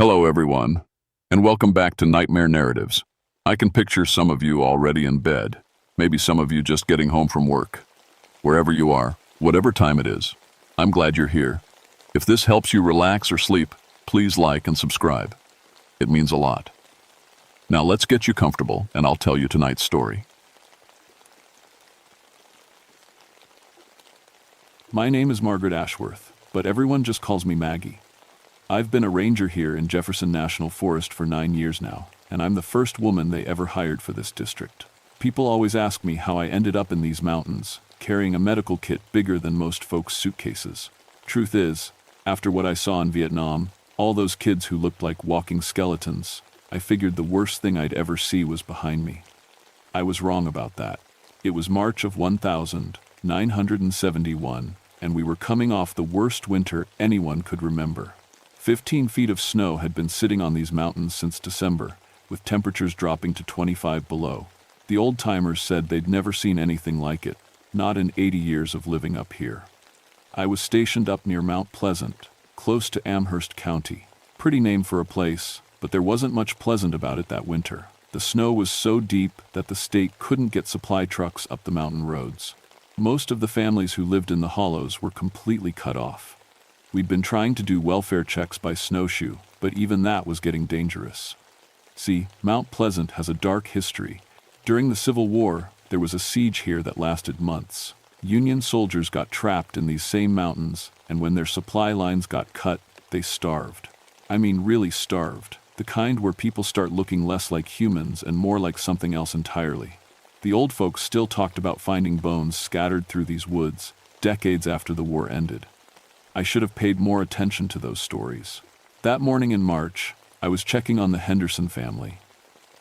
Hello, everyone, and welcome back to Nightmare Narratives. I can picture some of you already in bed, maybe some of you just getting home from work. Wherever you are, whatever time it is, I'm glad you're here. If this helps you relax or sleep, please like and subscribe. It means a lot. Now let's get you comfortable, and I'll tell you tonight's story. My name is Margaret Ashworth, but everyone just calls me Maggie. I've been a ranger here in Jefferson National Forest for 9 years now, and I'm the first woman they ever hired for this district. People always ask me how I ended up in these mountains, carrying a medical kit bigger than most folks' suitcases. Truth is, after what I saw in Vietnam, all those kids who looked like walking skeletons, I figured the worst thing I'd ever see was behind me. I was wrong about that. It was March of 1971, and we were coming off the worst winter anyone could remember. 15 feet of snow had been sitting on these mountains since December, with temperatures dropping to 25 below. The old-timers said they'd never seen anything like it, not in 80 years of living up here. I was stationed up near Mount Pleasant, close to Amherst County. Pretty name for a place, but there wasn't much pleasant about it that winter. The snow was so deep that the state couldn't get supply trucks up the mountain roads. Most of the families who lived in the hollows were completely cut off. We'd been trying to do welfare checks by snowshoe, but even that was getting dangerous. See, Mount Pleasant has a dark history. During the Civil War, there was a siege here that lasted months. Union soldiers got trapped in these same mountains, and when their supply lines got cut, they starved. I mean really starved. The kind where people start looking less like humans and more like something else entirely. The old folks still talked about finding bones scattered through these woods, decades after the war ended. I should have paid more attention to those stories. That morning in March, I was checking on the Henderson family.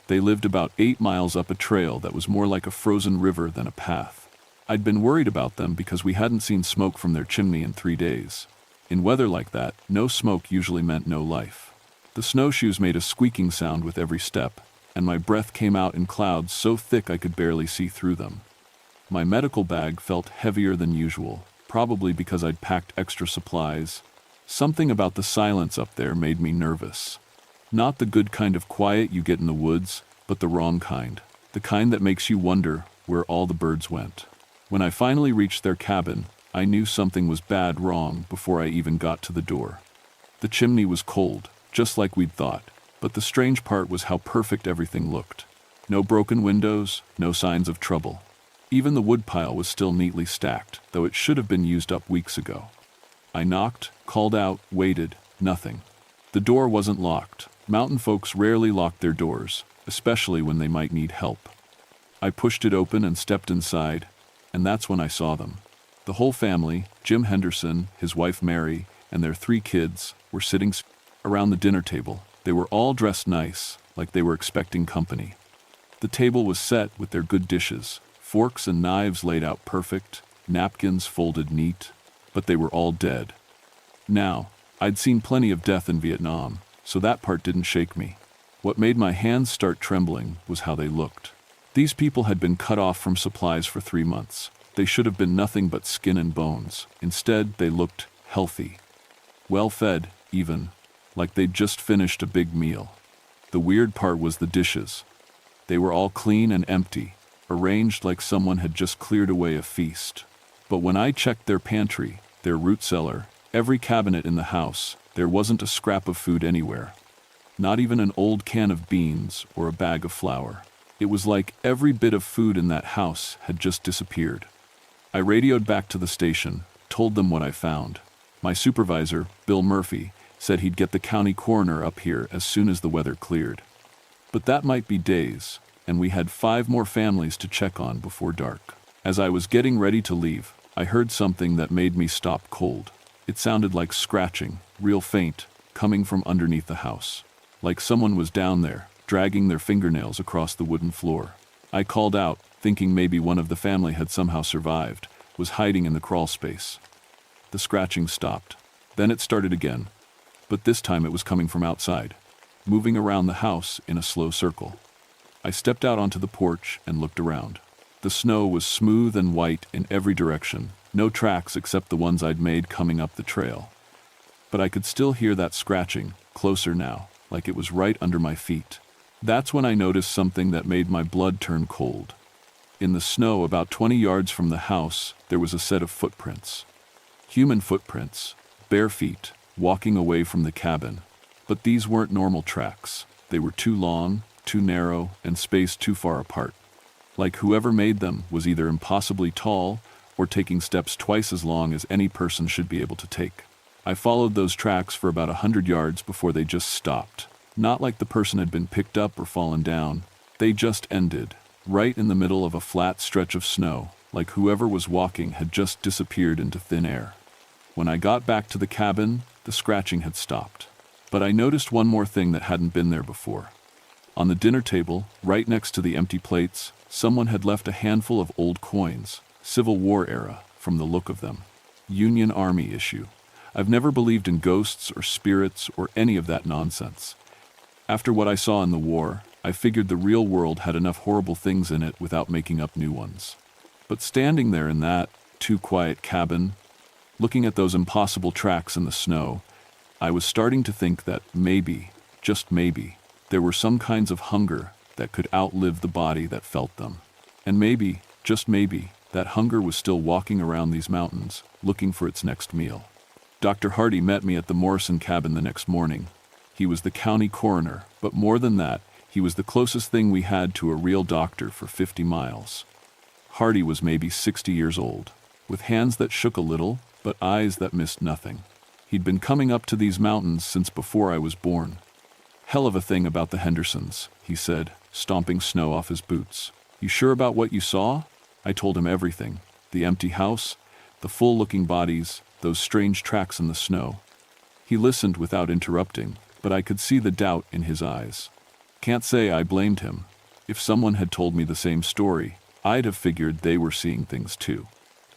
They lived about 8 miles up a trail that was more like a frozen river than a path. I'd been worried about them because we hadn't seen smoke from their chimney in 3 days. In weather like that, no smoke usually meant no life. The snowshoes made a squeaking sound with every step, and my breath came out in clouds so thick I could barely see through them. My medical bag felt heavier than usual, probably because I'd packed extra supplies. Something about the silence up there made me nervous. Not the good kind of quiet you get in the woods, but the wrong kind. The kind that makes you wonder where all the birds went. When I finally reached their cabin, I knew something was bad wrong before I even got to the door. The chimney was cold, just like we'd thought, but the strange part was how perfect everything looked. No broken windows, no signs of trouble. Even the woodpile was still neatly stacked, though it should have been used up weeks ago. I knocked, called out, waited, nothing. The door wasn't locked. Mountain folks rarely lock their doors, especially when they might need help. I pushed it open and stepped inside, and that's when I saw them. The whole family, Jim Henderson, his wife Mary, and their 3 kids, were sitting around the dinner table. They were all dressed nice, like they were expecting company. The table was set with their good dishes, forks and knives laid out perfect, napkins folded neat, but they were all dead. Now, I'd seen plenty of death in Vietnam, so that part didn't shake me. What made my hands start trembling was how they looked. These people had been cut off from supplies for 3 months. They should have been nothing but skin and bones. Instead, they looked healthy. Well-fed, even, like they'd just finished a big meal. The weird part was the dishes. They were all clean and empty, arranged like someone had just cleared away a feast. But when I checked their pantry, their root cellar, every cabinet in the house, there wasn't a scrap of food anywhere. Not even an old can of beans or a bag of flour. It was like every bit of food in that house had just disappeared. I radioed back to the station, told them what I found. My supervisor, Bill Murphy, said he'd get the county coroner up here as soon as the weather cleared. But that might be days, and we had 5 more families to check on before dark. As I was getting ready to leave, I heard something that made me stop cold. It sounded like scratching, real faint, coming from underneath the house. Like someone was down there, dragging their fingernails across the wooden floor. I called out, thinking maybe one of the family had somehow survived, was hiding in the crawl space. The scratching stopped. Then it started again, but this time it was coming from outside, moving around the house in a slow circle. I stepped out onto the porch and looked around. The snow was smooth and white in every direction, no tracks except the ones I'd made coming up the trail. but I could still hear that scratching, closer now, like it was right under my feet. That's when I noticed something that made my blood turn cold. In the snow about 20 yards from the house, there was a set of footprints. Human footprints, bare feet, walking away from the cabin. But these weren't normal tracks. They were too long, too narrow, and spaced too far apart. Like whoever made them was either impossibly tall or taking steps twice as long as any person should be able to take. I followed those tracks for about 100 yards before they just stopped. Not like the person had been picked up or fallen down. They just ended, right in the middle of a flat stretch of snow, like whoever was walking had just disappeared into thin air. When I got back to the cabin, the scratching had stopped. But I noticed one more thing that hadn't been there before. On the dinner table, right next to the empty plates, someone had left a handful of old coins, Civil War era, from the look of them. Union Army issue. I've never believed in ghosts or spirits or any of that nonsense. After what I saw in the war, I figured the real world had enough horrible things in it without making up new ones. But standing there in that too quiet cabin, looking at those impossible tracks in the snow, I was starting to think that maybe, just maybe, there were some kinds of hunger that could outlive the body that felt them. And maybe, just maybe, that hunger was still walking around these mountains, looking for its next meal. Dr. Hardy met me at the Morrison cabin the next morning. He was the county coroner, but more than that, he was the closest thing we had to a real doctor for 50 miles. Hardy was maybe 60 years old, with hands that shook a little, but eyes that missed nothing. He'd been coming up to these mountains since before I was born. Hell of a thing about the Hendersons, he said, stomping snow off his boots. You sure about what you saw? I told him everything. The empty house, the full-looking bodies, those strange tracks in the snow. He listened without interrupting, but I could see the doubt in his eyes. Can't say I blamed him. If someone had told me the same story, I'd have figured they were seeing things too.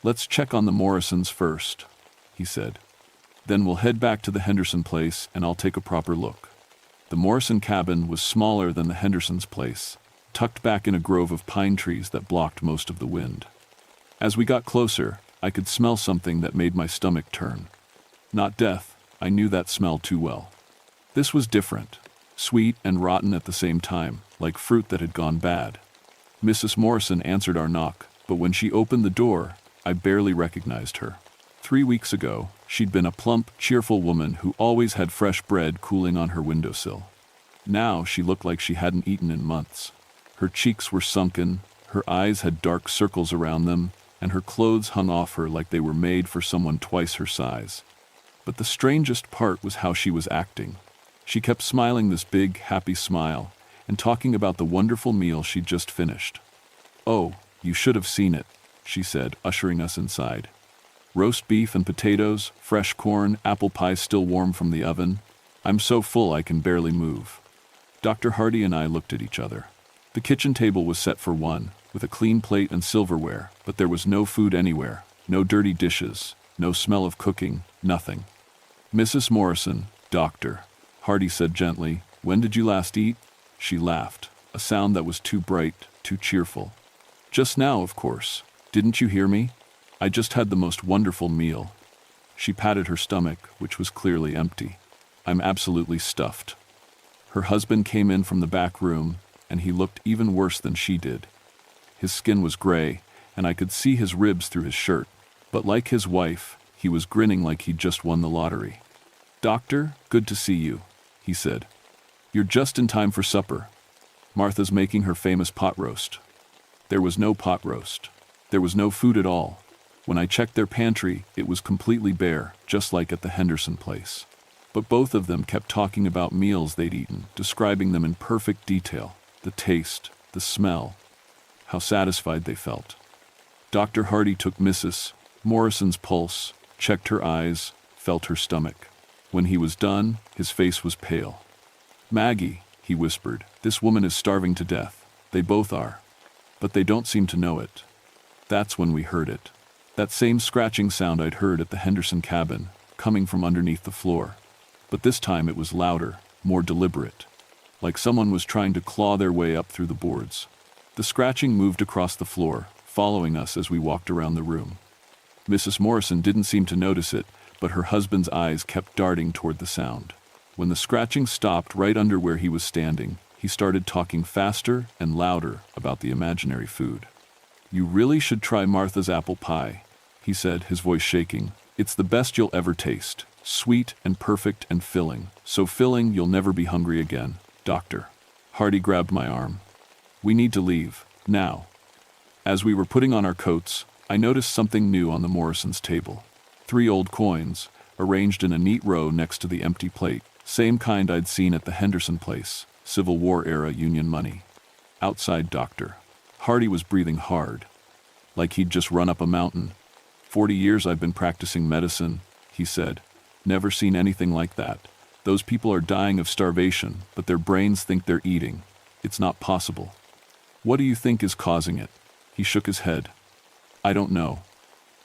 Let's check on the Morrisons first, he said. Then we'll head back to the Henderson place and I'll take a proper look. The Morrison cabin was smaller than the Hendersons' place, tucked back in a grove of pine trees that blocked most of the wind. As we got closer, I could smell something that made my stomach turn. Not death, I knew that smell too well. This was different, sweet and rotten at the same time, like fruit that had gone bad. Mrs. Morrison answered our knock, but when she opened the door, I barely recognized her. 3 weeks ago, she'd been a plump, cheerful woman who always had fresh bread cooling on her windowsill. Now she looked like she hadn't eaten in months. Her cheeks were sunken, her eyes had dark circles around them, and her clothes hung off her like they were made for someone twice her size. But the strangest part was how she was acting. She kept smiling this big, happy smile, and talking about the wonderful meal she'd just finished. "Oh, you should have seen it," she said, ushering us inside. "Roast beef and potatoes, fresh corn, apple pie still warm from the oven. I'm so full I can barely move." Dr. Hardy and I looked at each other. The kitchen table was set for one, with a clean plate and silverware, but there was no food anywhere, no dirty dishes, no smell of cooking, nothing. "Mrs. Morrison, doctor," Hardy said gently, "when did you last eat?" She laughed, a sound that was too bright, too cheerful. "Just now, of course. Didn't you hear me? I just had the most wonderful meal." She patted her stomach, which was clearly empty. "I'm absolutely stuffed." Her husband came in from the back room, and he looked even worse than she did. His skin was gray, and I could see his ribs through his shirt, but like his wife, he was grinning like he'd just won the lottery. "Doctor, good to see you," he said. "You're just in time for supper. Martha's making her famous pot roast." There was no pot roast. There was no food at all. When I checked their pantry, it was completely bare, just like at the Henderson place. But both of them kept talking about meals they'd eaten, describing them in perfect detail, the taste, the smell, how satisfied they felt. Dr. Hardy took Mrs. Morrison's pulse, checked her eyes, felt her stomach. When he was done, his face was pale. "Maggie," he whispered, "this woman is starving to death. They both are. But they don't seem to know it." That's when we heard it. That same scratching sound I'd heard at the Henderson cabin, coming from underneath the floor. But this time it was louder, more deliberate, like someone was trying to claw their way up through the boards. The scratching moved across the floor, following us as we walked around the room. Mrs. Morrison didn't seem to notice it, but her husband's eyes kept darting toward the sound. When the scratching stopped right under where he was standing, he started talking faster and louder about the imaginary food. "You really should try Martha's apple pie," he said, his voice shaking. "It's the best you'll ever taste. Sweet and perfect and filling. So filling you'll never be hungry again, Doctor." Hardy grabbed my arm. "We need to leave, now." As we were putting on our coats, I noticed something new on the Morrisons' table. 3 old coins, arranged in a neat row next to the empty plate, same kind I'd seen at the Henderson place, Civil War-era Union money. Outside Doctor. Hardy was breathing hard, like he'd just run up a mountain. 40 years I've been practicing medicine," he said. "Never seen anything like that. Those people are dying of starvation, but their brains think they're eating. It's not possible." "What do you think is causing it?" He shook his head. "I don't know.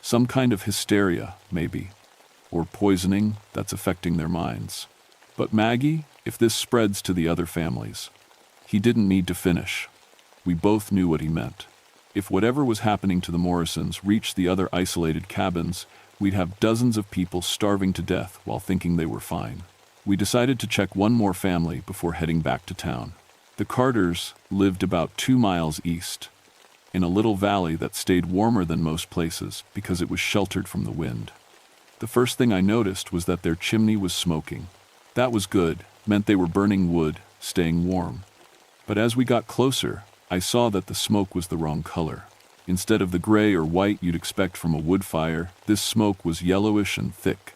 Some kind of hysteria, maybe. Or poisoning that's affecting their minds. But Maggie, if this spreads to the other families..." He didn't need to finish. We both knew what he meant. If whatever was happening to the Morrisons reached the other isolated cabins, we'd have dozens of people starving to death while thinking they were fine. We decided to check one more family before heading back to town. The Carters lived about 2 miles east, in a little valley that stayed warmer than most places because it was sheltered from the wind. The first thing I noticed was that their chimney was smoking. That was good, meant they were burning wood, staying warm. But as we got closer, I saw that the smoke was the wrong color. Instead of the gray or white you'd expect from a wood fire, this smoke was yellowish and thick.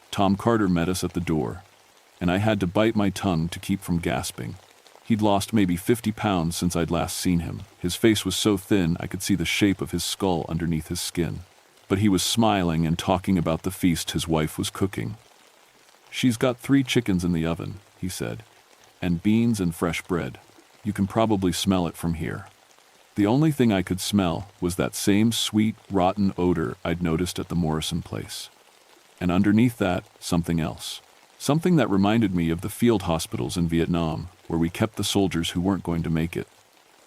Tom Carter met us at the door, and I had to bite my tongue to keep from gasping. He'd lost maybe 50 pounds since I'd last seen him. His face was so thin I could see the shape of his skull underneath his skin. But he was smiling and talking about the feast his wife was cooking. "She's got 3 chickens in the oven," he said, "and beans and fresh bread. You can probably smell it from here." The only thing I could smell was that same sweet, rotten odor I'd noticed at the Morrison place. And underneath that, something else. Something that reminded me of the field hospitals in Vietnam, where we kept the soldiers who weren't going to make it.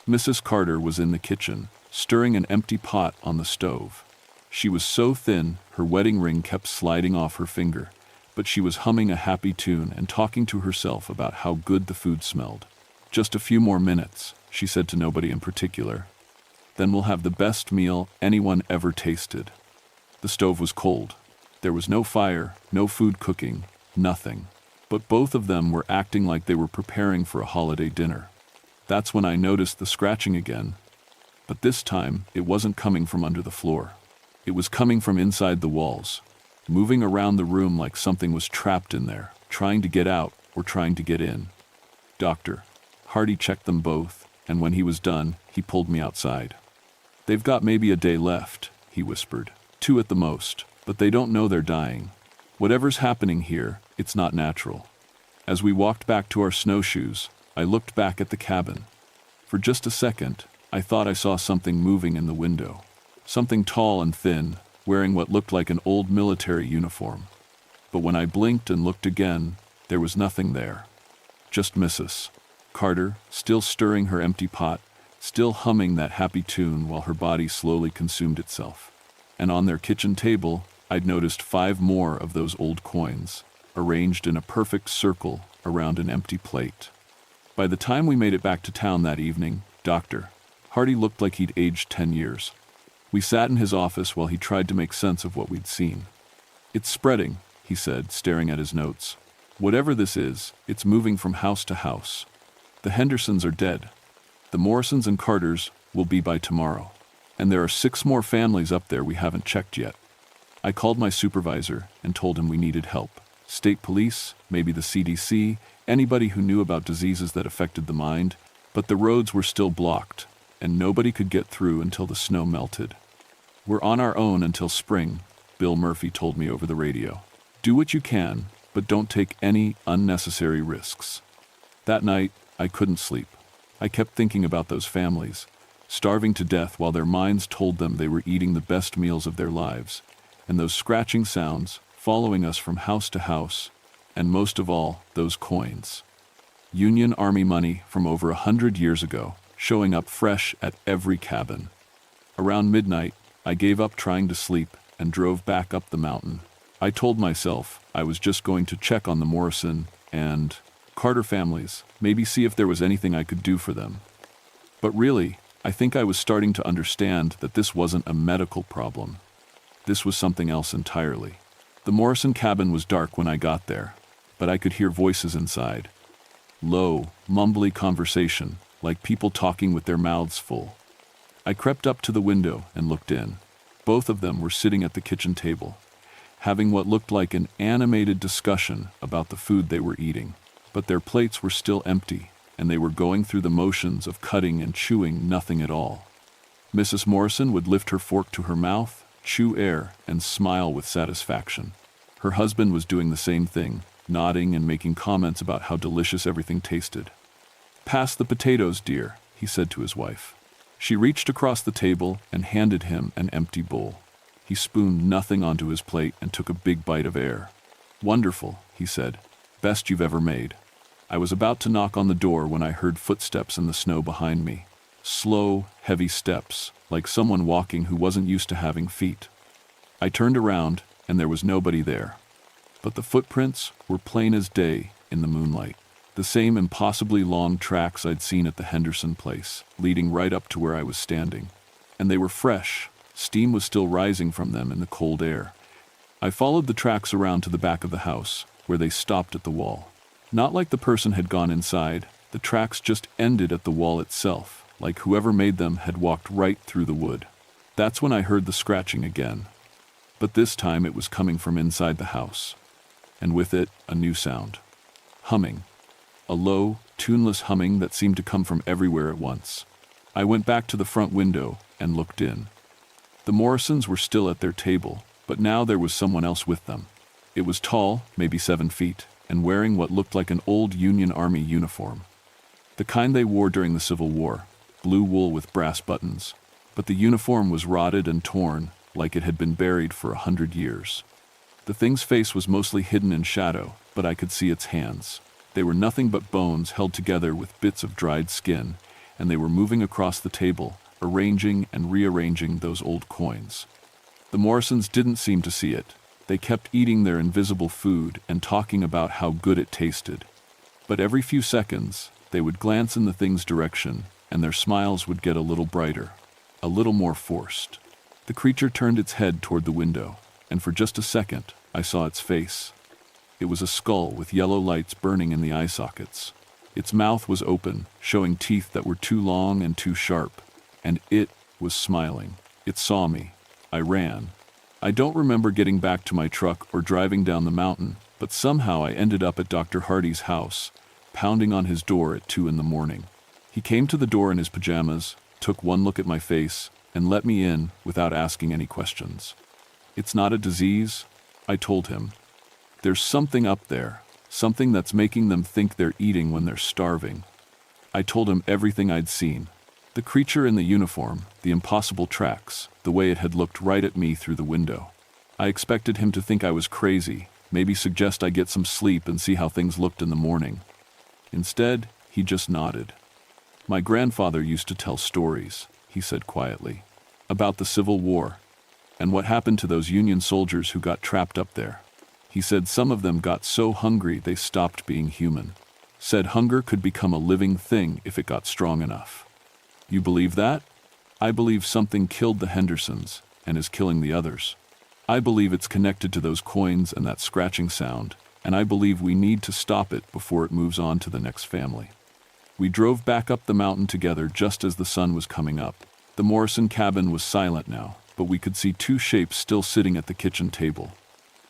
Mrs. Carter was in the kitchen, stirring an empty pot on the stove. She was so thin, her wedding ring kept sliding off her finger, but she was humming a happy tune and talking to herself about how good the food smelled. "Just a few more minutes," she said to nobody in particular. "Then we'll have the best meal anyone ever tasted." The stove was cold. There was no fire, no food cooking, nothing. But both of them were acting like they were preparing for a holiday dinner. That's when I noticed the scratching again. But this time, it wasn't coming from under the floor. It was coming from inside the walls, moving around the room like something was trapped in there, trying to get out or trying to get in. "Doctor." Hardy checked them both, and when he was done, he pulled me outside. "They've got maybe a day left," he whispered. 2 at the most, but they don't know they're dying. Whatever's happening here, it's not natural." As we walked back to our snowshoes, I looked back at the cabin. For just a second, I thought I saw something moving in the window. Something tall and thin, wearing what looked like an old military uniform. But when I blinked and looked again, there was nothing there. Just Mrs. Carter, still stirring her empty pot, still humming that happy tune while her body slowly consumed itself. And on their kitchen table, I'd noticed 5 more of those old coins, arranged in a perfect circle around an empty plate. By the time we made it back to town that evening, Dr. Hardy looked like he'd aged 10 years. We sat in his office while he tried to make sense of what we'd seen. "It's spreading," he said, staring at his notes. "Whatever this is, it's moving from house to house. The Hendersons are dead. The Morrisons and Carters will be by tomorrow. And there are 6 more families up there we haven't checked yet." I called my supervisor and told him we needed help. State police, maybe the CDC, anybody who knew about diseases that affected the mind, but the roads were still blocked, and nobody could get through until the snow melted. "We're on our own until spring," Bill Murphy told me over the radio. "Do what you can, but don't take any unnecessary risks." That night, I couldn't sleep. I kept thinking about those families, starving to death while their minds told them they were eating the best meals of their lives, and those scratching sounds following us from house to house, and most of all, those coins. Union Army money from over 100 years ago, showing up fresh at every cabin. Around midnight, I gave up trying to sleep and drove back up the mountain. I told myself I was just going to check on the Morrison and Carter families, maybe see if there was anything I could do for them. But really, I think I was starting to understand that this wasn't a medical problem. This was something else entirely. The Morrison cabin was dark when I got there, but I could hear voices inside. Low, mumbly conversation, like people talking with their mouths full. I crept up to the window and looked in. Both of them were sitting at the kitchen table, having what looked like an animated discussion about the food they were eating. But their plates were still empty, and they were going through the motions of cutting and chewing nothing at all. Mrs. Morrison would lift her fork to her mouth, chew air, and smile with satisfaction. Her husband was doing the same thing, nodding and making comments about how delicious everything tasted. "Pass the potatoes, dear," he said to his wife. She reached across the table and handed him an empty bowl. He spooned nothing onto his plate and took a big bite of air. "Wonderful," he said. "Best you've ever made." I was about to knock on the door when I heard footsteps in the snow behind me. Slow, heavy steps, like someone walking who wasn't used to having feet. I turned around, and there was nobody there. But the footprints were plain as day in the moonlight. The same impossibly long tracks I'd seen at the Henderson place, leading right up to where I was standing. And they were fresh. Steam was still rising from them in the cold air. I followed the tracks around to the back of the house, where they stopped at the wall. Not like the person had gone inside, the tracks just ended at the wall itself, like whoever made them had walked right through the wood. That's when I heard the scratching again. But this time it was coming from inside the house. And with it, a new sound. Humming. A low, tuneless humming that seemed to come from everywhere at once. I went back to the front window and looked in. The Morrisons were still at their table, but now there was someone else with them. It was tall, maybe 7 feet, and wearing what looked like an old Union Army uniform. The kind they wore during the Civil War, blue wool with brass buttons. But the uniform was rotted and torn, like it had been buried for 100 years. The thing's face was mostly hidden in shadow, but I could see its hands. They were nothing but bones held together with bits of dried skin, and they were moving across the table, arranging and rearranging those old coins. The Morrisons didn't seem to see it. They kept eating their invisible food and talking about how good it tasted. But every few seconds, they would glance in the thing's direction, and their smiles would get a little brighter, a little more forced. The creature turned its head toward the window, and for just a second, I saw its face. It was a skull with yellow lights burning in the eye sockets. Its mouth was open, showing teeth that were too long and too sharp, and it was smiling. It saw me. I ran. I don't remember getting back to my truck or driving down the mountain, but somehow I ended up at Dr. Hardy's house, pounding on his door at 2 a.m. He came to the door in his pajamas, took one look at my face, and let me in without asking any questions. "It's not a disease," I told him. "There's something up there, something that's making them think they're eating when they're starving." I told him everything I'd seen. The creature in the uniform, the impossible tracks, the way it had looked right at me through the window. I expected him to think I was crazy, maybe suggest I get some sleep and see how things looked in the morning. Instead, he just nodded. "My grandfather used to tell stories," he said quietly, "about the Civil War, and what happened to those Union soldiers who got trapped up there. He said some of them got so hungry they stopped being human. Said hunger could become a living thing if it got strong enough." You believe that? I believe something killed the Hendersons and is killing the others. I believe it's connected to those coins and that scratching sound, and I believe we need to stop it before it moves on to the next family. We drove back up the mountain together just as the sun was coming up. The Morrison cabin was silent now, but we could see 2 shapes still sitting at the kitchen table.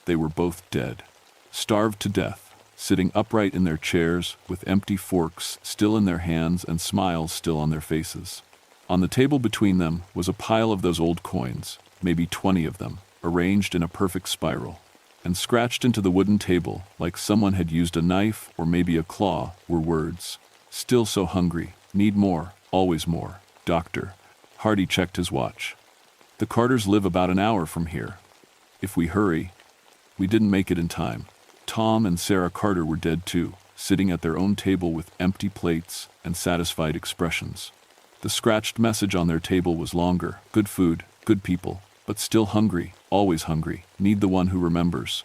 They were both dead, starved to death, sitting upright in their chairs with empty forks still in their hands and smiles still on their faces. On the table between them was a pile of those old coins, maybe 20 of them, arranged in a perfect spiral. And scratched into the wooden table, like someone had used a knife or maybe a claw, were words. "Still so hungry, need more, always more, doctor." Hardy checked his watch. "The Carters live about an hour from here. If we hurry." We didn't make it in time. Tom and Sarah Carter were dead too, sitting at their own table with empty plates and satisfied expressions. The scratched message on their table was longer: "Good food, good people, But still hungry, always hungry, need the one who remembers.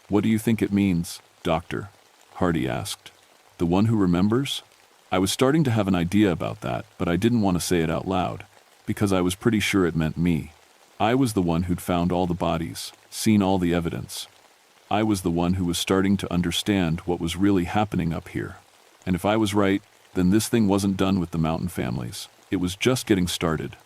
What do you think it means, Doctor? Hardy asked. The one who remembers? I was starting to have an idea about that, but I didn't want to say it out loud, because I was pretty sure it meant me. I was the one who'd found all the bodies, seen all the evidence. I was the one who was starting to understand what was really happening up here. And if I was right, then this thing wasn't done with the mountain families. It was just getting started.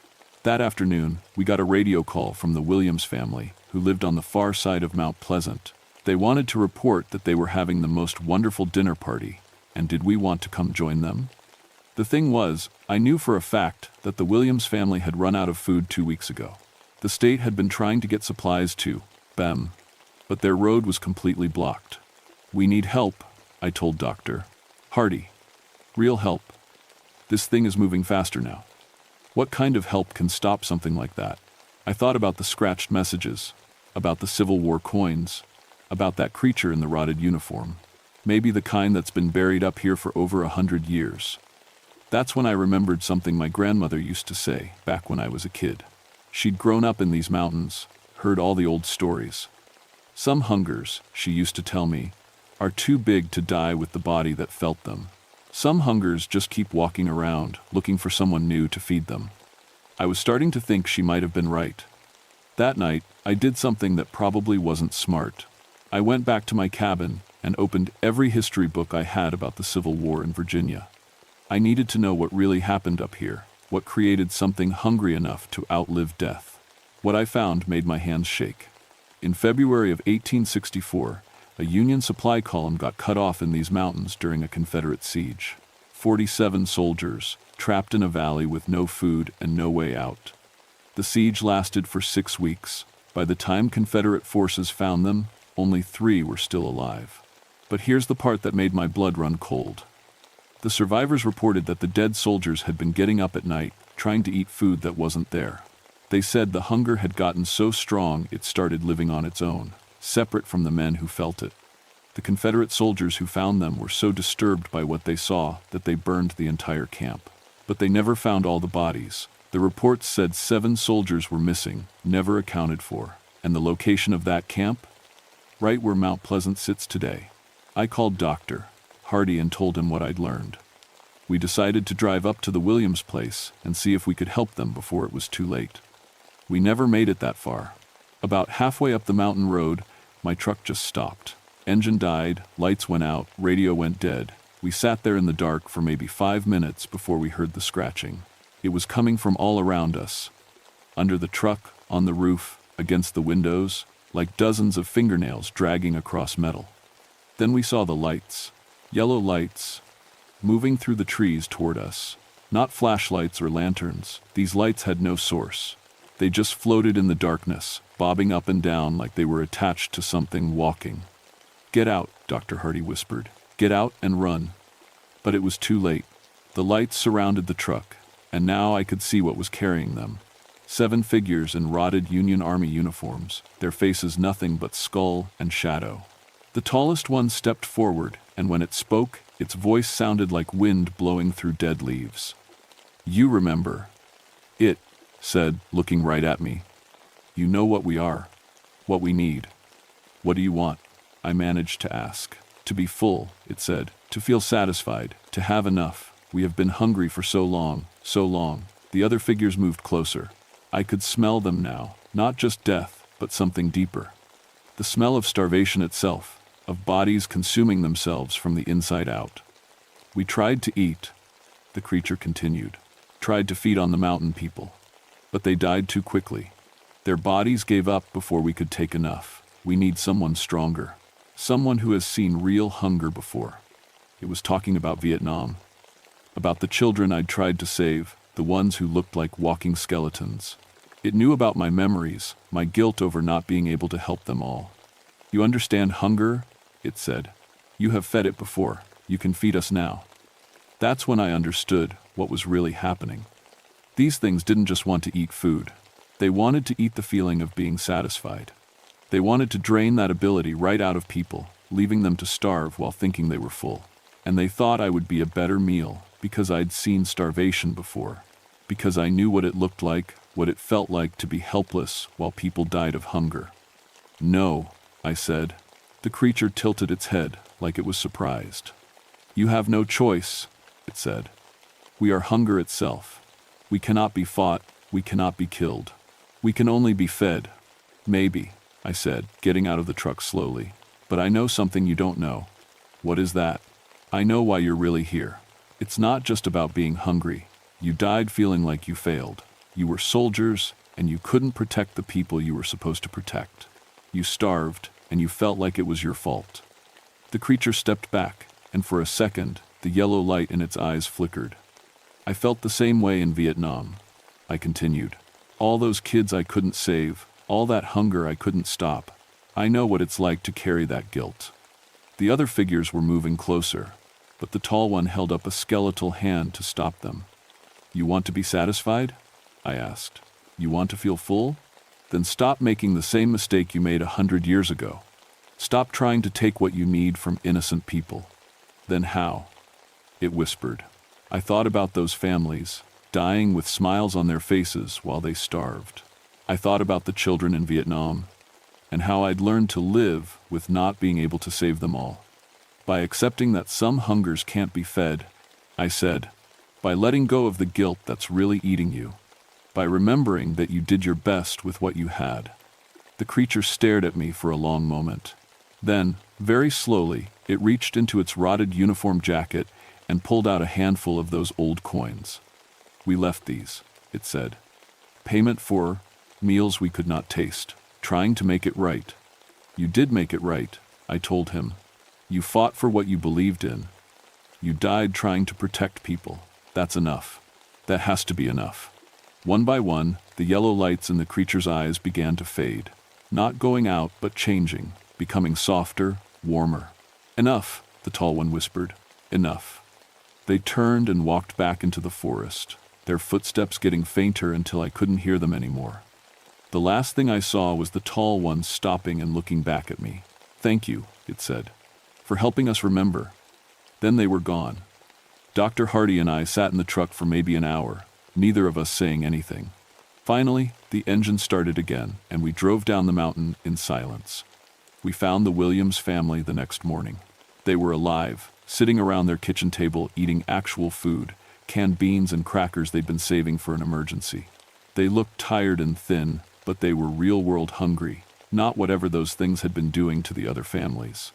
That afternoon, we got a radio call from the Williams family, who lived on the far side of Mount Pleasant. They wanted to report that they were having the most wonderful dinner party, and did we want to come join them? The thing was, I knew for a fact that the Williams family had run out of food 2 weeks ago. The state had been trying to get supplies to them, but their road was completely blocked. We need help, I told Dr. Hardy. Real help. This thing is moving faster now. What kind of help can stop something like that? I thought about the scratched messages, about the Civil War coins, about that creature in the rotted uniform. Maybe the kind that's been buried up here for over 100 years. That's when I remembered something my grandmother used to say back when I was a kid. She'd grown up in these mountains, heard all the old stories. Some hungers, she used to tell me, are too big to die with the body that felt them. Some hungers just keep walking around, looking for someone new to feed them. I was starting to think she might have been right. That night, I did something that probably wasn't smart. I went back to my cabin and opened every history book I had about the Civil War in Virginia. I needed to know what really happened up here, what created something hungry enough to outlive death. What I found made my hands shake. In February of 1864, a Union supply column got cut off in these mountains during a Confederate siege. 47 soldiers, trapped in a valley with no food and no way out. The siege lasted for 6 weeks. By the time Confederate forces found them, only 3 were still alive. But here's the part that made my blood run cold. The survivors reported that the dead soldiers had been getting up at night, trying to eat food that wasn't there. They said the hunger had gotten so strong it started living on its own, separate from the men who felt it. The Confederate soldiers who found them were so disturbed by what they saw that they burned the entire camp. But they never found all the bodies. The reports said 7 soldiers were missing, never accounted for. And the location of that camp? Right where Mount Pleasant sits today. I called Dr. Hardy and told him what I'd learned. We decided to drive up to the Williams place and see if we could help them before it was too late. We never made it that far. About halfway up the mountain road, my truck just stopped. Engine died, lights went out, radio went dead. We sat there in the dark for maybe 5 minutes before we heard the scratching. It was coming from all around us. Under the truck, on the roof, against the windows, like dozens of fingernails dragging across metal. Then we saw the lights. Yellow lights, moving through the trees toward us. Not flashlights or lanterns. These lights had no source. They just floated in the darkness, bobbing up and down like they were attached to something walking. "Get out," Dr. Hardy whispered. "Get out and run." But it was too late. The lights surrounded the truck, and now I could see what was carrying them. 7 figures in rotted Union Army uniforms, their faces nothing but skull and shadow. The tallest one stepped forward, and when it spoke, its voice sounded like wind blowing through dead leaves. "You remember," it said, looking right at me. "You know what we are, what we need. What do you want?" I managed to ask. "To be full," it said, "to feel satisfied, to have enough. We have been hungry for so long, so long." The other figures moved closer. I could smell them now, not just death, but something deeper. The smell of starvation itself, of bodies consuming themselves from the inside out. "We tried to eat," the creature continued, "tried to feed on the mountain people. But they died too quickly. Their bodies gave up before we could take enough. We need someone stronger. Someone who has seen real hunger before." It was talking about Vietnam. About the children I'd tried to save, the ones who looked like walking skeletons. It knew about my memories, my guilt over not being able to help them all. "You understand hunger?" it said. "You have fed it before. You can feed us now." That's when I understood what was really happening. These things didn't just want to eat food. They wanted to eat the feeling of being satisfied. They wanted to drain that ability right out of people, leaving them to starve while thinking they were full. And they thought I would be a better meal because I'd seen starvation before, because I knew what it looked like what it felt like to be helpless while people died of hunger. "No," I said. The creature tilted its head like it was surprised. "You have no choice," it said. "We are hunger itself. We cannot be fought, we cannot be killed. We can only be fed." "Maybe," I said, getting out of the truck slowly. "But I know something you don't know." "What is that?" "I know why you're really here. It's not just about being hungry. You died feeling like you failed. You were soldiers, and you couldn't protect the people you were supposed to protect. You starved, and you felt like it was your fault." The creature stepped back, and for a second, the yellow light in its eyes flickered. "I felt the same way in Vietnam," I continued. "All those kids I couldn't save, all that hunger I couldn't stop. I know what it's like to carry that guilt." The other figures were moving closer, but the tall one held up a skeletal hand to stop them. "You want to be satisfied?" I asked. "You want to feel full? Then stop making the same mistake you made 100 years ago. Stop trying to take what you need from innocent people." "Then how?" it whispered. I thought about those families, dying with smiles on their faces while they starved. I thought about the children in Vietnam, and how I'd learned to live with not being able to save them all. By accepting that some hungers can't be fed, I said, by letting go of the guilt that's really eating you, by remembering that you did your best with what you had. The creature stared at me for a long moment. Then, very slowly, it reached into its rotted uniform jacket and pulled out a handful of those old coins. "We left these," it said. "Payment for meals we could not taste, trying to make it right." "You did make it right," I told him. "You fought for what you believed in. You died trying to protect people. That's enough. That has to be enough." One by one, the yellow lights in the creature's eyes began to fade, not going out but changing, becoming softer, warmer. "Enough," the tall one whispered. "Enough." They turned and walked back into the forest, their footsteps getting fainter until I couldn't hear them anymore. The last thing I saw was the tall one stopping and looking back at me. "Thank you," it said, "for helping us remember." Then they were gone. Dr. Hardy and I sat in the truck for maybe an hour, neither of us saying anything. Finally, the engine started again, and we drove down the mountain in silence. We found the Williams family the next morning. They were alive, sitting around their kitchen table eating actual food, canned beans and crackers they'd been saving for an emergency. They looked tired and thin, but they were real-world hungry, not whatever those things had been doing to the other families.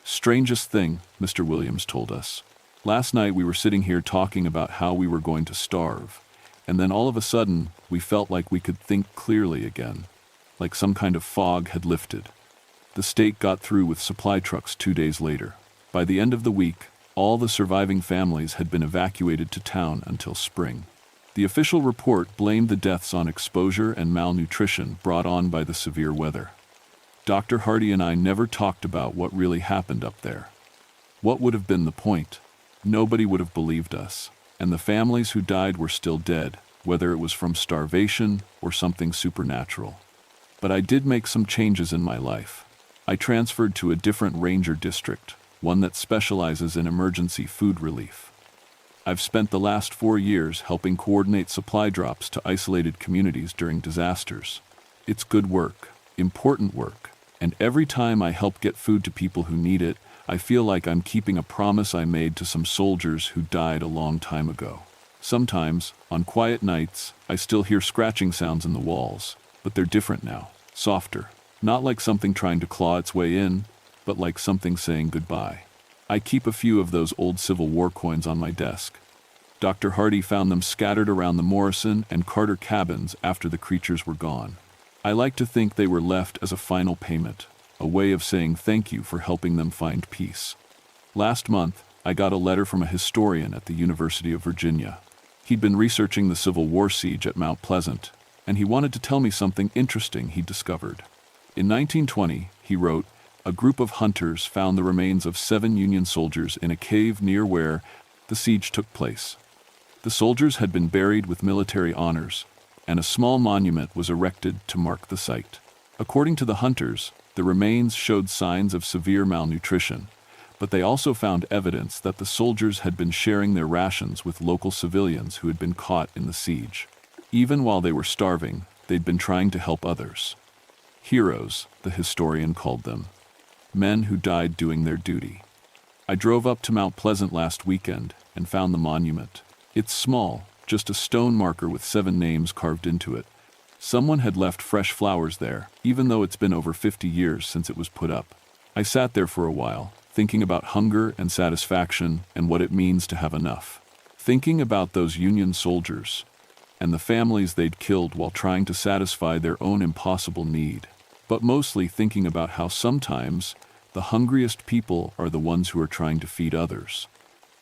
"Strangest thing," Mr. Williams told us. "Last night we were sitting here talking about how we were going to starve, and then all of a sudden we felt like we could think clearly again, like some kind of fog had lifted. The state got through with supply trucks 2 days later. By the end of the week, all the surviving families had been evacuated to town until spring. The official report blamed the deaths on exposure and malnutrition brought on by the severe weather. Dr. Hardy and I never talked about what really happened up there. What would have been the point? Nobody would have believed us, and the families who died were still dead, whether it was from starvation or something supernatural. But I did make some changes in my life. I transferred to a different ranger district, one that specializes in emergency food relief. I've spent the last 4 years helping coordinate supply drops to isolated communities during disasters. It's good work, important work, and every time I help get food to people who need it, I feel like I'm keeping a promise I made to some soldiers who died a long time ago. Sometimes, on quiet nights, I still hear scratching sounds in the walls, but they're different now, softer, not like something trying to claw its way in, but like something saying goodbye. I keep a few of those old Civil War coins on my desk. Dr. Hardy found them scattered around the Morrison and Carter cabins after the creatures were gone. I like to think they were left as a final payment, a way of saying thank you for helping them find peace. Last month, I got a letter from a historian at the University of Virginia. He'd been researching the Civil War siege at Mount Pleasant, and he wanted to tell me something interesting he'd discovered. In 1920, he wrote, a group of hunters found the remains of 7 Union soldiers in a cave near where the siege took place. The soldiers had been buried with military honors, and a small monument was erected to mark the site. According to the hunters, the remains showed signs of severe malnutrition, but they also found evidence that the soldiers had been sharing their rations with local civilians who had been caught in the siege. Even while they were starving, they'd been trying to help others. Heroes, the historian called them. Men who died doing their duty. I drove up to Mount Pleasant last weekend and found the monument. It's small, just a stone marker with 7 names carved into it. Someone had left fresh flowers there, even though it's been over 50 years since it was put up. I sat there for a while, thinking about hunger and satisfaction and what it means to have enough. Thinking about those Union soldiers and the families they'd killed while trying to satisfy their own impossible need. But mostly thinking about how sometimes the hungriest people are the ones who are trying to feed others.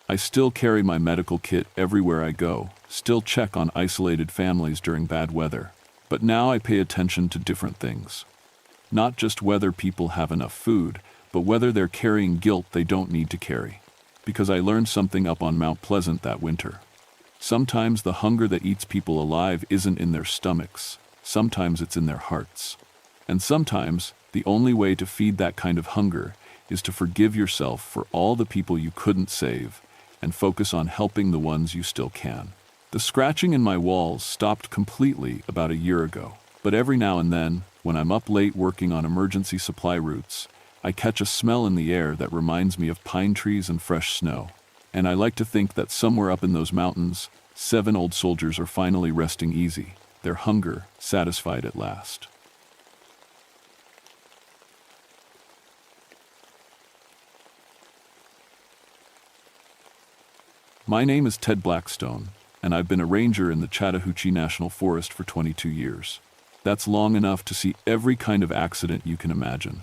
I still carry my medical kit everywhere I go, still check on isolated families during bad weather. But now I pay attention to different things. Not just whether people have enough food, but whether they're carrying guilt they don't need to carry. Because I learned something up on Mount Pleasant that winter. Sometimes the hunger that eats people alive isn't in their stomachs. Sometimes it's in their hearts. And sometimes the only way to feed that kind of hunger is to forgive yourself for all the people you couldn't save and focus on helping the ones you still can. The scratching in my walls stopped completely about a year ago, but every now and then, when I'm up late working on emergency supply routes, I catch a smell in the air that reminds me of pine trees and fresh snow. And I like to think that somewhere up in those mountains, 7 old soldiers are finally resting easy, their hunger satisfied at last. My name is Ted Blackstone, and I've been a ranger in the Chattahoochee National Forest for 22 years. That's long enough to see every kind of accident you can imagine.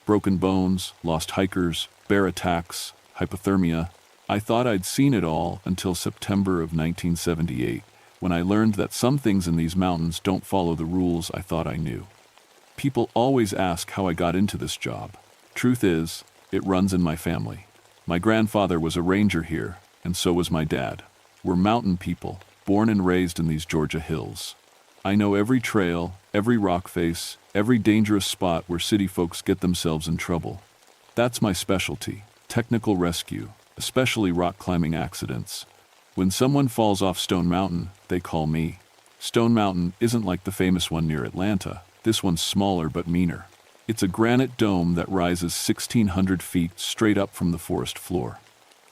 Broken bones, lost hikers, bear attacks, hypothermia. I thought I'd seen it all until September of 1978, when I learned that some things in these mountains don't follow the rules I thought I knew. People always ask how I got into this job. Truth is, it runs in my family. My grandfather was a ranger here, and so was my dad. We're mountain people, born and raised in these Georgia hills. I know every trail, every rock face, every dangerous spot where city folks get themselves in trouble. That's my specialty, technical rescue, especially rock climbing accidents. When someone falls off Stone Mountain, they call me. Stone Mountain isn't like the famous one near Atlanta. This one's smaller but meaner. It's a granite dome that rises 1,600 feet straight up from the forest floor.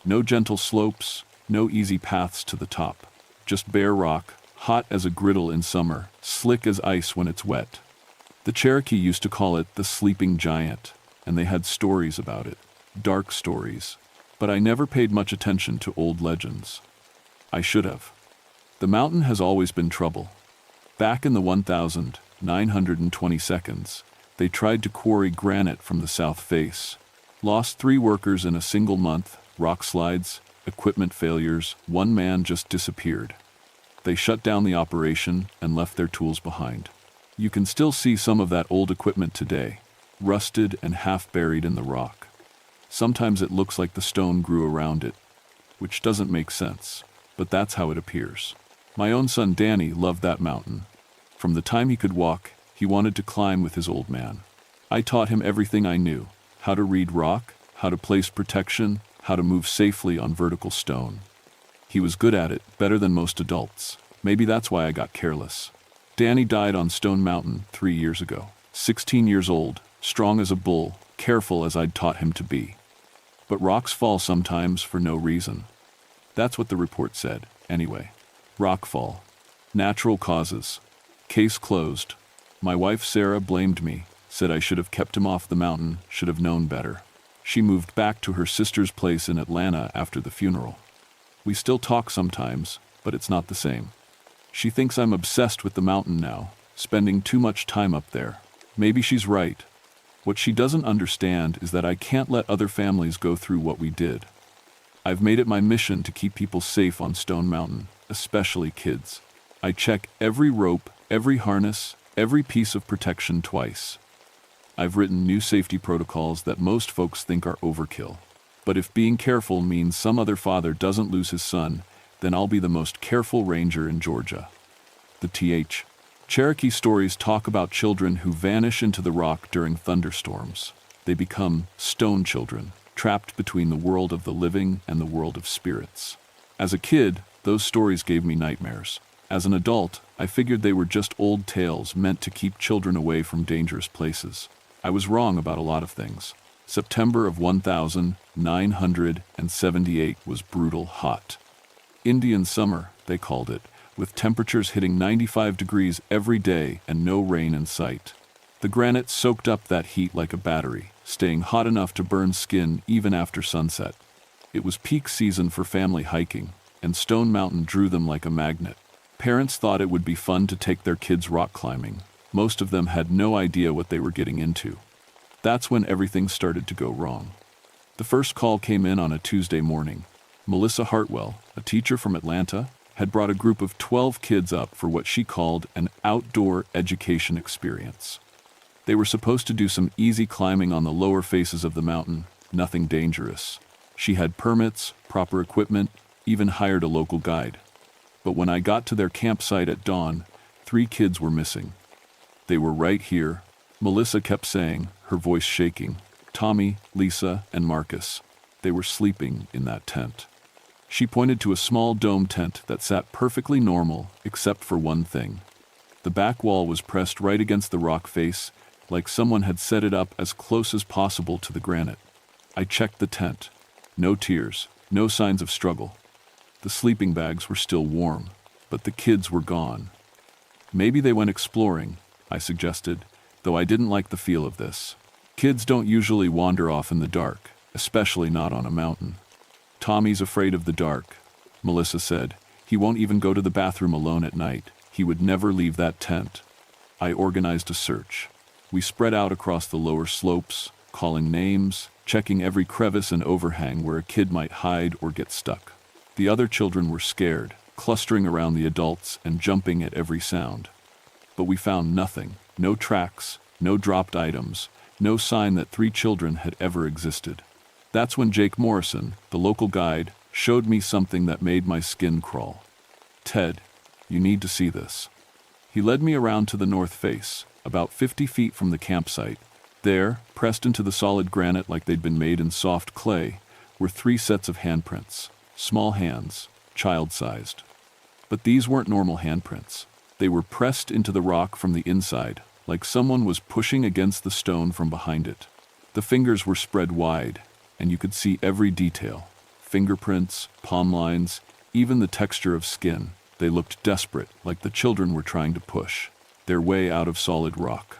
No gentle slopes, no easy paths to the top. Just bare rock, hot as a griddle in summer, slick as ice when it's wet. The Cherokee used to call it the Sleeping Giant, and they had stories about it, dark stories. But I never paid much attention to old legends. I should have. The mountain has always been trouble. Back in the 1922, they tried to quarry granite from the south face. Lost 3 workers in a single month, rock slides, equipment failures, 1 man just disappeared. They shut down the operation and left their tools behind. You can still see some of that old equipment today, rusted and half buried in the rock. Sometimes it looks like the stone grew around it, which doesn't make sense, but that's how it appears. My own son Danny loved that mountain. From the time he could walk, he wanted to climb with his old man. I taught him everything I knew, how to read rock, how to place protection, how to move safely on vertical stone. He was good at it, better than most adults. Maybe that's why I got careless. Danny died on Stone Mountain 3 years ago. 16 years old, strong as a bull, careful as I'd taught him to be. But rocks fall sometimes for no reason. That's what the report said, anyway. Rockfall. Natural causes. Case closed. My wife Sarah blamed me, said I should have kept him off the mountain, should have known better. She moved back to her sister's place in Atlanta after the funeral. We still talk sometimes, but it's not the same. She thinks I'm obsessed with the mountain now, spending too much time up there. Maybe she's right. What she doesn't understand is that I can't let other families go through what we did. I've made it my mission to keep people safe on Stone Mountain, especially kids. I check every rope, every harness, every piece of protection twice. I've written new safety protocols that most folks think are overkill. But if being careful means some other father doesn't lose his son, then I'll be the most careful ranger in Georgia. The TH. Cherokee stories talk about children who vanish into the rock during thunderstorms. They become stone children, trapped between the world of the living and the world of spirits. As a kid, those stories gave me nightmares. As an adult, I figured they were just old tales meant to keep children away from dangerous places. I was wrong about a lot of things. September of 1978 was brutal hot. Indian summer, they called it, with temperatures hitting 95 degrees every day and no rain in sight. The granite soaked up that heat like a battery, staying hot enough to burn skin even after sunset. It was peak season for family hiking, and Stone Mountain drew them like a magnet. Parents thought it would be fun to take their kids rock climbing. Most of them had no idea what they were getting into. That's when everything started to go wrong. The first call came in on a Tuesday morning. Melissa Hartwell, a teacher from Atlanta, had brought a group of 12 kids up for what she called an outdoor education experience. They were supposed to do some easy climbing on the lower faces of the mountain, nothing dangerous. She had permits, proper equipment, even hired a local guide. But when I got to their campsite at dawn, 3 kids were missing. They were right here, Melissa kept saying, her voice shaking. Tommy, Lisa, and Marcus. They were sleeping in that tent. She pointed to a small dome tent that sat perfectly normal, except for one thing. The back wall was pressed right against the rock face, like someone had set it up as close as possible to the granite. I checked the tent. No tears, no signs of struggle. The sleeping bags were still warm, but the kids were gone. Maybe they went exploring, I suggested, though I didn't like the feel of this. Kids don't usually wander off in the dark, especially not on a mountain. Tommy's afraid of the dark, Melissa said. He won't even go to the bathroom alone at night. He would never leave that tent. I organized a search. We spread out across the lower slopes, calling names, checking every crevice and overhang where a kid might hide or get stuck. The other children were scared, clustering around the adults and jumping at every sound. But we found nothing, no tracks, no dropped items, no sign that 3 children had ever existed. That's when Jake Morrison, the local guide, showed me something that made my skin crawl. Ted, you need to see this. He led me around to the north face, about 50 feet from the campsite. There, pressed into the solid granite like they'd been made in soft clay, were 3 sets of handprints. Small hands, child-sized. But these weren't normal handprints. They were pressed into the rock from the inside, like someone was pushing against the stone from behind it. The fingers were spread wide, and you could see every detail. Fingerprints, palm lines, even the texture of skin. They looked desperate, like the children were trying to push their way out of solid rock.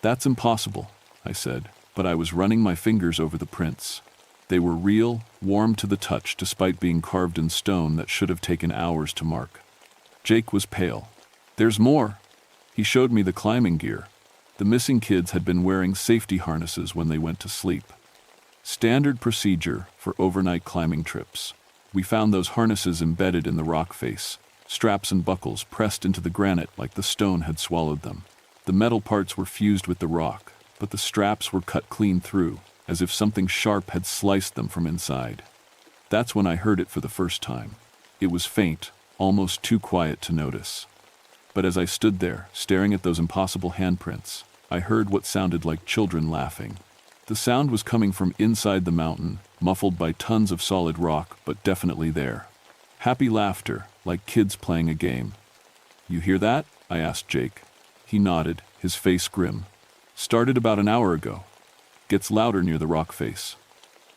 That's impossible, I said, but I was running my fingers over the prints. They were real, warm to the touch despite being carved in stone that should have taken hours to mark. Jake was pale. There's more. He showed me the climbing gear. The missing kids had been wearing safety harnesses when they went to sleep. Standard procedure for overnight climbing trips. We found those harnesses embedded in the rock face, straps and buckles pressed into the granite like the stone had swallowed them. The metal parts were fused with the rock, but the straps were cut clean through, as if something sharp had sliced them from inside. That's when I heard it for the first time. It was faint, almost too quiet to notice. But as I stood there, staring at those impossible handprints, I heard what sounded like children laughing. The sound was coming from inside the mountain, muffled by tons of solid rock, but definitely there. Happy laughter, like kids playing a game. You hear that? I asked Jake. He nodded, his face grim. Started about an hour ago. Gets louder near the rock face.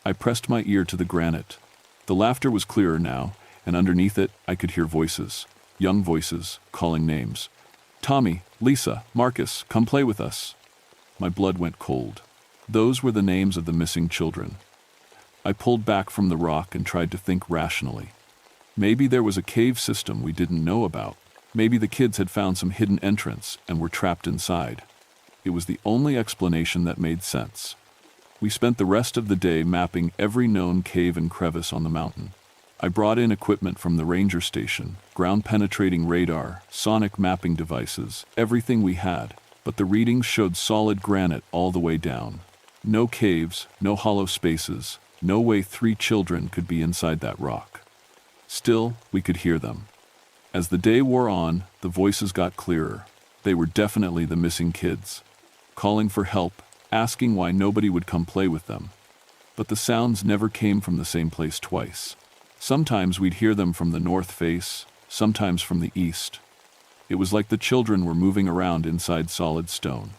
I pressed my ear to the granite. The laughter was clearer now, and underneath it I could hear voices, young voices, calling names. Tommy, Lisa, Marcus, come play with us. My blood went cold. Those were the names of the missing children. I pulled back from the rock and tried to think rationally. Maybe there was a cave system we didn't know about. Maybe the kids had found some hidden entrance and were trapped inside. It was the only explanation that made sense. We spent the rest of the day mapping every known cave and crevice on the mountain. I brought in equipment from the ranger station, ground-penetrating radar, sonic mapping devices, everything we had, but the readings showed solid granite all the way down. No caves, no hollow spaces, no way 3 children could be inside that rock. Still, we could hear them. As the day wore on, the voices got clearer. They were definitely the missing kids, calling for help, asking why nobody would come play with them. But the sounds never came from the same place twice. Sometimes we'd hear them from the north face, sometimes from the east. It was like the children were moving around inside solid stone.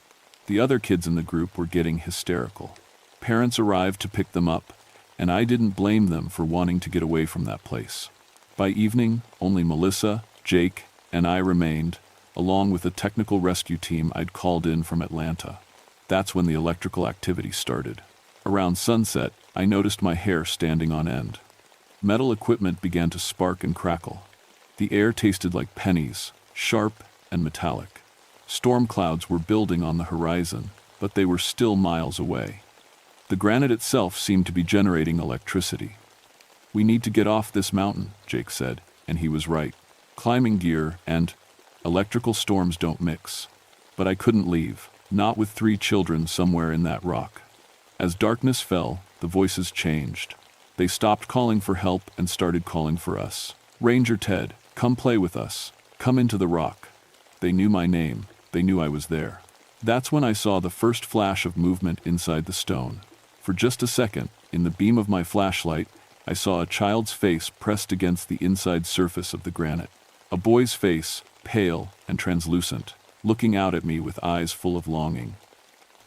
The other kids in the group were getting hysterical. Parents arrived to pick them up, and I didn't blame them for wanting to get away from that place. By evening, only Melissa, Jake, and I remained, along with a technical rescue team I'd called in from Atlanta. That's when the electrical activity started. Around sunset, I noticed my hair standing on end. Metal equipment began to spark and crackle. The air tasted like pennies, sharp and metallic. Storm clouds were building on the horizon, but they were still miles away. The granite itself seemed to be generating electricity. "We need to get off this mountain," Jake said, and he was right. Climbing gear and electrical storms don't mix. But I couldn't leave, not with 3 children somewhere in that rock. As darkness fell, the voices changed. They stopped calling for help and started calling for us. "Ranger Ted, come play with us. Come into the rock." They knew my name. They knew I was there. That's when I saw the first flash of movement inside the stone. For just a second, in the beam of my flashlight, I saw a child's face pressed against the inside surface of the granite. A boy's face, pale and translucent, looking out at me with eyes full of longing.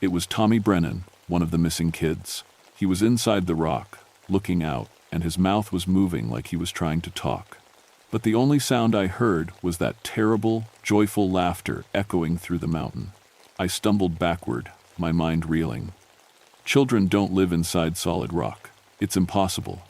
It was Tommy Brennan, one of the missing kids. He was inside the rock, looking out, and his mouth was moving like he was trying to talk. But the only sound I heard was that terrible, joyful laughter echoing through the mountain. I stumbled backward, my mind reeling. Children don't live inside solid rock. It's impossible.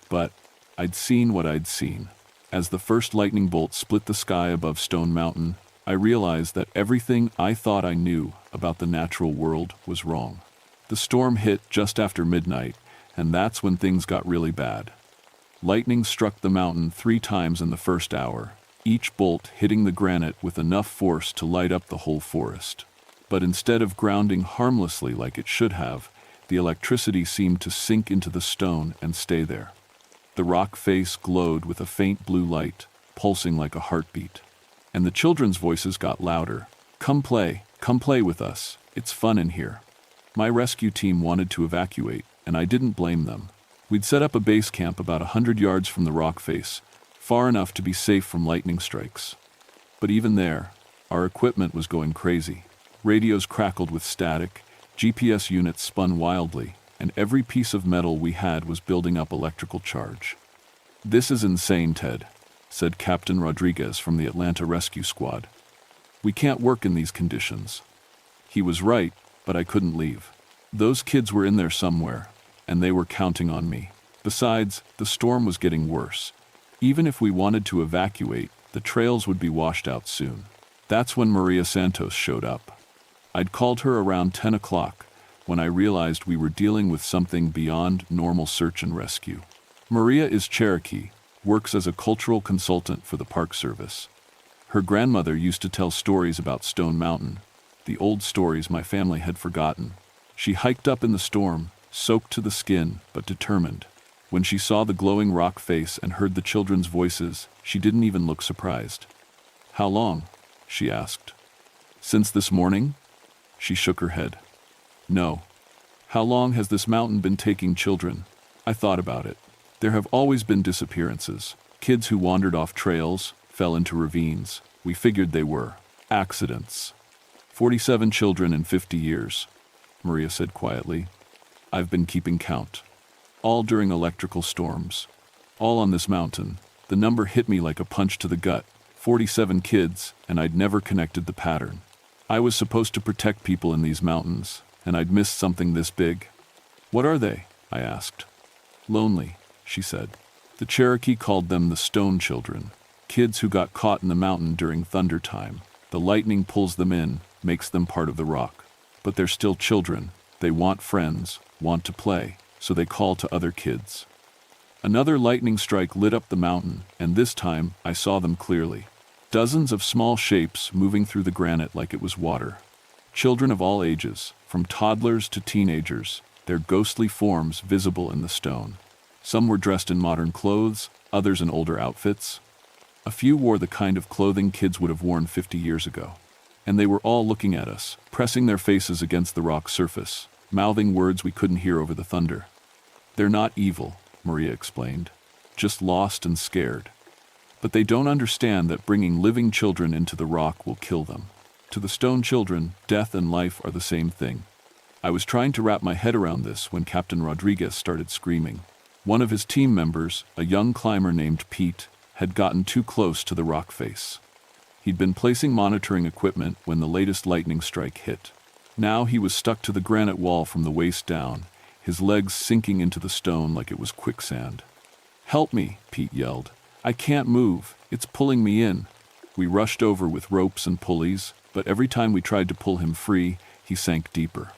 But I'd seen what I'd seen. As the first lightning bolt split the sky above Stone Mountain, I realized that everything I thought I knew about the natural world was wrong. The storm hit just after midnight, and that's when things got really bad. Lightning struck the mountain 3 times in the first hour, each bolt hitting the granite with enough force to light up the whole forest. But instead of grounding harmlessly like it should have, the electricity seemed to sink into the stone and stay there. The rock face glowed with a faint blue light, pulsing like a heartbeat. And the children's voices got louder. Come play with us. It's fun in here." My rescue team wanted to evacuate, and I didn't blame them. We'd set up a base camp about 100 yards from the rock face, far enough to be safe from lightning strikes. But even there, our equipment was going crazy. Radios crackled with static, GPS units spun wildly, and every piece of metal we had was building up electrical charge. "This is insane, Ted," said Captain Rodriguez from the Atlanta Rescue Squad. "We can't work in these conditions." He was right, but I couldn't leave. Those kids were in there somewhere, and they were counting on me. Besides, the storm was getting worse. Even if we wanted to evacuate, the trails would be washed out soon. That's when Maria Santos showed up. I'd called her around 10 o'clock, when I realized we were dealing with something beyond normal search and rescue. Maria is Cherokee, works as a cultural consultant for the Park Service. Her grandmother used to tell stories about Stone Mountain, the old stories my family had forgotten. She hiked up in the storm, soaked to the skin, but determined. When she saw the glowing rock face and heard the children's voices, she didn't even look surprised. "How long?" she asked. "Since this morning?" She shook her head. "No. How long has this mountain been taking children?" I thought about it. There have always been disappearances. Kids who wandered off trails, fell into ravines. We figured they were accidents. 47 children in 50 years, Maria said quietly. I've been keeping count. All during electrical storms. All on this mountain. The number hit me like a punch to the gut. 47 kids, and I'd never connected the pattern. I was supposed to protect people in these mountains, and I'd missed something this big. "What are they?" I asked. "Lonely," she said. The Cherokee called them the Stone Children, kids who got caught in the mountain during thunder time. The lightning pulls them in, makes them part of the rock. But they're still children. They want friends, want to play, so they call to other kids. Another lightning strike lit up the mountain, and this time I saw them clearly. Dozens of small shapes moving through the granite like it was water. Children of all ages, from toddlers to teenagers, their ghostly forms visible in the stone. Some were dressed in modern clothes, others in older outfits. A few wore the kind of clothing kids would have worn 50 years ago. And they were all looking at us, pressing their faces against the rock surface, mouthing words we couldn't hear over the thunder. "They're not evil," Maria explained. "Just lost and scared." But they don't understand that bringing living children into the rock will kill them. To the stone children, death and life are the same thing. I was trying to wrap my head around this when Captain Rodriguez started screaming. One of his team members, a young climber named Pete, had gotten too close to the rock face. He'd been placing monitoring equipment when the latest lightning strike hit. Now he was stuck to the granite wall from the waist down, his legs sinking into the stone like it was quicksand. "Help me," Pete yelled. "I can't move. It's pulling me in." We rushed over with ropes and pulleys, but every time we tried to pull him free, he sank deeper.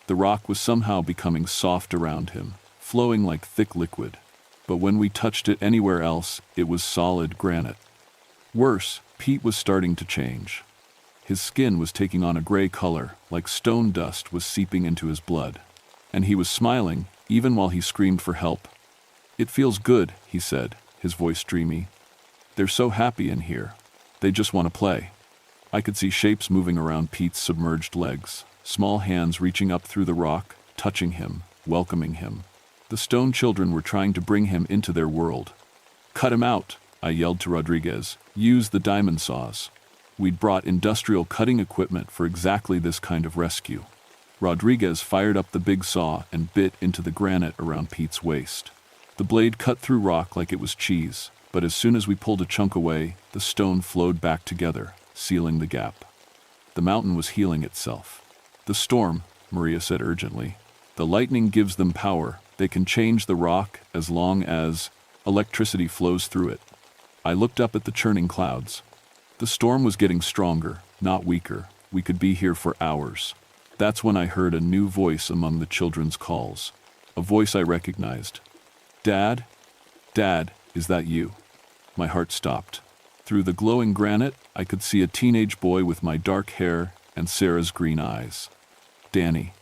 The rock was somehow becoming soft around him, flowing like thick liquid. But when we touched it anywhere else, it was solid granite. Worse, Pete was starting to change. His skin was taking on a gray color, like stone dust was seeping into his blood. And he was smiling, even while he screamed for help. "It feels good," he said, his voice dreamy. "They're so happy in here. They just want to play." I could see shapes moving around Pete's submerged legs, small hands reaching up through the rock, touching him, welcoming him. The stone children were trying to bring him into their world. "Cut him out," I yelled to Rodriguez. "Use the diamond saws." We'd brought industrial cutting equipment for exactly this kind of rescue. Rodriguez fired up the big saw and bit into the granite around Pete's waist. The blade cut through rock like it was cheese, but as soon as we pulled a chunk away, the stone flowed back together, sealing the gap. The mountain was healing itself. "The storm," Maria said urgently. "The lightning gives them power. They can change the rock as long as electricity flows through it." I looked up at the churning clouds. The storm was getting stronger, not weaker. We could be here for hours. That's when I heard a new voice among the children's calls. A voice I recognized. "Dad? Dad, is that you?" My heart stopped. Through the glowing granite, I could see a teenage boy with my dark hair and Sarah's green eyes. Danny.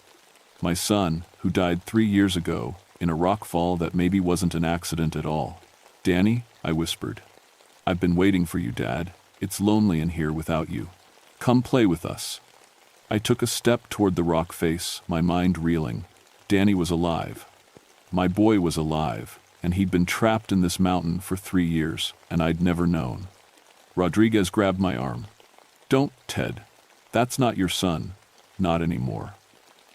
My son, who died 3 years ago, in a rock fall that maybe wasn't an accident at all. "Danny," I whispered. "I've been waiting for you, Dad. It's lonely in here without you. Come play with us." I took a step toward the rock face, my mind reeling. Danny was alive. My boy was alive, and he'd been trapped in this mountain for 3 years, and I'd never known. Rodriguez grabbed my arm. "Don't, Ted. That's not your son. Not anymore."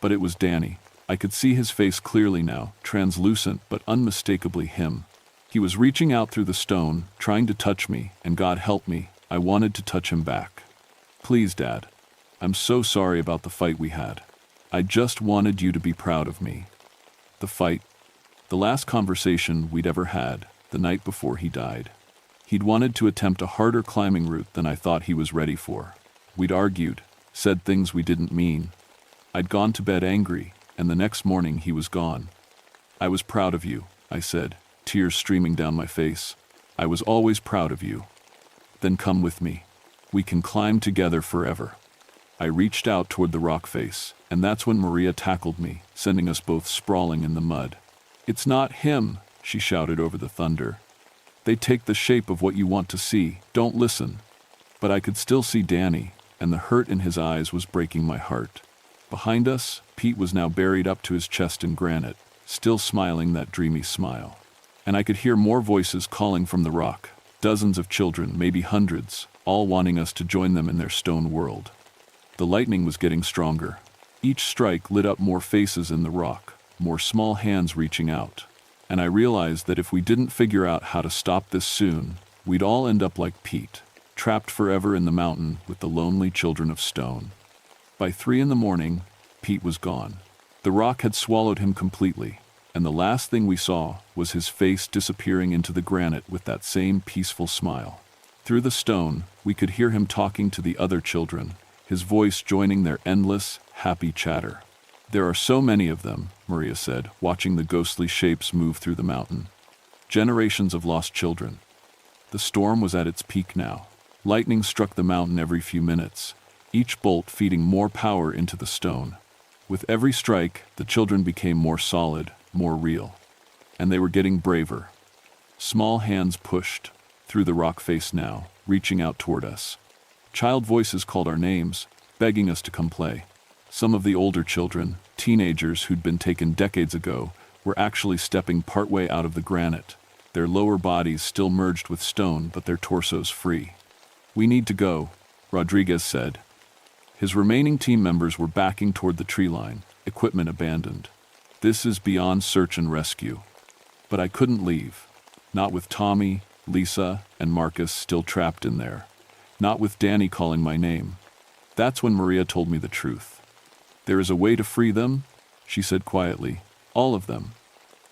But it was Danny. I could see his face clearly now, translucent but unmistakably him. He was reaching out through the stone, trying to touch me, and God help me, I wanted to touch him back. "Please, Dad. I'm so sorry about the fight we had. I just wanted you to be proud of me." The fight. The last conversation we'd ever had, the night before he died. He'd wanted to attempt a harder climbing route than I thought he was ready for. We'd argued, said things we didn't mean. I'd gone to bed angry, and the next morning he was gone. "I was proud of you," I said, tears streaming down my face. "I was always proud of you." "Then come with me. We can climb together forever." I reached out toward the rock face, and that's when Maria tackled me, sending us both sprawling in the mud. "It's not him," she shouted over the thunder. "They take the shape of what you want to see. Don't listen." But I could still see Danny, and the hurt in his eyes was breaking my heart. Behind us, Pete was now buried up to his chest in granite, still smiling that dreamy smile. And I could hear more voices calling from the rock, dozens of children, maybe hundreds, all wanting us to join them in their stone world. The lightning was getting stronger. Each strike lit up more faces in the rock, more small hands reaching out. And I realized that if we didn't figure out how to stop this soon, we'd all end up like Pete, trapped forever in the mountain with the lonely children of stone. By 3 a.m, Pete was gone. The rock had swallowed him completely, and the last thing we saw was his face disappearing into the granite with that same peaceful smile. Through the stone, we could hear him talking to the other children, his voice joining their endless, happy chatter. "There are so many of them," Maria said, watching the ghostly shapes move through the mountain. Generations of lost children. The storm was at its peak now. Lightning struck the mountain every few minutes, each bolt feeding more power into the stone. With every strike, the children became more solid, more real. And they were getting braver. Small hands pushed through the rock face now, reaching out toward us. Child voices called our names, begging us to come play. Some of the older children, teenagers who'd been taken decades ago, were actually stepping partway out of the granite, their lower bodies still merged with stone but their torsos free. "We need to go," Rodriguez said. His remaining team members were backing toward the tree line, equipment abandoned. "This is beyond search and rescue." But I couldn't leave. Not with Tommy, Lisa, and Marcus still trapped in there. Not with Danny calling my name. That's when Maria told me the truth. "There is a way to free them," she said quietly. "All of them.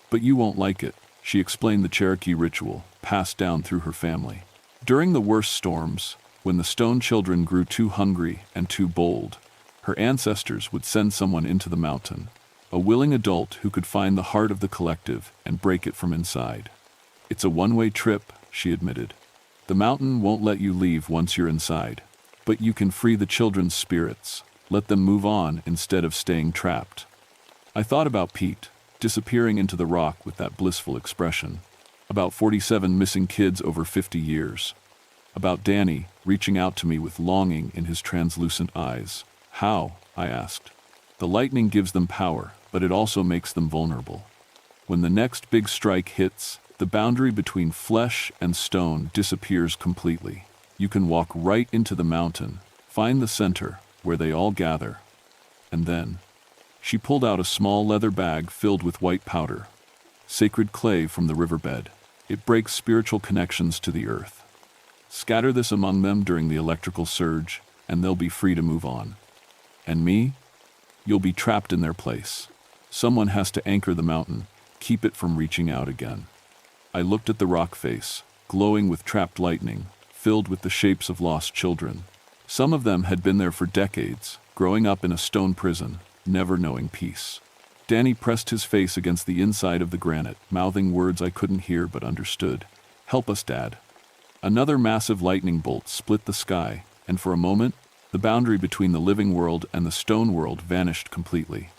But you won't like it." She explained the Cherokee ritual, passed down through her family. During the worst storms, when the stone children grew too hungry and too bold, her ancestors would send someone into the mountain, a willing adult who could find the heart of the collective and break it from inside. "It's a one-way trip," she admitted. "The mountain won't let you leave once you're inside. But you can free the children's spirits, let them move on instead of staying trapped." I thought about Pete, disappearing into the rock with that blissful expression. About 47 missing kids over 50 years. About Danny, reaching out to me with longing in his translucent eyes. "How?" I asked. "The lightning gives them power, but it also makes them vulnerable. When the next big strike hits, the boundary between flesh and stone disappears completely. You can walk right into the mountain, find the center, where they all gather. And then..." She pulled out a small leather bag filled with white powder. "Sacred clay from the riverbed. It breaks spiritual connections to the earth. Scatter this among them during the electrical surge, and they'll be free to move on. And me? You'll be trapped in their place. Someone has to anchor the mountain, keep it from reaching out again." I looked at the rock face, glowing with trapped lightning, filled with the shapes of lost children. Some of them had been there for decades, growing up in a stone prison, never knowing peace. Danny pressed his face against the inside of the granite, mouthing words I couldn't hear but understood. "Help us, Dad." Another massive lightning bolt split the sky, and for a moment, the boundary between the living world and the stone world vanished completely.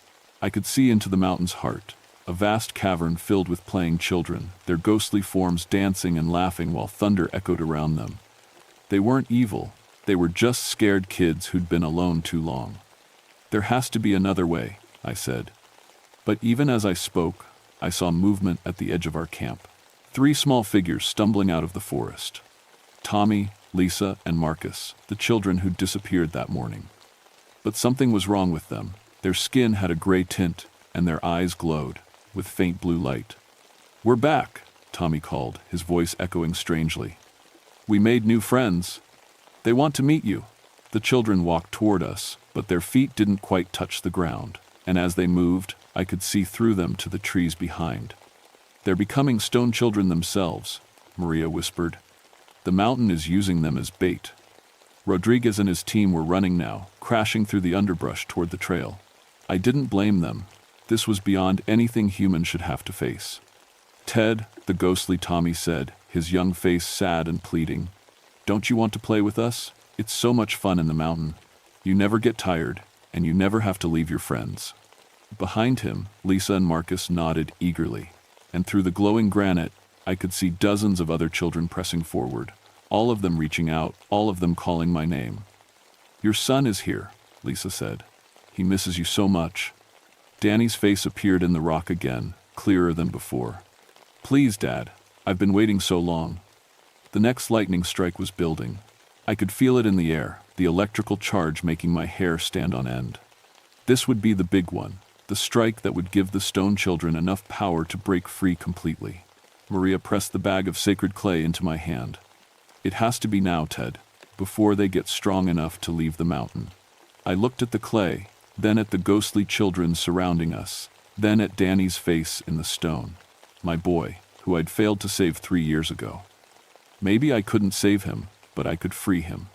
I could see into the mountain's heart, a vast cavern filled with playing children, their ghostly forms dancing and laughing while thunder echoed around them. They weren't evil, they were just scared kids who'd been alone too long. "There has to be another way," I said. But even as I spoke, I saw movement at the edge of our camp. 3 small figures stumbling out of the forest. Tommy, Lisa, and Marcus, the children who'd disappeared that morning. But something was wrong with them. Their skin had a gray tint, and their eyes glowed, with faint blue light. "We're back," Tommy called, his voice echoing strangely. "We made new friends. They want to meet you." The children walked toward us, but their feet didn't quite touch the ground, and as they moved, I could see through them to the trees behind. "They're becoming stone children themselves," Maria whispered. "The mountain is using them as bait." Rodriguez and his team were running now, crashing through the underbrush toward the trail. I didn't blame them. This was beyond anything humans should have to face. "Ted," the ghostly Tommy said, his young face sad and pleading, "don't you want to play with us? It's so much fun in the mountain. You never get tired, and you never have to leave your friends." Behind him, Lisa and Marcus nodded eagerly, and through the glowing granite, I could see dozens of other children pressing forward, all of them reaching out, all of them calling my name. "Your son is here," Lisa said. "He misses you so much." Danny's face appeared in the rock again, clearer than before. "Please, Dad, I've been waiting so long." The next lightning strike was building. I could feel it in the air, the electrical charge making my hair stand on end. This would be the big one, the strike that would give the stone children enough power to break free completely. Maria pressed the bag of sacred clay into my hand. "It has to be now, Ted, before they get strong enough to leave the mountain." I looked at the clay, then at the ghostly children surrounding us, then at Danny's face in the stone. My boy, who I'd failed to save 3 years ago. Maybe I couldn't save him, but I could free him.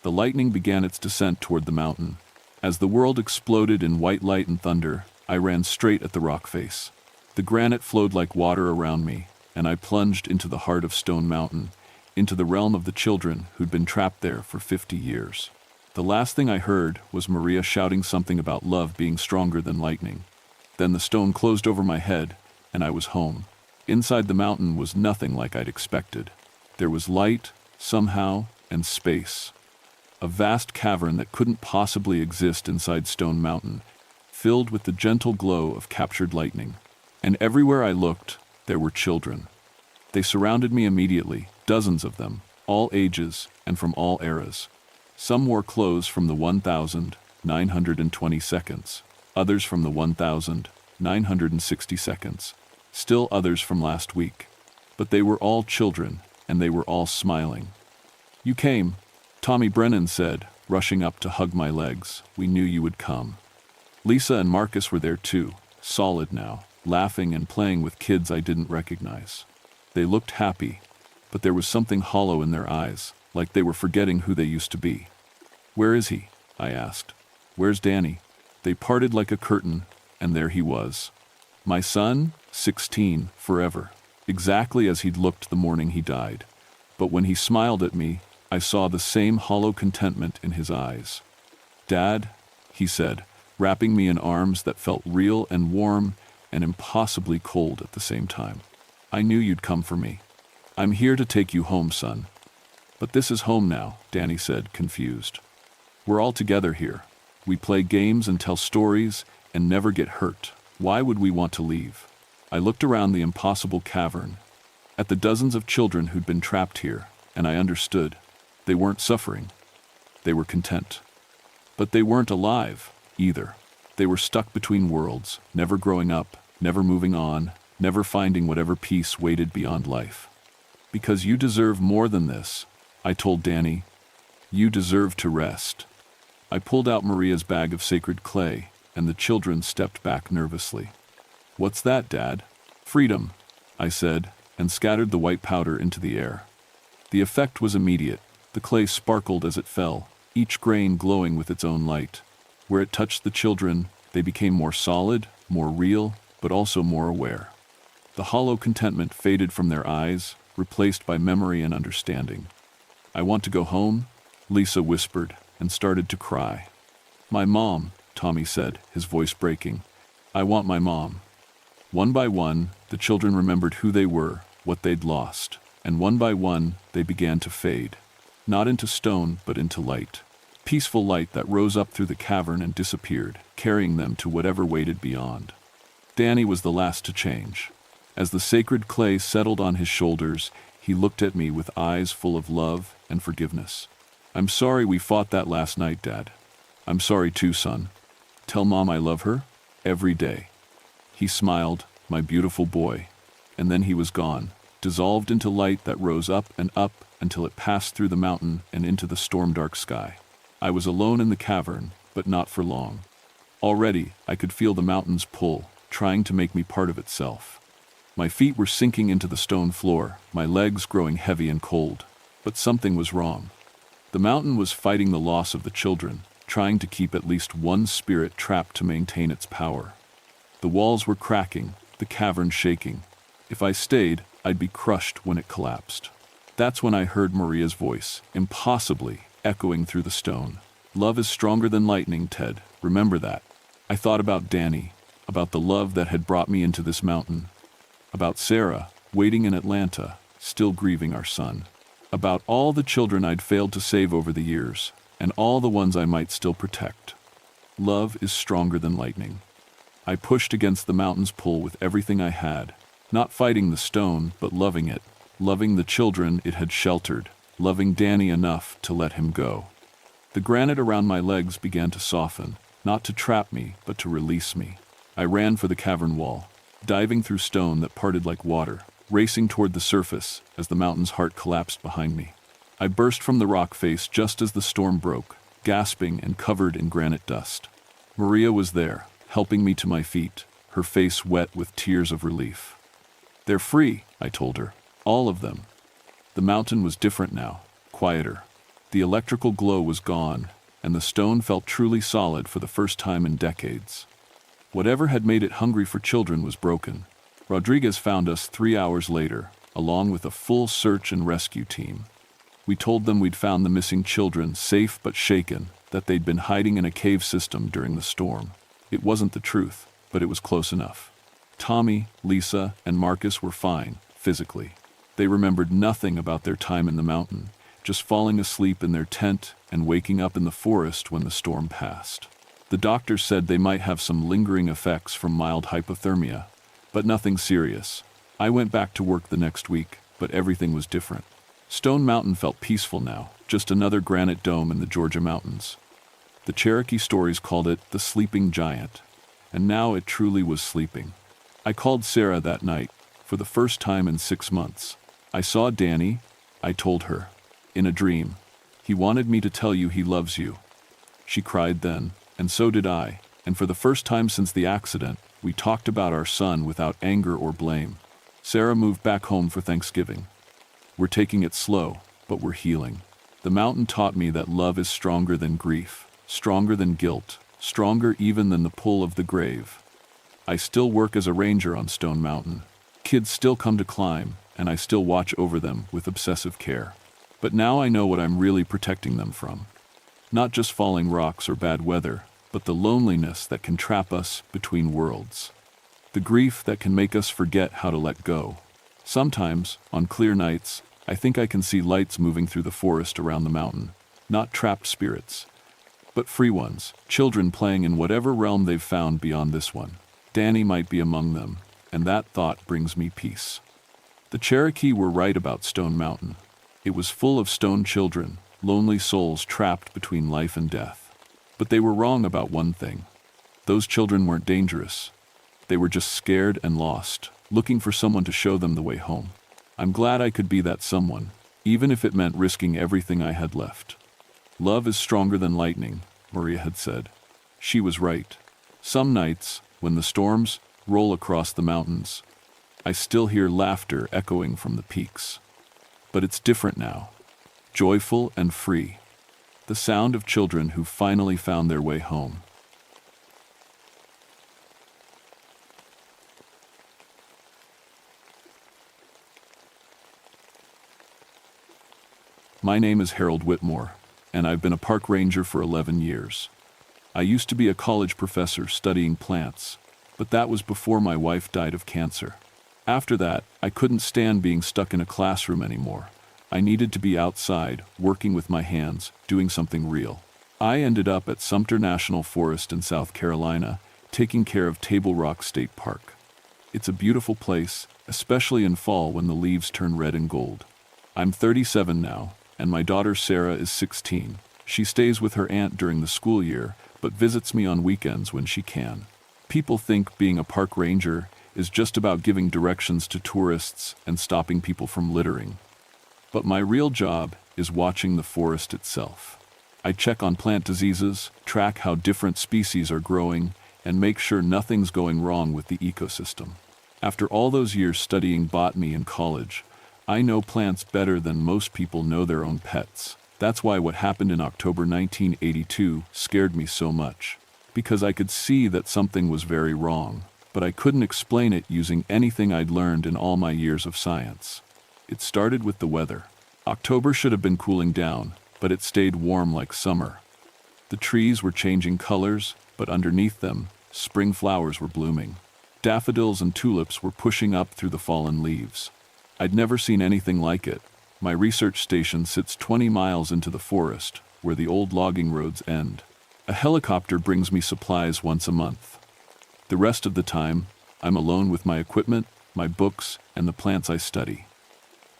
The lightning began its descent toward the mountain. As the world exploded in white light and thunder, I ran straight at the rock face. The granite flowed like water around me, and I plunged into the heart of Stone Mountain, into the realm of the children who'd been trapped there for 50 years. The last thing I heard was Maria shouting something about love being stronger than lightning. Then the stone closed over my head, and I was home. Inside the mountain was nothing like I'd expected. There was light, somehow, and space. A vast cavern that couldn't possibly exist inside Stone Mountain, filled with the gentle glow of captured lightning. And everywhere I looked, there were children. They surrounded me immediately, dozens of them, all ages and from all eras. Some wore clothes from the 1,920 seconds, others from the 1,960 seconds, still others from last week. But they were all children, and they were all smiling. "You came," Tommy Brennan said, rushing up to hug my legs. "We knew you would come." Lisa and Marcus were there too, solid now, laughing and playing with kids I didn't recognize. They looked happy, but there was something hollow in their eyes, like they were forgetting who they used to be. "Where is he?" I asked. "Where's Danny?" They parted like a curtain, and there he was. My son, 16, forever, exactly as he'd looked the morning he died. But when he smiled at me, I saw the same hollow contentment in his eyes. "Dad," he said, wrapping me in arms that felt real and warm and impossibly cold at the same time. "I knew you'd come for me. I'm here to take you home, son." "But this is home now," Danny said, confused. "We're all together here. We play games and tell stories and never get hurt. Why would we want to leave?" I looked around the impossible cavern, at the dozens of children who'd been trapped here, and I understood. They weren't suffering. They were content. But they weren't alive, either. They were stuck between worlds, never growing up, never moving on, never finding whatever peace waited beyond life. "Because you deserve more than this," I told Danny. "You deserve to rest." I pulled out Maria's bag of sacred clay, and the children stepped back nervously. "What's that, Dad?" "Freedom," I said, and scattered the white powder into the air. The effect was immediate. The clay sparkled as it fell, each grain glowing with its own light. Where it touched the children, they became more solid, more real, but also more aware. The hollow contentment faded from their eyes, replaced by memory and understanding. "I want to go home," Lisa whispered, and started to cry. "My mom," Tommy said, his voice breaking. "I want my mom." One by one, the children remembered who they were, what they'd lost, and one by one, they began to fade. Not into stone, but into light. Peaceful light that rose up through the cavern and disappeared, carrying them to whatever waited beyond. Danny was the last to change. As the sacred clay settled on his shoulders, he looked at me with eyes full of love and forgiveness. "I'm sorry we fought that last night, Dad. I'm sorry too, son. Tell Mom I love her, every day." He smiled, my beautiful boy, and then he was gone, dissolved into light that rose up and up until it passed through the mountain and into the storm-dark sky. I was alone in the cavern, but not for long. Already, I could feel the mountain's pull, trying to make me part of itself. My feet were sinking into the stone floor, my legs growing heavy and cold. But something was wrong. The mountain was fighting the loss of the children, trying to keep at least one spirit trapped to maintain its power. The walls were cracking, the cavern shaking. If I stayed, I'd be crushed when it collapsed. That's when I heard Maria's voice, impossibly, echoing through the stone. "Love is stronger than lightning, Ted. Remember that." I thought about Danny, about the love that had brought me into this mountain, about Sarah, waiting in Atlanta, still grieving our son, about all the children I'd failed to save over the years, and all the ones I might still protect. Love is stronger than lightning. I pushed against the mountain's pull with everything I had, not fighting the stone, but loving it, loving the children it had sheltered, loving Danny enough to let him go. The granite around my legs began to soften, not to trap me, but to release me. I ran for the cavern wall, diving through stone that parted like water, racing toward the surface as the mountain's heart collapsed behind me. I burst from the rock face just as the storm broke, gasping and covered in granite dust. Maria was there, helping me to my feet, her face wet with tears of relief. "They're free," I told her. "All of them." The mountain was different now, quieter. The electrical glow was gone, and the stone felt truly solid for the first time in decades. Whatever had made it hungry for children was broken. Rodriguez found us 3 hours later, along with a full search and rescue team. We told them we'd found the missing children safe but shaken, that they'd been hiding in a cave system during the storm. It wasn't the truth, but it was close enough. Tommy, Lisa, and Marcus were fine, physically. They remembered nothing about their time in the mountain, just falling asleep in their tent and waking up in the forest when the storm passed. The doctor said they might have some lingering effects from mild hypothermia, but nothing serious. I went back to work the next week, but everything was different. Stone Mountain felt peaceful now, just another granite dome in the Georgia mountains. The Cherokee stories called it the sleeping giant, and now it truly was sleeping. I called Sarah that night, for the first time in 6 months. I saw Danny, I told her, in a dream. He wanted me to tell you he loves you. She cried then, and so did I, and for the first time since the accident, we talked about our son without anger or blame. Sarah moved back home for Thanksgiving. We're taking it slow, but we're healing. The mountain taught me that love is stronger than grief, stronger than guilt, stronger even than the pull of the grave. I still work as a ranger on Stone Mountain. Kids still come to climb, and I still watch over them with obsessive care. But now I know what I'm really protecting them from. Not just falling rocks or bad weather, but the loneliness that can trap us between worlds. The grief that can make us forget how to let go. Sometimes, on clear nights, I think I can see lights moving through the forest around the mountain. Not trapped spirits, but free ones, children playing in whatever realm they've found beyond this one. Danny might be among them, and that thought brings me peace. The Cherokee were right about Stone Mountain. It was full of stone children, lonely souls trapped between life and death. But they were wrong about one thing. Those children weren't dangerous. They were just scared and lost, looking for someone to show them the way home. I'm glad I could be that someone, even if it meant risking everything I had left. Love is stronger than lightning, Maria had said. She was right. Some nights, when the storms roll across the mountains, I still hear laughter echoing from the peaks. But it's different now. Joyful and free. The sound of children who finally found their way home. My name is Harold Whitmore, and I've been a park ranger for 11 years. I used to be a college professor studying plants, but that was before my wife died of cancer. After that, I couldn't stand being stuck in a classroom anymore. I needed to be outside, working with my hands, doing something real. I ended up at Sumter National Forest in South Carolina, taking care of Table Rock State Park. It's a beautiful place, especially in fall when the leaves turn red and gold. I'm 37 now, and my daughter Sarah is 16. She stays with her aunt during the school year, but visits me on weekends when she can. People think being a park ranger is just about giving directions to tourists and stopping people from littering. But my real job is watching the forest itself. I check on plant diseases, track how different species are growing, and make sure nothing's going wrong with the ecosystem. After all those years studying botany in college, I know plants better than most people know their own pets. That's why what happened in October 1982 scared me so much. Because I could see that something was very wrong, but I couldn't explain it using anything I'd learned in all my years of science. It started with the weather. October should have been cooling down, but it stayed warm like summer. The trees were changing colors, but underneath them, spring flowers were blooming. Daffodils and tulips were pushing up through the fallen leaves. I'd never seen anything like it. My research station sits 20 miles into the forest, where the old logging roads end. A helicopter brings me supplies once a month. The rest of the time, I'm alone with my equipment, my books, and the plants I study.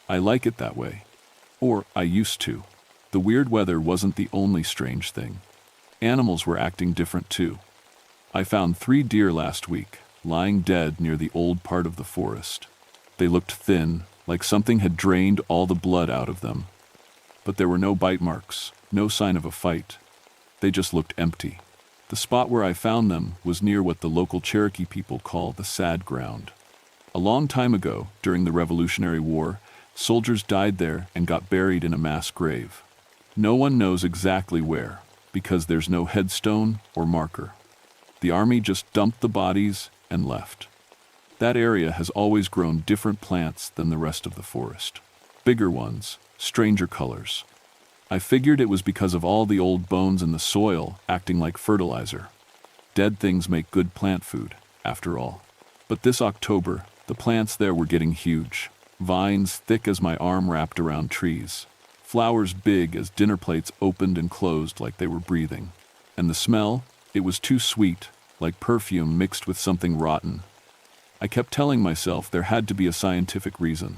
I like it that way. Or I used to. The weird weather wasn't the only strange thing. Animals were acting different too. I found 3 deer last week, lying dead near the old part of the forest. They looked thin, like something had drained all the blood out of them. But there were no bite marks, no sign of a fight. They just looked empty. The spot where I found them was near what the local Cherokee people call the sad ground. A long time ago, during the Revolutionary War, soldiers died there and got buried in a mass grave. No one knows exactly where, because there's no headstone or marker. The army just dumped the bodies and left. That area has always grown different plants than the rest of the forest. Bigger ones, stranger colors. I figured it was because of all the old bones in the soil acting like fertilizer. Dead things make good plant food, after all. But this October, the plants there were getting huge. Vines thick as my arm wrapped around trees. Flowers big as dinner plates opened and closed like they were breathing. And the smell, it was too sweet, like perfume mixed with something rotten. I kept telling myself there had to be a scientific reason.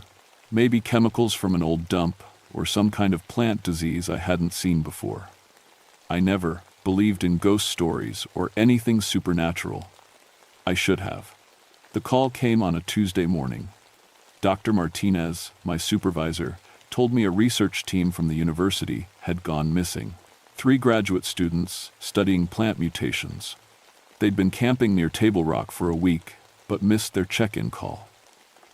Maybe chemicals from an old dump, or some kind of plant disease I hadn't seen before. I never believed in ghost stories or anything supernatural. I should have. The call came on a Tuesday morning. Dr. Martinez, my supervisor, told me a research team from the university had gone missing. 3 graduate students studying plant mutations. They'd been camping near Table Rock for a week, but missed their check-in call.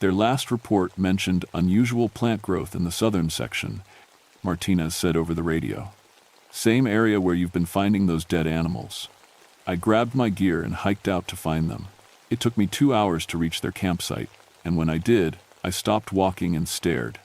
Their last report mentioned unusual plant growth in the southern section, Martinez said over the radio. Same area where you've been finding those dead animals. I grabbed my gear and hiked out to find them. It took me 2 hours to reach their campsite, and when I did, I stopped walking and stared.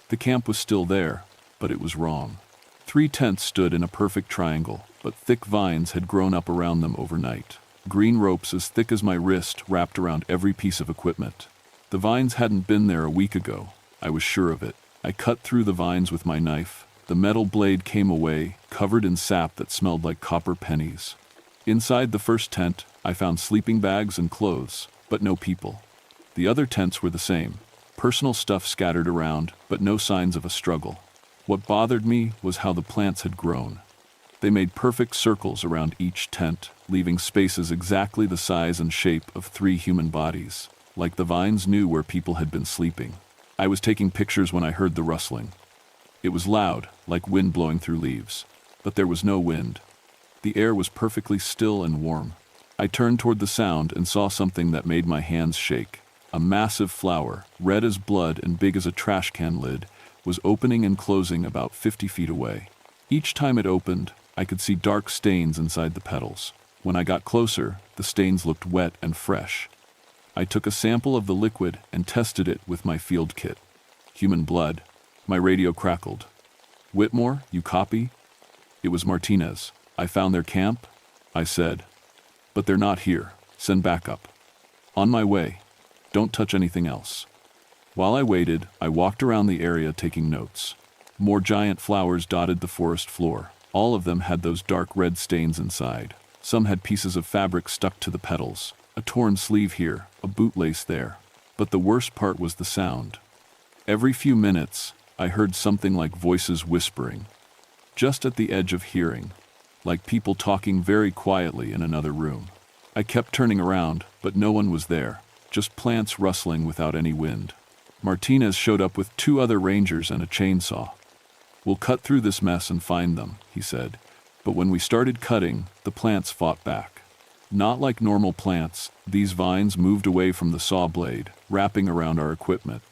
The camp was still there, but it was wrong. 3 tents stood in a perfect triangle, but thick vines had grown up around them overnight. Green ropes as thick as my wrist wrapped around every piece of equipment. The vines hadn't been there a week ago. I was sure of it. I cut through the vines with my knife. The metal blade came away, covered in sap that smelled like copper pennies. Inside the first tent, I found sleeping bags and clothes, but no people. The other tents were the same. Personal stuff scattered around, but no signs of a struggle. What bothered me was how the plants had grown. They made perfect circles around each tent, leaving spaces exactly the size and shape of 3 human bodies, like the vines knew where people had been sleeping. I was taking pictures when I heard the rustling. It was loud, like wind blowing through leaves, but there was no wind. The air was perfectly still and warm. I turned toward the sound and saw something that made my hands shake. A massive flower, red as blood and big as a trash can lid, was opening and closing about 50 feet away. Each time it opened, I could see dark stains inside the petals. When I got closer, the stains looked wet and fresh. I took a sample of the liquid and tested it with my field kit. Human blood. My radio crackled. "Whitmore, you copy?" It was Martinez. "I found their camp," I said. "But they're not here. Send backup." "On my way. Don't touch anything else." While I waited, I walked around the area taking notes. More giant flowers dotted the forest floor. All of them had those dark red stains inside. Some had pieces of fabric stuck to the petals, a torn sleeve here, a bootlace there. But the worst part was the sound. Every few minutes, I heard something like voices whispering, just at the edge of hearing, like people talking very quietly in another room. I kept turning around, but no one was there, just plants rustling without any wind. Martinez showed up with 2 other rangers and a chainsaw. "We'll cut through this mess and find them," he said. But when we started cutting, the plants fought back. Not like normal plants, these vines moved away from the saw blade, wrapping around our equipment.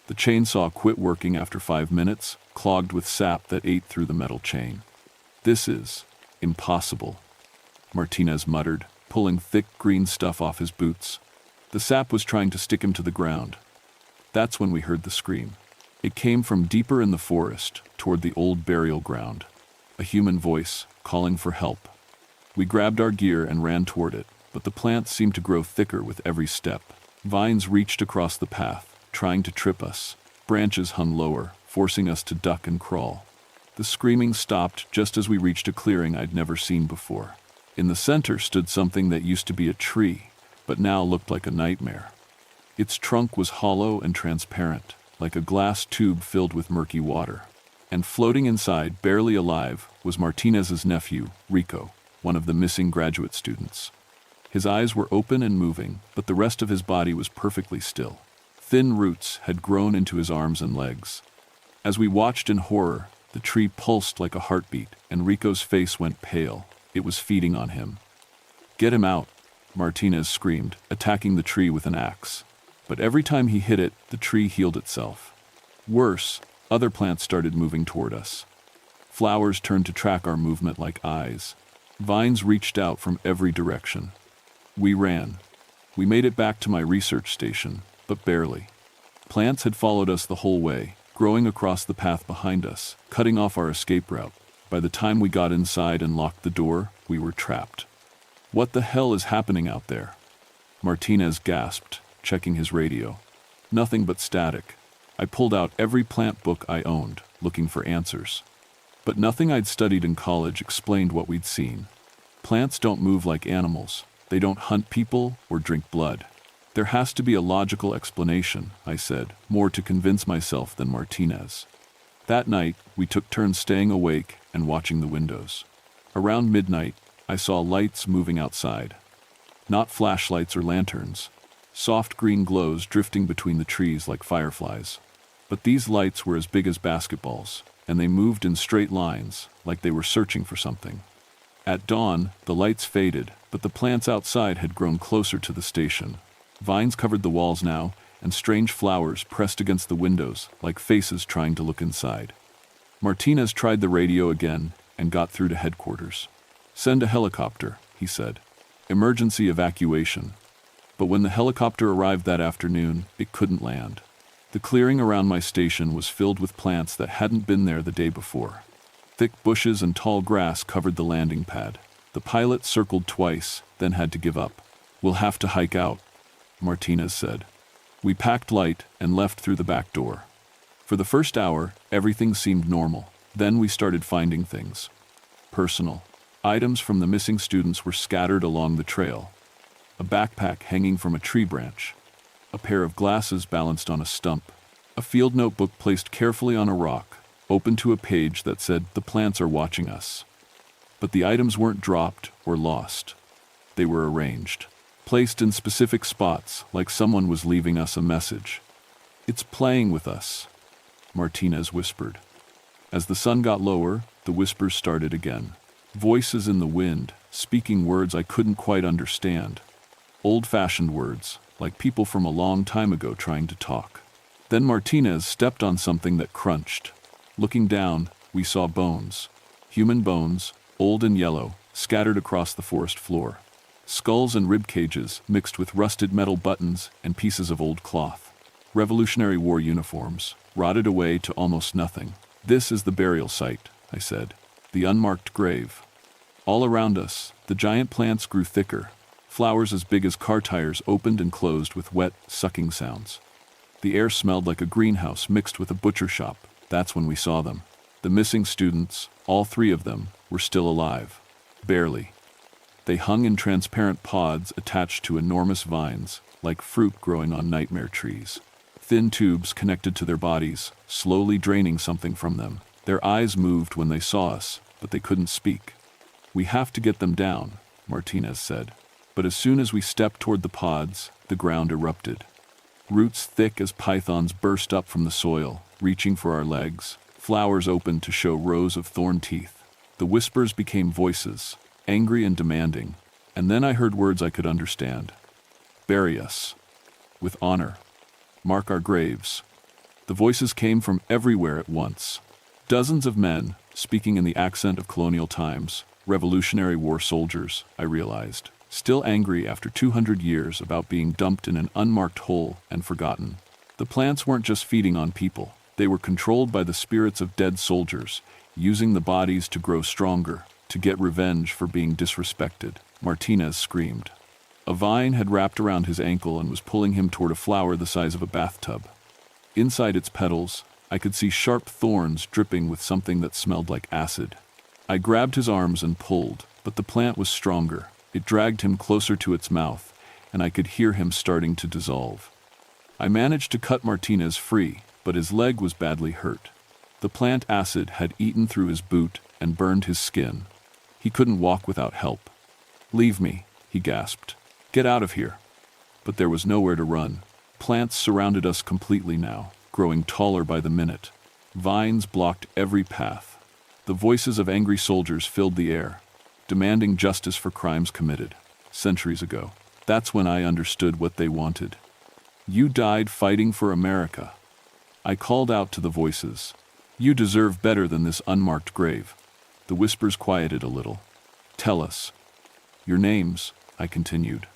The chainsaw quit working after 5 minutes, clogged with sap that ate through the metal chain. "This is impossible," Martinez muttered, pulling thick green stuff off his boots. The sap was trying to stick him to the ground. That's when we heard the scream. It came from deeper in the forest, toward the old burial ground. A human voice, calling for help. We grabbed our gear and ran toward it, but the plants seemed to grow thicker with every step. Vines reached across the path, trying to trip us. Branches hung lower, forcing us to duck and crawl. The screaming stopped just as we reached a clearing I'd never seen before. In the center stood something that used to be a tree, but now looked like a nightmare. Its trunk was hollow and transparent, like a glass tube filled with murky water. And floating inside, barely alive, was Martinez's nephew, Rico, one of the missing graduate students. His eyes were open and moving, but the rest of his body was perfectly still. Thin roots had grown into his arms and legs. As we watched in horror, the tree pulsed like a heartbeat, and Rico's face went pale. It was feeding on him. "Get him out," Martinez screamed, attacking the tree with an axe. But every time he hit it, the tree healed itself. Worse, other plants started moving toward us. Flowers turned to track our movement like eyes. Vines reached out from every direction. We ran. We made it back to my research station, but barely. Plants had followed us the whole way, growing across the path behind us, cutting off our escape route. By the time we got inside and locked the door, we were trapped. "What the hell is happening out there?" Martinez gasped, checking his radio. Nothing but static. I pulled out every plant book I owned, looking for answers. But nothing I'd studied in college explained what we'd seen. Plants don't move like animals. They don't hunt people or drink blood. There has to be a logical explanation, I said, more to convince myself than Martinez. That night, we took turns staying awake and watching the windows. Around midnight, I saw lights moving outside. Not flashlights or lanterns. Soft green glows drifting between the trees like fireflies. But these lights were as big as basketballs, and they moved in straight lines, like they were searching for something. At dawn, the lights faded, but the plants outside had grown closer to the station. Vines covered the walls now, and strange flowers pressed against the windows, like faces trying to look inside. Martinez tried the radio again and got through to headquarters. "Send a helicopter," he said. "Emergency evacuation." But when the helicopter arrived that afternoon, it couldn't land. The clearing around my station was filled with plants that hadn't been there the day before. Thick bushes and tall grass covered the landing pad. The pilot circled twice, then had to give up. "We'll have to hike out," Martinez said. We packed light and left through the back door. For the first hour, everything seemed normal. Then we started finding things. Personal. Items from the missing students were scattered along the trail. A backpack hanging from a tree branch. A pair of glasses balanced on a stump. A field notebook placed carefully on a rock, open to a page that said, "The plants are watching us." But the items weren't dropped or lost. They were arranged. Placed in specific spots, like someone was leaving us a message. "It's playing with us," Martinez whispered. As the sun got lower, the whispers started again. Voices in the wind, speaking words I couldn't quite understand. Old-fashioned words, like people from a long time ago trying to talk. Then Martinez stepped on something that crunched. Looking down, we saw bones. Human bones, old and yellow, scattered across the forest floor. Skulls and rib cages mixed with rusted metal buttons and pieces of old cloth. Revolutionary War uniforms, rotted away to almost nothing. "This is the burial site," I said. "The unmarked grave." All around us, the giant plants grew thicker. Flowers as big as car tires opened and closed with wet, sucking sounds. The air smelled like a greenhouse mixed with a butcher shop. That's when we saw them. The missing students, all 3 of them, were still alive. Barely. They hung in transparent pods attached to enormous vines, like fruit growing on nightmare trees. Thin tubes connected to their bodies, slowly draining something from them. Their eyes moved when they saw us, but they couldn't speak. "We have to get them down," Martinez said. But as soon as we stepped toward the pods, the ground erupted. Roots thick as pythons burst up from the soil, reaching for our legs. Flowers opened to show rows of thorn teeth. The whispers became voices, angry and demanding, and then I heard words I could understand. "Bury us. With honor. Mark our graves." The voices came from everywhere at once. Dozens of men, speaking in the accent of colonial times, Revolutionary War soldiers, I realized, still angry after 200 years about being dumped in an unmarked hole and forgotten. The plants weren't just feeding on people. They were controlled by the spirits of dead soldiers, using the bodies to grow stronger, to get revenge for being disrespected. Martinez screamed. A vine had wrapped around his ankle and was pulling him toward a flower the size of a bathtub. Inside its petals, I could see sharp thorns dripping with something that smelled like acid. I grabbed his arms and pulled, but the plant was stronger. It dragged him closer to its mouth, and I could hear him starting to dissolve. I managed to cut Martinez free, but his leg was badly hurt. The plant acid had eaten through his boot and burned his skin. He couldn't walk without help. "Leave me," he gasped. "Get out of here." But there was nowhere to run. Plants surrounded us completely now, growing taller by the minute. Vines blocked every path. The voices of angry soldiers filled the air, demanding justice for crimes committed centuries ago. That's when I understood what they wanted. "You died fighting for America." I called out to the voices. "You deserve better than this unmarked grave." The whispers quieted a little. "Tell us your names," I continued.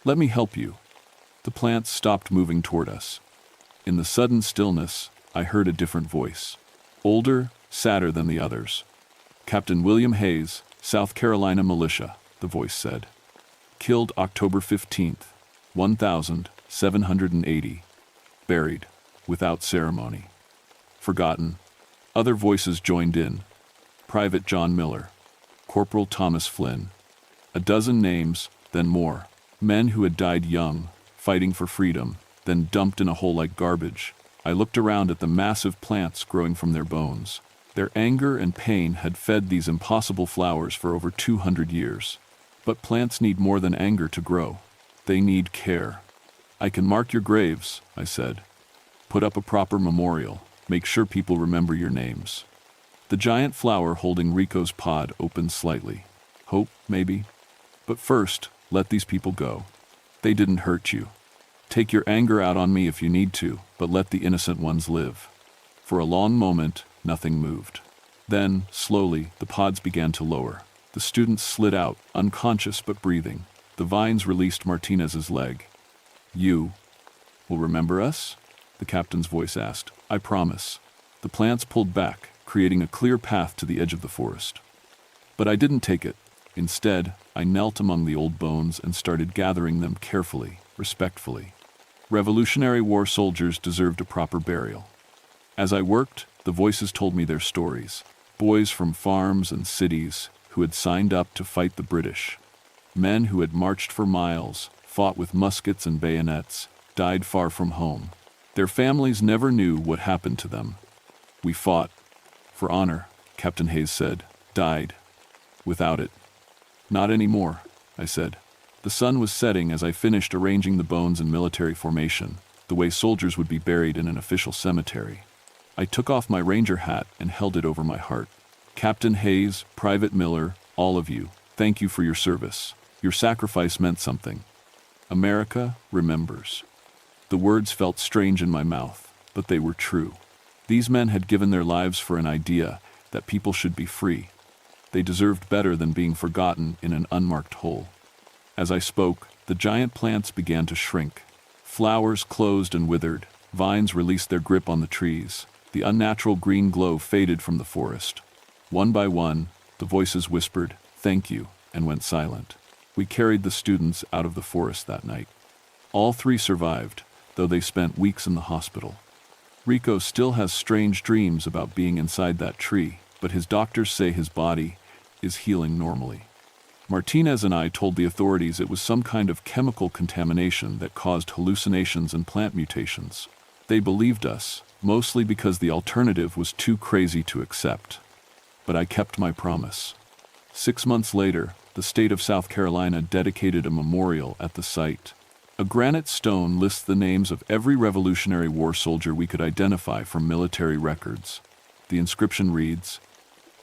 "Let me help you." The plants stopped moving toward us. In the sudden stillness, I heard a different voice. Older, sadder than the others. "Captain William Hayes, South Carolina Militia," the voice said. "Killed October 15th, 1780. Buried, without ceremony. Forgotten." Other voices joined in. Private John Miller. Corporal Thomas Flynn. A dozen names, then more. Men who had died young, fighting for freedom, then dumped in a hole like garbage. I looked around at the massive plants growing from their bones. Their anger and pain had fed these impossible flowers for over 200 years. But plants need more than anger to grow. They need care. I can mark your graves, I said. Put up a proper memorial. Make sure people remember your names. The giant flower holding Rico's pod opened slightly. Hope, maybe? But first, let these people go. They didn't hurt you. Take your anger out on me if you need to, but let the innocent ones live. For a long moment, nothing moved. Then, slowly, the pods began to lower. The students slid out, unconscious but breathing. The vines released Martinez's leg. You will remember us? The captain's voice asked. I promise. The plants pulled back, creating a clear path to the edge of the forest. But I didn't take it. Instead, I knelt among the old bones and started gathering them carefully, respectfully. Revolutionary War soldiers deserved a proper burial. As I worked, the voices told me their stories. Boys from farms and cities who had signed up to fight the British. Men who had marched for miles, fought with muskets and bayonets, died far from home. Their families never knew what happened to them. We fought. For honor, Captain Hayes said. Died. Without it. Not anymore, I said. The sun was setting as I finished arranging the bones in military formation, the way soldiers would be buried in an official cemetery. I took off my ranger hat and held it over my heart. Captain Hayes, Private Miller, all of you, thank you for your service. Your sacrifice meant something. America remembers. The words felt strange in my mouth, but they were true. These men had given their lives for an idea that people should be free. They deserved better than being forgotten in an unmarked hole. As I spoke, the giant plants began to shrink. Flowers closed and withered. Vines released their grip on the trees. The unnatural green glow faded from the forest. One by one, the voices whispered, "Thank you," and went silent. We carried the students out of the forest that night. All three survived, though they spent weeks in the hospital. Rico still has strange dreams about being inside that tree, but his doctors say his body is healing normally. Martinez and I told the authorities it was some kind of chemical contamination that caused hallucinations and plant mutations. They believed us, mostly because the alternative was too crazy to accept. But I kept my promise. 6 months later, the state of South Carolina dedicated a memorial at the site. A granite stone lists the names of every Revolutionary War soldier we could identify from military records. The inscription reads,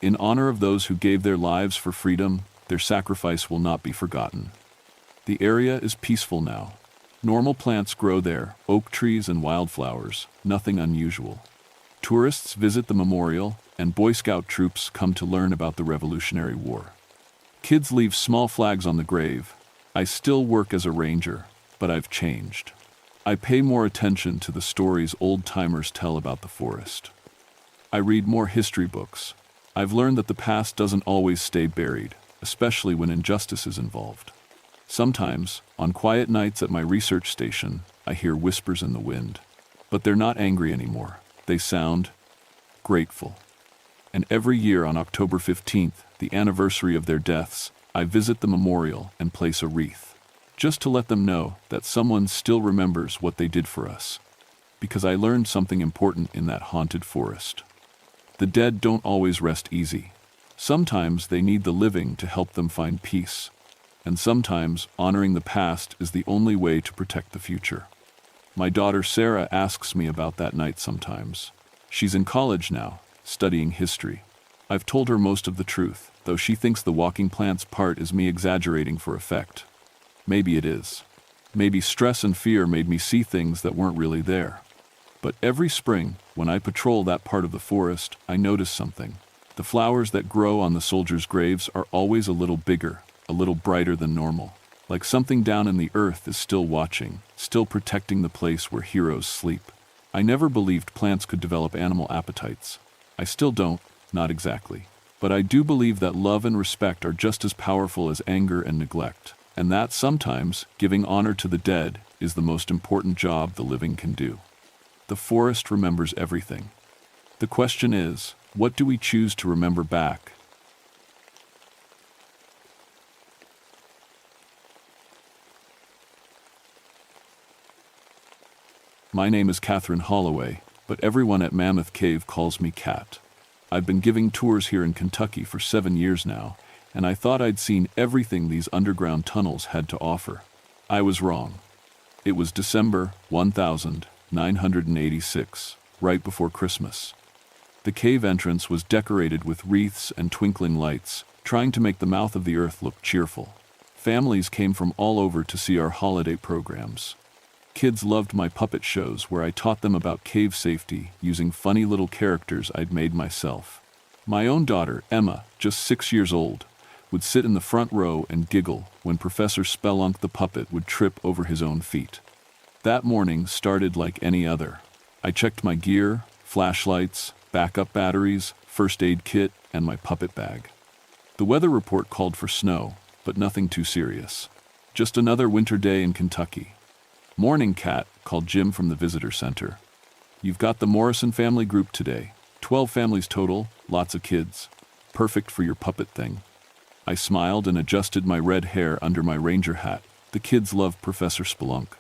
"In honor of those who gave their lives for freedom, their sacrifice will not be forgotten." The area is peaceful now. Normal plants grow there, oak trees and wildflowers, nothing unusual. Tourists visit the memorial, and Boy Scout troops come to learn about the Revolutionary War. Kids leave small flags on the grave. I still work as a ranger, but I've changed. I pay more attention to the stories old-timers tell about the forest. I read more history books. I've learned that the past doesn't always stay buried, especially when injustice is involved. Sometimes, on quiet nights at my research station, I hear whispers in the wind. But they're not angry anymore. They sound grateful. And every year on October 15th, the anniversary of their deaths, I visit the memorial and place a wreath, just to let them know that someone still remembers what they did for us. Because I learned something important in that haunted forest. The dead don't always rest easy. Sometimes they need the living to help them find peace. And sometimes honoring the past is the only way to protect the future. My daughter Sarah asks me about that night sometimes. She's in college now, studying history. I've told her most of the truth, though she thinks the walking plants part is me exaggerating for effect. Maybe it is. Maybe stress and fear made me see things that weren't really there. But every spring, when I patrol that part of the forest, I notice something. The flowers that grow on the soldiers' graves are always a little bigger, a little brighter than normal. Like something down in the earth is still watching, still protecting the place where heroes sleep. I never believed plants could develop animal appetites. I still don't, not exactly. But I do believe that love and respect are just as powerful as anger and neglect, and that sometimes giving honor to the dead is the most important job the living can do. The forest remembers everything. The question is, what do we choose to remember back? My name is Catherine Holloway, but everyone at Mammoth Cave calls me Cat. I've been giving tours here in Kentucky for 7 years now, and I thought I'd seen everything these underground tunnels had to offer. I was wrong. It was December 1986, right before Christmas. The cave entrance was decorated with wreaths and twinkling lights, trying to make the mouth of the earth look cheerful. Families came from all over to see our holiday programs. Kids loved my puppet shows where I taught them about cave safety using funny little characters I'd made myself. My own daughter, Emma, just 6 years old, would sit in the front row and giggle when Professor Spelunk the puppet would trip over his own feet. That morning started like any other. I checked my gear, flashlights, backup batteries, first aid kit, and my puppet bag. The weather report called for snow, but nothing too serious. Just another winter day in Kentucky. "Morning, Cat," called Jim from the visitor center. "You've got the Morrison family group today. 12 families total, lots of kids. Perfect for your puppet thing." I smiled and adjusted my red hair under my ranger hat. The kids love Professor Spelunk.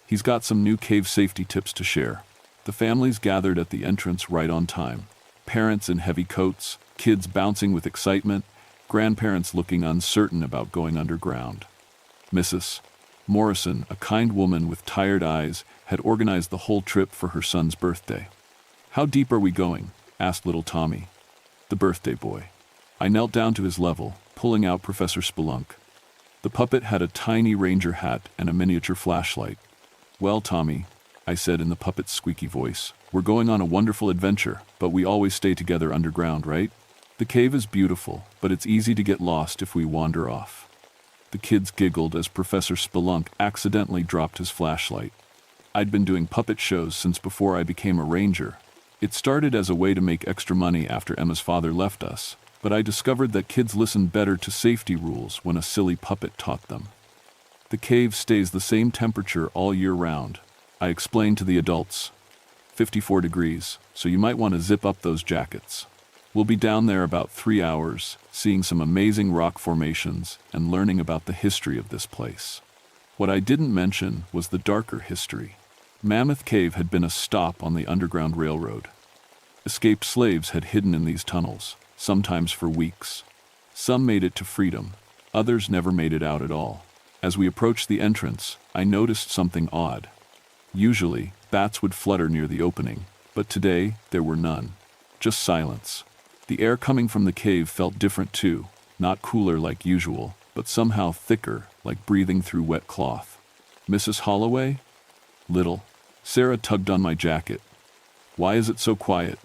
He's got some new cave safety tips to share. The families gathered at the entrance right on time. Parents in heavy coats, kids bouncing with excitement, grandparents looking uncertain about going underground. Mrs. Morrison, a kind woman with tired eyes, had organized the whole trip for her son's birthday. "How deep are we going?" asked little Tommy, the birthday boy. I knelt down to his level, pulling out Professor Spelunk. The puppet had a tiny ranger hat and a miniature flashlight. "Well, Tommy," I said in the puppet's squeaky voice, "we're going on a wonderful adventure, but we always stay together underground, right? The cave is beautiful, but it's easy to get lost if we wander off." The kids giggled as Professor Spelunk accidentally dropped his flashlight. I'd been doing puppet shows since before I became a ranger. It started as a way to make extra money after Emma's father left us, but I discovered that kids listen better to safety rules when a silly puppet taught them. "The cave stays the same temperature all year round," I explained to the adults. 54 degrees, so you might want to zip up those jackets. We'll be down there about 3 hours, seeing some amazing rock formations and learning about the history of this place. What I didn't mention was the darker history. Mammoth Cave had been a stop on the Underground Railroad. Escaped slaves had hidden in these tunnels, sometimes for weeks. Some made it to freedom, others never made it out at all. As we approached the entrance, I noticed something odd. Usually, bats would flutter near the opening, but today there were none. Just silence. The air coming from the cave felt different too, not cooler like usual, but somehow thicker, like breathing through wet cloth. "Mrs. Holloway?" "Little." Sarah tugged on my jacket. "Why is it so quiet?"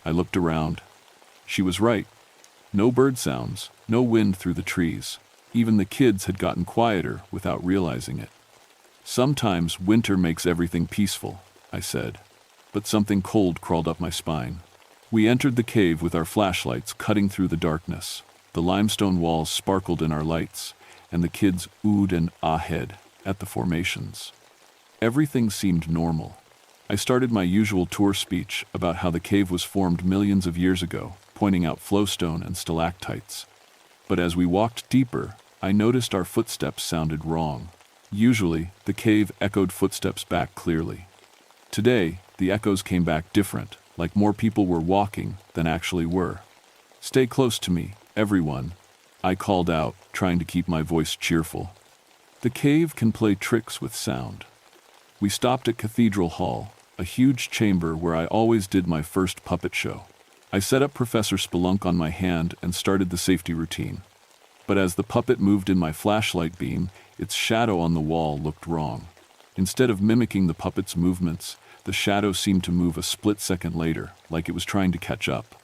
I looked around. She was right. No bird sounds, no wind through the trees. Even the kids had gotten quieter without realizing it. "Sometimes winter makes everything peaceful," I said. But something cold crawled up my spine. We entered the cave with our flashlights cutting through the darkness. The limestone walls sparkled in our lights, and the kids oohed and ahed at the formations. Everything seemed normal. I started my usual tour speech about how the cave was formed millions of years ago, pointing out flowstone and stalactites. But as we walked deeper, I noticed our footsteps sounded wrong. Usually, the cave echoed footsteps back clearly. Today, the echoes came back different, like more people were walking than actually were. "Stay close to me, everyone," I called out, trying to keep my voice cheerful. The cave can play tricks with sound. We stopped at Cathedral Hall, a huge chamber where I always did my first puppet show. I set up Professor Spelunk on my hand and started the safety routine. But as the puppet moved in my flashlight beam, its shadow on the wall looked wrong. Instead of mimicking the puppet's movements, the shadow seemed to move a split second later, like it was trying to catch up.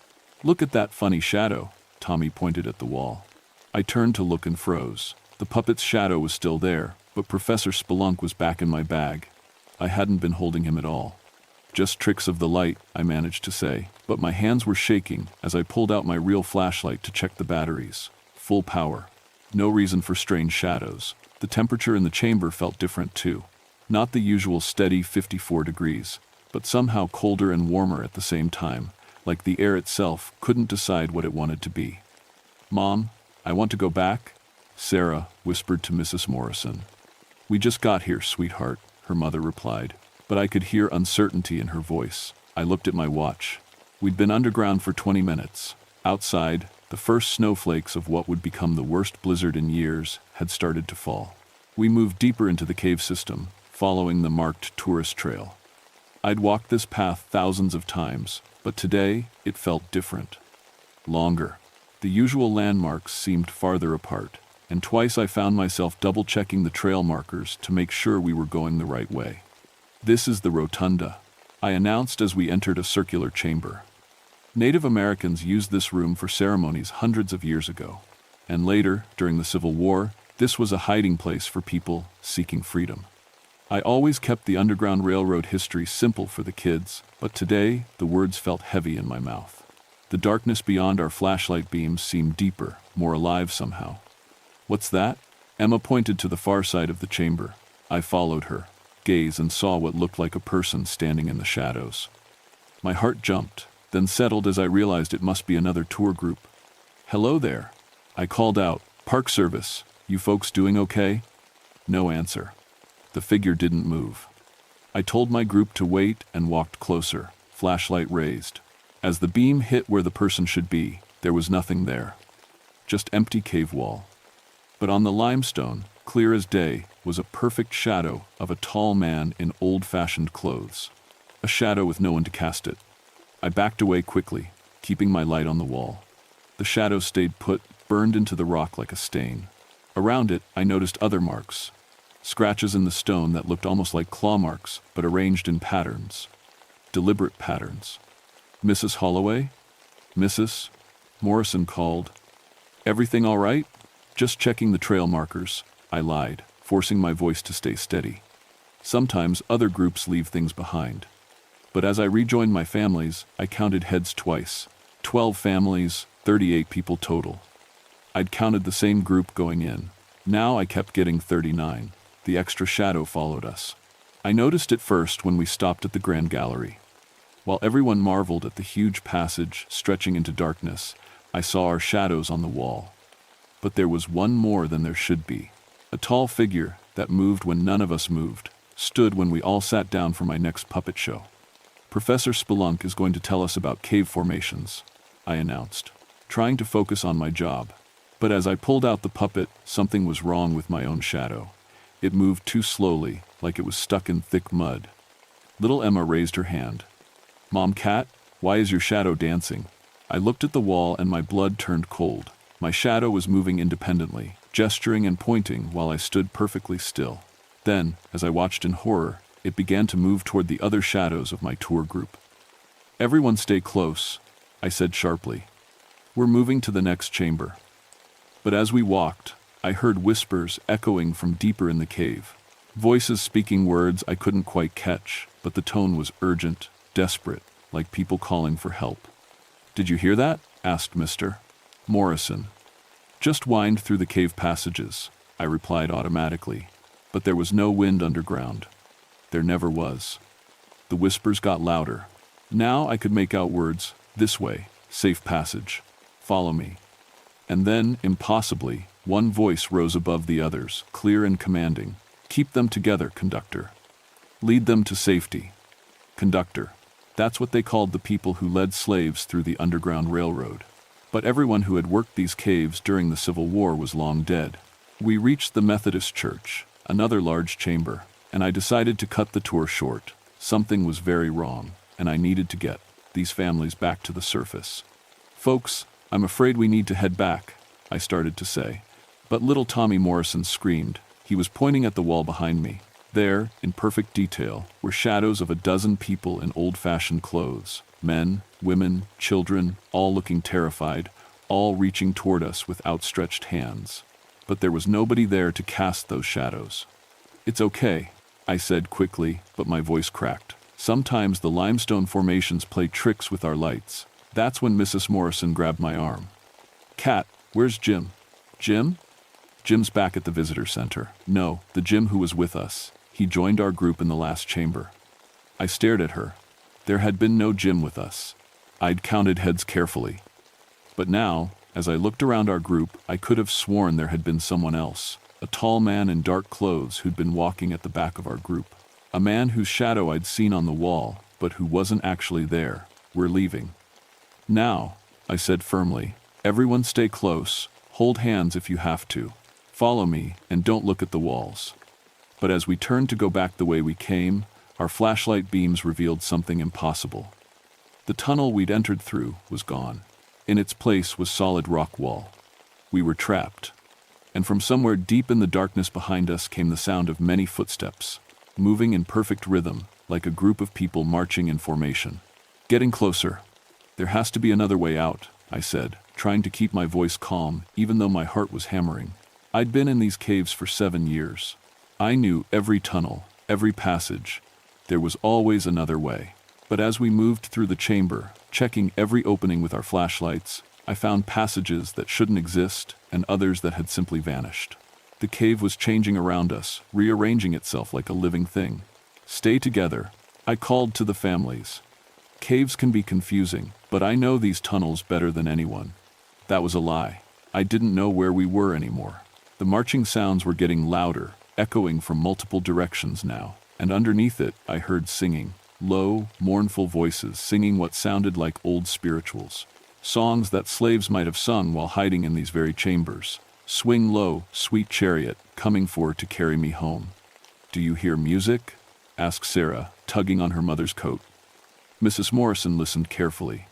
"Look at that funny shadow," Tommy pointed at the wall. I turned to look and froze. The puppet's shadow was still there, but Professor Spelunk was back in my bag. I hadn't been holding him at all. "Just tricks of the light," I managed to say, but my hands were shaking as I pulled out my real flashlight to check the batteries. Full power. No reason for strange shadows. The temperature in the chamber felt different too. Not the usual steady 54 degrees, but somehow colder and warmer at the same time, like the air itself couldn't decide what it wanted to be. "Mom, I want to go back," Sarah whispered to Mrs. Morrison. "We just got here, sweetheart," her mother replied. but I could hear uncertainty in her voice. I looked at my watch. We'd been underground for 20 minutes. Outside, the first snowflakes of what would become the worst blizzard in years had started to fall. We moved deeper into the cave system, following the marked tourist trail. I'd walked this path thousands of times, but today it felt different. Longer. The usual landmarks seemed farther apart, and twice I found myself double-checking the trail markers to make sure we were going the right way. "This is the rotunda," I announced as we entered a circular chamber. Native Americans used this room for ceremonies hundreds of years ago, and later, during the Civil War, this was a hiding place for people seeking freedom. I always kept the Underground Railroad history simple for the kids, but today the words felt heavy in my mouth. The darkness beyond our flashlight beams seemed deeper, more alive somehow. "What's that?" Emma pointed to the far side of the chamber. I followed her gaze and saw what looked like a person standing in the shadows. My heart jumped, then settled as I realized it must be another tour group. "Hello there," I called out. "Park Service, you folks doing okay?" No answer. The figure didn't move. I told my group to wait and walked closer, flashlight raised. As the beam hit where the person should be, there was nothing there. Just empty cave wall. But on the limestone, clear as day, was a perfect shadow of a tall man in old-fashioned clothes. A shadow with no one to cast it. I backed away quickly, keeping my light on the wall. The shadow stayed put, burned into the rock like a stain. Around it, I noticed other marks. Scratches in the stone that looked almost like claw marks, but arranged in patterns. Deliberate patterns. "Mrs. Holloway?" "Mrs. Morrison called." "Everything all right?" "Just checking the trail markers," I lied, forcing my voice to stay steady. Sometimes other groups leave things behind. But as I rejoined my families, I counted heads twice. 12 families, 38 people total. I'd counted the same group going in. Now I kept getting 39. The extra shadow followed us. I noticed it first when we stopped at the Grand Gallery. While everyone marveled at the huge passage stretching into darkness, I saw our shadows on the wall. But there was one more than there should be. A tall figure that moved when none of us moved, stood when we all sat down for my next puppet show. "Professor Spelunk is going to tell us about cave formations," I announced, trying to focus on my job. But as I pulled out the puppet, something was wrong with my own shadow. It moved too slowly, like it was stuck in thick mud. Little Emma raised her hand. "Mom Cat, why is your shadow dancing?" I looked at the wall and my blood turned cold. My shadow was moving independently, gesturing and pointing while I stood perfectly still. Then, as I watched in horror, it began to move toward the other shadows of my tour group. "Everyone stay close," I said sharply. "We're moving to the next chamber." But as we walked, I heard whispers echoing from deeper in the cave. Voices speaking words I couldn't quite catch, but the tone was urgent, desperate, like people calling for help. "Did you hear that?" asked Mr. Morrison. "Just whined through the cave passages," I replied automatically. But there was no wind underground. There never was. The whispers got louder. Now I could make out words, "This way, safe passage, follow me." And then, impossibly, one voice rose above the others, clear and commanding. "Keep them together, conductor. Lead them to safety." Conductor. That's what they called the people who led slaves through the Underground Railroad. But everyone who had worked these caves during the Civil War was long dead. We reached the Methodist Church, another large chamber, and I decided to cut the tour short. Something was very wrong, and I needed to get these families back to the surface. "Folks, I'm afraid we need to head back," I started to say. But little Tommy Morrison screamed. He was pointing at the wall behind me. There, in perfect detail, were shadows of a dozen people in old-fashioned clothes. Men, women, children, all looking terrified, all reaching toward us with outstretched hands. But there was nobody there to cast those shadows. "It's okay," I said quickly, but my voice cracked. "Sometimes the limestone formations play tricks with our lights." That's when Mrs. Morrison grabbed my arm. "Cat, where's Jim?" "Jim?" "Jim's back at the visitor center." "No, the Jim who was with us. He joined our group in the last chamber." I stared at her. There had been no Jim with us. I'd counted heads carefully. But now, as I looked around our group, I could have sworn there had been someone else. A tall man in dark clothes who'd been walking at the back of our group. A man whose shadow I'd seen on the wall, but who wasn't actually there. We're leaving. Now, I said firmly. Everyone stay close, hold hands if you have to. Follow me, and don't look at the walls. But as we turned to go back the way we came, our flashlight beams revealed something impossible. The tunnel we'd entered through was gone. In its place was solid rock wall. We were trapped. And from somewhere deep in the darkness behind us came the sound of many footsteps, moving in perfect rhythm, like a group of people marching in formation. Getting closer. There has to be another way out, I said, trying to keep my voice calm, even though my heart was hammering. I'd been in these caves for 7 years. I knew every tunnel, every passage. There was always another way. But as we moved through the chamber, checking every opening with our flashlights, I found passages that shouldn't exist and others that had simply vanished. The cave was changing around us, rearranging itself like a living thing. Stay together, I called to the families. Caves can be confusing, but I know these tunnels better than anyone. That was a lie. I didn't know where we were anymore. The marching sounds were getting louder, echoing from multiple directions now, and underneath it I heard singing. Low, mournful voices singing what sounded like old spirituals. Songs that slaves might have sung while hiding in these very chambers. Swing low, sweet chariot, coming for to carry me home. Do you hear music? Asked Sarah, tugging on her mother's coat. Mrs. Morrison listened carefully.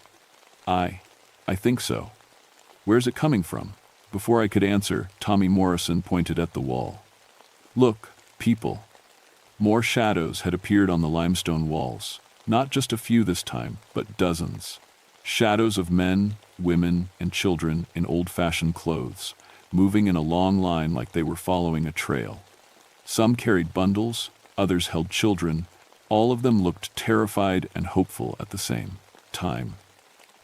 I think so. Where's it coming from? Before I could answer, Tommy Morrison pointed at the wall. Look, people. More shadows had appeared on the limestone walls. Not just a few this time, but dozens. Shadows of men, women, and children in old-fashioned clothes, moving in a long line like they were following a trail. Some carried bundles, others held children. All of them looked terrified and hopeful at the same time.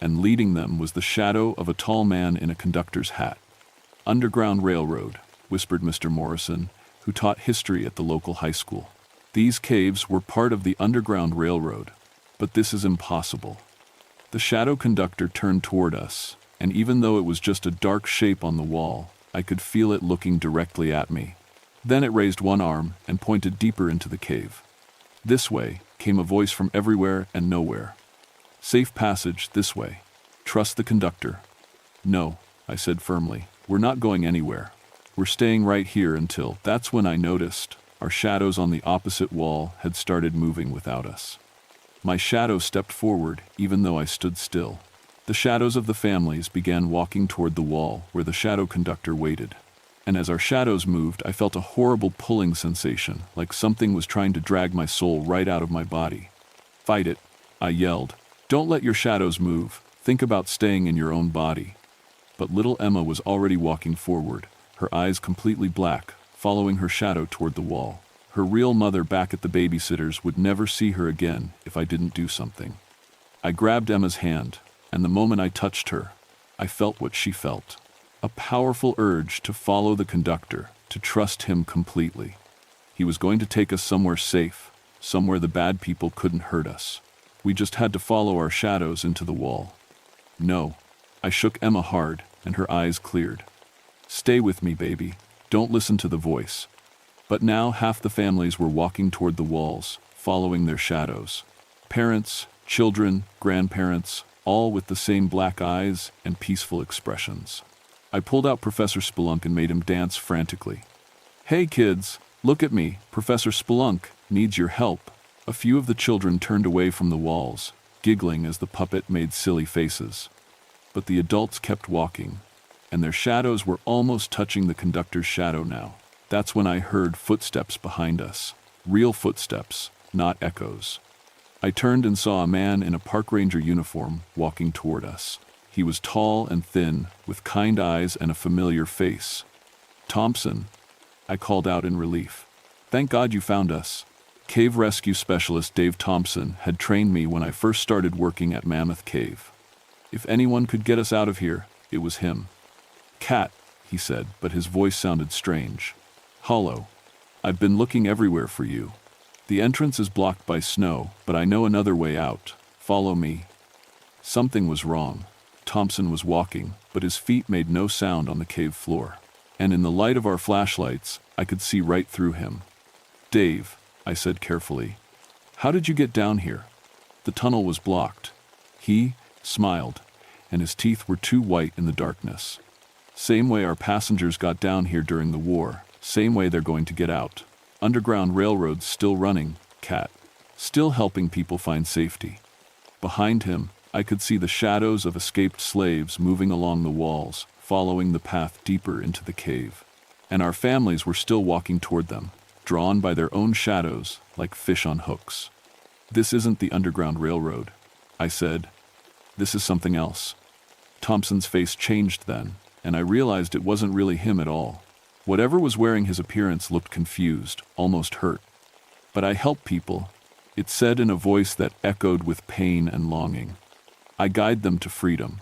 And leading them was the shadow of a tall man in a conductor's hat. Underground Railroad, whispered Mr. Morrison, who taught history at the local high school. These caves were part of the Underground Railroad, but this is impossible. The shadow conductor turned toward us, and even though it was just a dark shape on the wall, I could feel it looking directly at me. Then it raised one arm and pointed deeper into the cave. This way, came a voice from everywhere and nowhere. Safe passage this way. Trust the conductor. No, I said firmly. We're not going anywhere. We're staying right here until... That's when I noticed our shadows on the opposite wall had started moving without us. My shadow stepped forward, even though I stood still. The shadows of the families began walking toward the wall where the shadow conductor waited. And as our shadows moved, I felt a horrible pulling sensation, like something was trying to drag my soul right out of my body. Fight it, I yelled. Don't let your shadows move. Think about staying in your own body. But little Emma was already walking forward, her eyes completely black, following her shadow toward the wall. Her real mother back at the babysitter's would never see her again if I didn't do something. I grabbed Emma's hand, and the moment I touched her, I felt what she felt. A powerful urge to follow the conductor, to trust him completely. He was going to take us somewhere safe, somewhere the bad people couldn't hurt us. We just had to follow our shadows into the wall. No. I shook Emma hard, and her eyes cleared. Stay with me, baby. Don't listen to the voice. But now half the families were walking toward the walls, following their shadows. Parents, children, grandparents, all with the same black eyes and peaceful expressions. I pulled out Professor Spelunk and made him dance frantically. Hey kids, look at me, Professor Spelunk needs your help. A few of the children turned away from the walls, giggling as the puppet made silly faces. But the adults kept walking, and their shadows were almost touching the conductor's shadow now. That's when I heard footsteps behind us. Real footsteps, not echoes. I turned and saw a man in a park ranger uniform walking toward us. He was tall and thin, with kind eyes and a familiar face. Thompson, I called out in relief. Thank God you found us. Cave rescue specialist Dave Thompson had trained me when I first started working at Mammoth Cave. If anyone could get us out of here, it was him. Cat, he said, but his voice sounded strange. Hollow. I've been looking everywhere for you. The entrance is blocked by snow, but I know another way out. Follow me. Something was wrong. Thompson was walking, but his feet made no sound on the cave floor. And in the light of our flashlights, I could see right through him. Dave, I said carefully. How did you get down here? The tunnel was blocked. He smiled, and his teeth were too white in the darkness. Same way our passengers got down here during the war, same way they're going to get out. Underground railroads still running, Cat. Still helping people find safety. Behind him, I could see the shadows of escaped slaves moving along the walls, following the path deeper into the cave. And our families were still walking toward them, drawn by their own shadows, like fish on hooks. This isn't the Underground Railroad, I said. This is something else. Thompson's face changed then, and I realized it wasn't really him at all. Whatever was wearing his appearance looked confused, almost hurt. But I help people, it said in a voice that echoed with pain and longing. I guide them to freedom.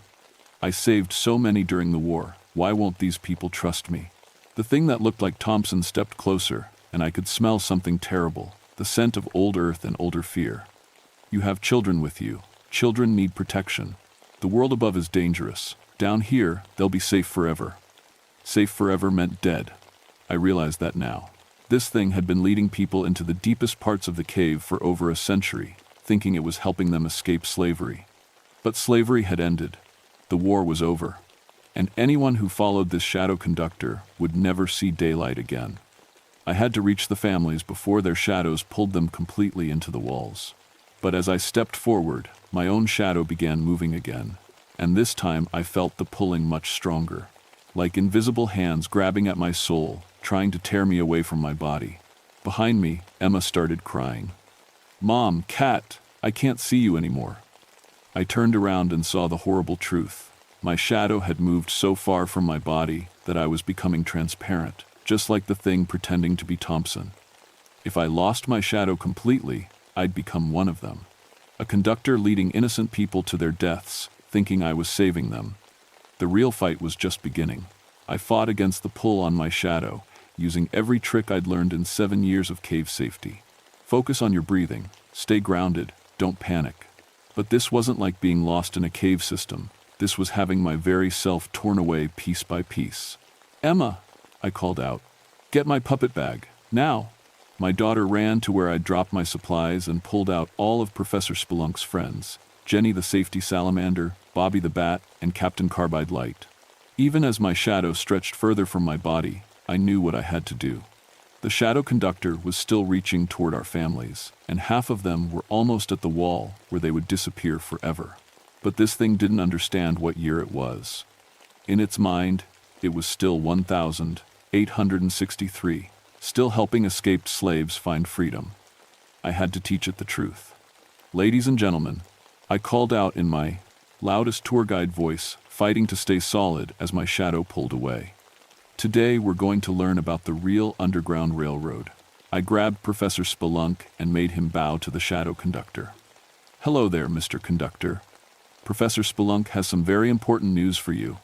I saved so many during the war, why won't these people trust me? The thing that looked like Thompson stepped closer, and I could smell something terrible, the scent of old earth and older fear. You have children with you. Children need protection. The world above is dangerous. Down here, they'll be safe forever. Safe forever meant dead. I realized that now. This thing had been leading people into the deepest parts of the cave for over a century, thinking it was helping them escape slavery. But slavery had ended. The war was over. And anyone who followed this shadow conductor would never see daylight again. I had to reach the families before their shadows pulled them completely into the walls. But as I stepped forward, my own shadow began moving again. And this time I felt the pulling much stronger. Like invisible hands grabbing at my soul, trying to tear me away from my body. Behind me, Emma started crying. Mom, Cat, I can't see you anymore. I turned around and saw the horrible truth. My shadow had moved so far from my body that I was becoming transparent, just like the thing pretending to be Thompson. If I lost my shadow completely, I'd become one of them. A conductor leading innocent people to their deaths, thinking I was saving them. The real fight was just beginning. I fought against the pull on my shadow, using every trick I'd learned in 7 years of cave safety. Focus on your breathing, stay grounded, don't panic. But this wasn't like being lost in a cave system. This was having my very self torn away piece by piece. Emma, I called out. Get my puppet bag, now. My daughter ran to where I'd dropped my supplies and pulled out all of Professor Spelunk's friends, Jenny the safety salamander, Bobby the bat, and Captain Carbide Light. Even as my shadow stretched further from my body, I knew what I had to do. The shadow conductor was still reaching toward our families, and half of them were almost at the wall where they would disappear forever. But this thing didn't understand what year it was. In its mind, it was still 1863, still helping escaped slaves find freedom. I had to teach it the truth. Ladies and gentlemen, I called out in my loudest tour guide voice, fighting to stay solid as my shadow pulled away. Today we're going to learn about the real Underground Railroad. I grabbed Professor Spelunk and made him bow to the shadow conductor. Hello there, Mr. Conductor. Professor Spelunk has some very important news for you.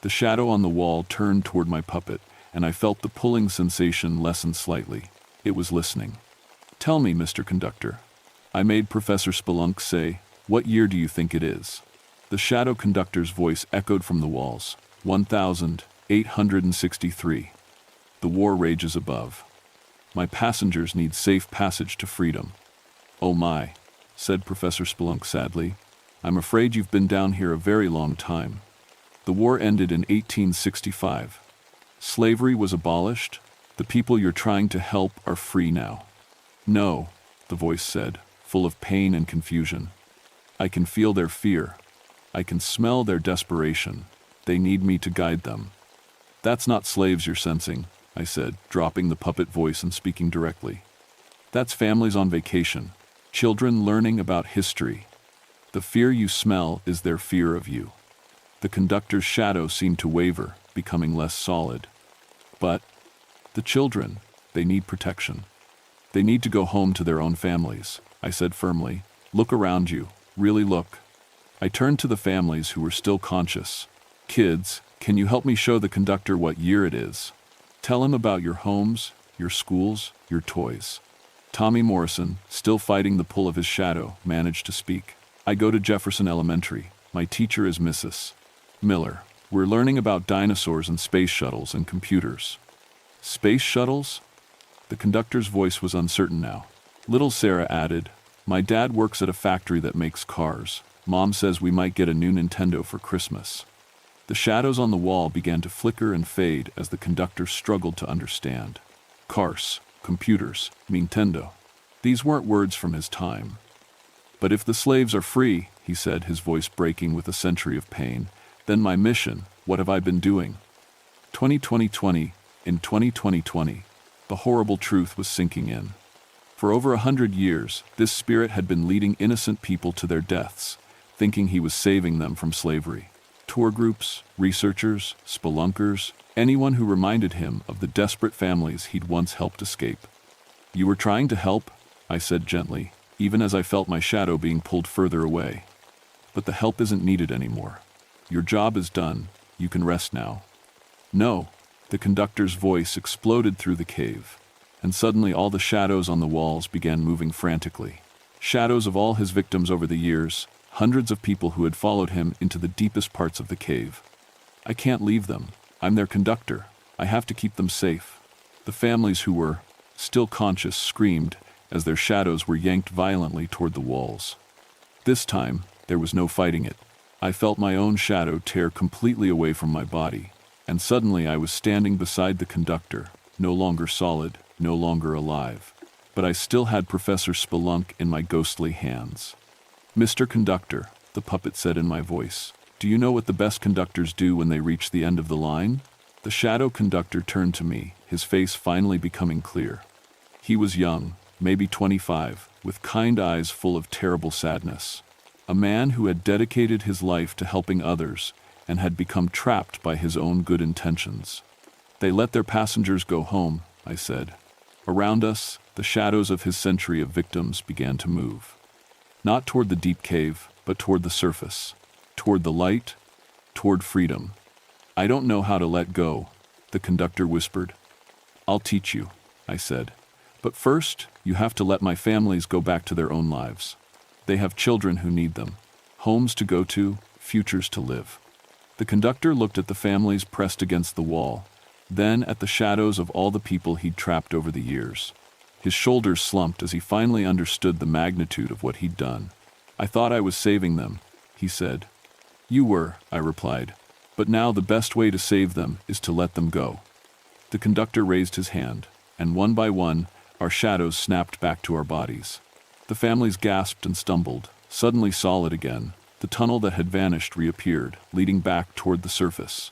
The shadow on the wall turned toward my puppet, and I felt the pulling sensation lessen slightly. It was listening. Tell me, Mr. Conductor. I made Professor Spelunk say, what year do you think it is? The shadow conductor's voice echoed from the walls. 1863. The war rages above. My passengers need safe passage to freedom. Oh my, said Professor Spelunk sadly. I'm afraid you've been down here a very long time. The war ended in 1865. Slavery was abolished. The people you're trying to help are free now. No, the voice said, full of pain and confusion. I can feel their fear. I can smell their desperation. They need me to guide them. That's not slaves you're sensing, I said, dropping the puppet voice and speaking directly. That's families on vacation, children learning about history. The fear you smell is their fear of you. The conductor's shadow seemed to waver, becoming less solid. But the children, they need protection. They need to go home to their own families, I said firmly. Look around you, really look. I turned to the families who were still conscious. Kids, can you help me show the conductor what year it is? Tell him about your homes, your schools, your toys. Tommy Morrison, still fighting the pull of his shadow, managed to speak. I go to Jefferson Elementary. My teacher is Mrs. Miller. We're learning about dinosaurs and space shuttles and computers. Space shuttles? The conductor's voice was uncertain now. Little Sarah added, "My dad works at a factory that makes cars. Mom says we might get a new Nintendo for Christmas." The shadows on the wall began to flicker and fade as the conductor struggled to understand. Cars, computers, Nintendo. These weren't words from his time. "But if the slaves are free," he said, his voice breaking with a century of pain, "then my mission, what have I been doing?" 2020, in 2020, the horrible truth was sinking in. For over 100 years, this spirit had been leading innocent people to their deaths, thinking he was saving them from slavery. Tour groups, researchers, spelunkers, anyone who reminded him of the desperate families he'd once helped escape. "You were trying to help," I said gently, even as I felt my shadow being pulled further away. "But the help isn't needed anymore. Your job is done. You can rest now." "No." The conductor's voice exploded through the cave, and suddenly all the shadows on the walls began moving frantically. Shadows of all his victims over the years, hundreds of people who had followed him into the deepest parts of the cave. "I can't leave them. I'm their conductor. I have to keep them safe." The families who were still conscious screamed as their shadows were yanked violently toward the walls. This time, there was no fighting it. I felt my own shadow tear completely away from my body, and suddenly I was standing beside the conductor, no longer solid, no longer alive. But I still had Professor Spelunk in my ghostly hands. "Mr. Conductor," the puppet said in my voice, "do you know what the best conductors do when they reach the end of the line?" The shadow conductor turned to me, his face finally becoming clear. He was young, maybe 25, with kind eyes full of terrible sadness. A man who had dedicated his life to helping others and had become trapped by his own good intentions. "They let their passengers go home," I said. Around us, the shadows of his century of victims began to move. Not toward the deep cave, but toward the surface. Toward the light, toward freedom. "I don't know how to let go," the conductor whispered. "I'll teach you," I said. "But first, you have to let my families go back to their own lives. They have children who need them, homes to go to, futures to live." The conductor looked at the families pressed against the wall, then at the shadows of all the people he'd trapped over the years. His shoulders slumped as he finally understood the magnitude of what he'd done. "I thought I was saving them," he said. "You were," I replied. "But now the best way to save them is to let them go." The conductor raised his hand, and one by one, our shadows snapped back to our bodies. The families gasped and stumbled, suddenly solid again. The tunnel that had vanished reappeared, leading back toward the surface.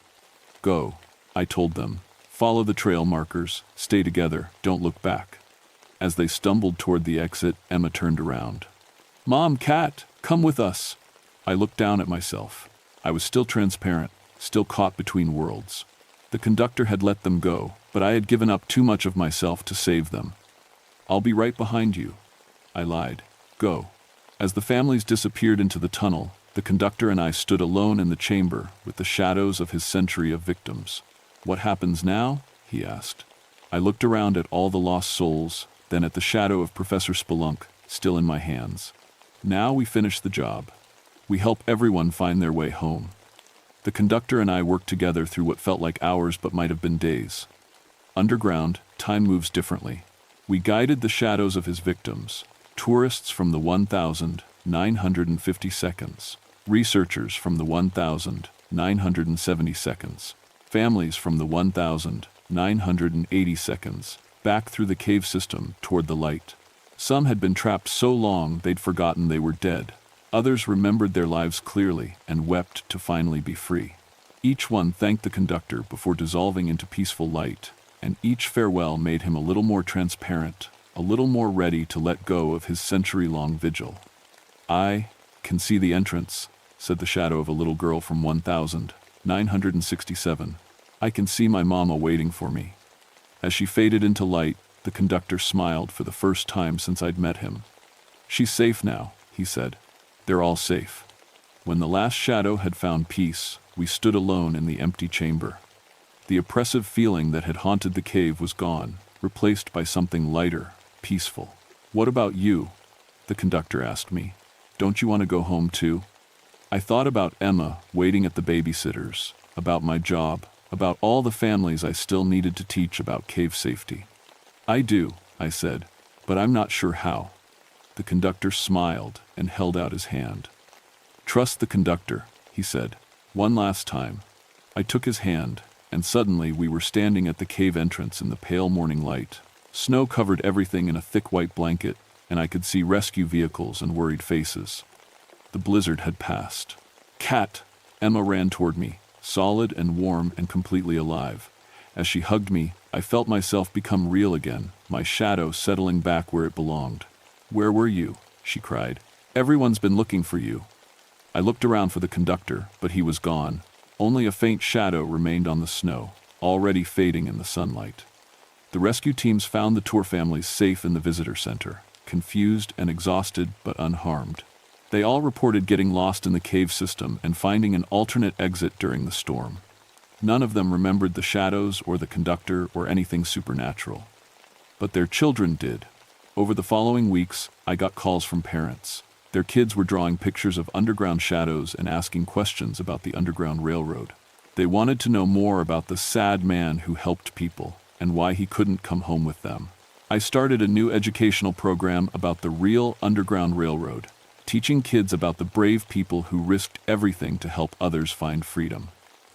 "Go," I told them. "Follow the trail markers, stay together, don't look back." As they stumbled toward the exit, Emma turned around. "Mom, Cat, come with us." I looked down at myself. I was still transparent, still caught between worlds. The conductor had let them go, but I had given up too much of myself to save them. "I'll be right behind you," I lied. "Go." As the families disappeared into the tunnel, the conductor and I stood alone in the chamber with the shadows of his century of victims. "What happens now?" he asked. I looked around at all the lost souls, then at the shadow of Professor Spelunk, still in my hands. "Now we finish the job. We help everyone find their way home." The conductor and I worked together through what felt like hours but might have been days. Underground, time moves differently. We guided the shadows of his victims, tourists from the 1,950 seconds, researchers from the 1,970 seconds, families from the 1,980 seconds, back through the cave system toward the light. Some had been trapped so long they'd forgotten they were dead. Others remembered their lives clearly and wept to finally be free. Each one thanked the conductor before dissolving into peaceful light, and each farewell made him a little more transparent, a little more ready to let go of his century-long vigil. "I can see the entrance," said the shadow of a little girl from 1,967. "I can see my mama waiting for me." As she faded into light, the conductor smiled for the first time since I'd met him. "She's safe now," he said. "They're all safe." When the last shadow had found peace, we stood alone in the empty chamber. The oppressive feeling that had haunted the cave was gone, replaced by something lighter, peaceful. "What about you?" the conductor asked me. "Don't you want to go home too?" I thought about Emma waiting at the babysitters, about my job, about all the families I still needed to teach about cave safety. "I do," I said, but I'm not sure how." The conductor smiled and held out his hand. "Trust the conductor," he said. "One last time." I took his hand, and suddenly we were standing at the cave entrance in the pale morning light. Snow covered everything in a thick white blanket, and I could see rescue vehicles and worried faces. The blizzard had passed. "Cat!" Emma ran toward me, solid and warm and completely alive. As she hugged me, I felt myself become real again, my shadow settling back where it belonged. "Where were you?" she cried. "Everyone's been looking for you." I looked around for the conductor, but he was gone. Only a faint shadow remained on the snow, already fading in the sunlight. The rescue teams found the tour families safe in the visitor center, confused and exhausted but unharmed. They all reported getting lost in the cave system and finding an alternate exit during the storm. None of them remembered the shadows or the conductor or anything supernatural. But their children did. Over the following weeks, I got calls from parents. Their kids were drawing pictures of underground shadows and asking questions about the Underground Railroad. They wanted to know more about the sad man who helped people and why he couldn't come home with them. I started a new educational program about the real Underground Railroad, teaching kids about the brave people who risked everything to help others find freedom.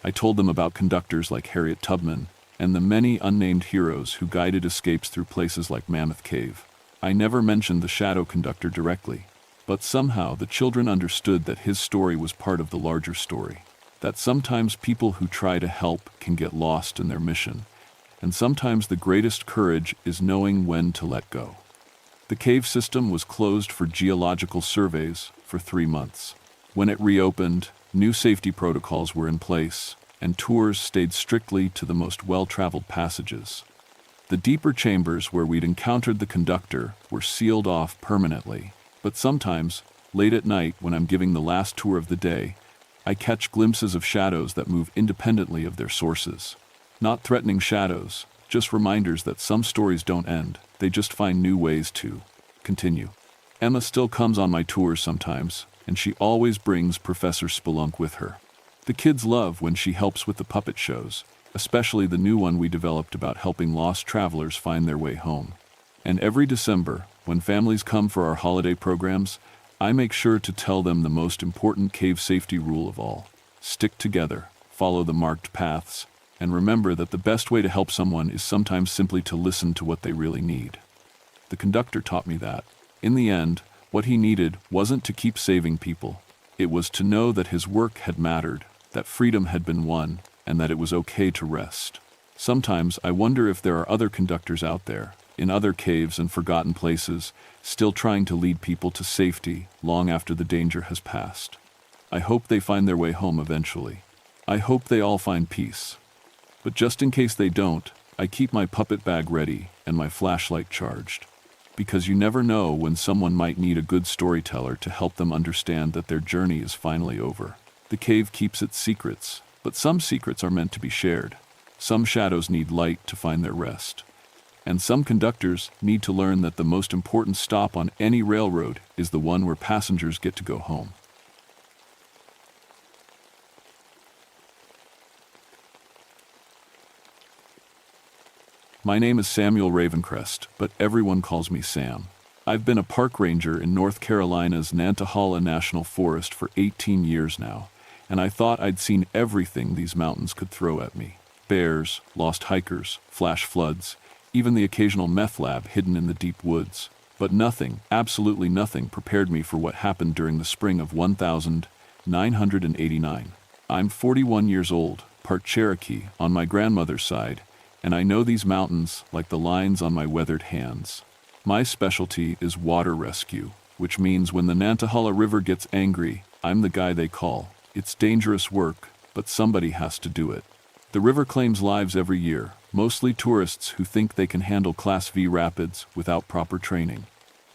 I told them about conductors like Harriet Tubman and the many unnamed heroes who guided escapes through places like Mammoth Cave. I never mentioned the shadow conductor directly, but somehow the children understood that his story was part of the larger story, that sometimes people who try to help can get lost in their mission, and sometimes the greatest courage is knowing when to let go. The cave system was closed for geological surveys for 3 months. When it reopened, new safety protocols were in place, and tours stayed strictly to the most well-traveled passages. The deeper chambers where we'd encountered the conductor were sealed off permanently, but sometimes, late at night when I'm giving the last tour of the day, I catch glimpses of shadows that move independently of their sources. Not threatening shadows, just reminders that some stories don't end, they just find new ways to continue. Emma still comes on my tours sometimes, and she always brings Professor Spelunk with her. The kids love when she helps with the puppet shows, especially the new one we developed about helping lost travelers find their way home. And every December, when families come for our holiday programs, I make sure to tell them the most important cave safety rule of all. Stick together, follow the marked paths, and remember that the best way to help someone is sometimes simply to listen to what they really need. The conductor taught me that, in the end, what he needed wasn't to keep saving people. It was to know that his work had mattered, that freedom had been won, and that it was okay to rest. Sometimes I wonder if there are other conductors out there, in other caves and forgotten places, still trying to lead people to safety long after the danger has passed. I hope they find their way home eventually. I hope they all find peace. But just in case they don't, I keep my puppet bag ready and my flashlight charged. Because you never know when someone might need a good storyteller to help them understand that their journey is finally over. The cave keeps its secrets, but some secrets are meant to be shared. Some shadows need light to find their rest. And some conductors need to learn that the most important stop on any railroad is the one where passengers get to go home. My name is Samuel Ravencrest, but everyone calls me Sam. I've been a park ranger in North Carolina's Nantahala National Forest for 18 years now, and I thought I'd seen everything these mountains could throw at me. Bears, lost hikers, flash floods, even the occasional meth lab hidden in the deep woods. But nothing, absolutely nothing, prepared me for what happened during the spring of 1989. I'm 41 years old, part Cherokee, on my grandmother's side, and I know these mountains like the lines on my weathered hands. My specialty is water rescue, which means when the Nantahala River gets angry, I'm the guy they call. It's dangerous work, but somebody has to do it. The river claims lives every year, mostly tourists who think they can handle Class V rapids without proper training.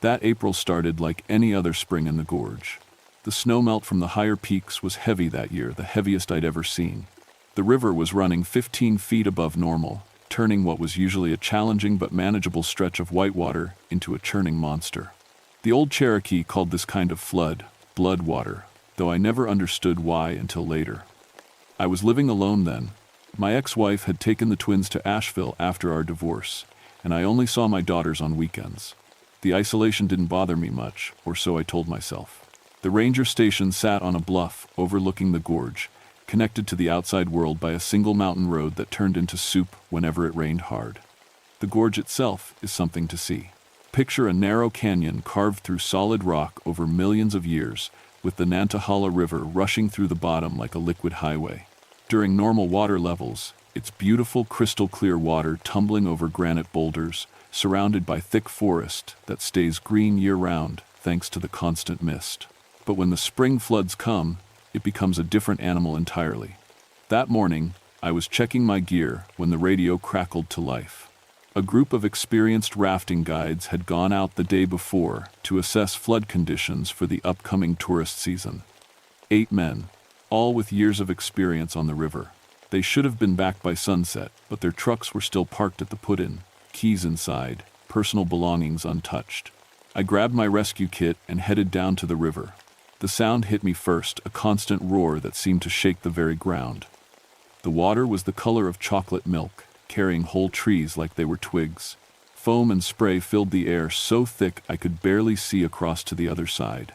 That April started like any other spring in the gorge. The snowmelt from the higher peaks was heavy that year, the heaviest I'd ever seen. The river was running 15 feet above normal, turning what was usually a challenging but manageable stretch of whitewater into a churning monster. The old Cherokee called this kind of flood blood water, though I never understood why until later. I was living alone then. My ex-wife had taken the twins to Asheville after our divorce, and I only saw my daughters on weekends. The isolation didn't bother me much, or so I told myself. The ranger station sat on a bluff overlooking the gorge, connected to the outside world by a single mountain road that turned into soup whenever it rained hard. The gorge itself is something to see. Picture a narrow canyon carved through solid rock over millions of years, with the Nantahala River rushing through the bottom like a liquid highway. During normal water levels, it's beautiful crystal-clear water tumbling over granite boulders, surrounded by thick forest that stays green year-round thanks to the constant mist. But when the spring floods come, it becomes a different animal entirely. That morning, I was checking my gear when the radio crackled to life. A group of experienced rafting guides had gone out the day before to assess flood conditions for the upcoming tourist season. 8 men, all with years of experience on the river. They should have been back by sunset, but their trucks were still parked at the put-in, keys inside, personal belongings untouched. I grabbed my rescue kit and headed down to the river. The sound hit me first, a constant roar that seemed to shake the very ground. The water was the color of chocolate milk, carrying whole trees like they were twigs. Foam and spray filled the air so thick I could barely see across to the other side.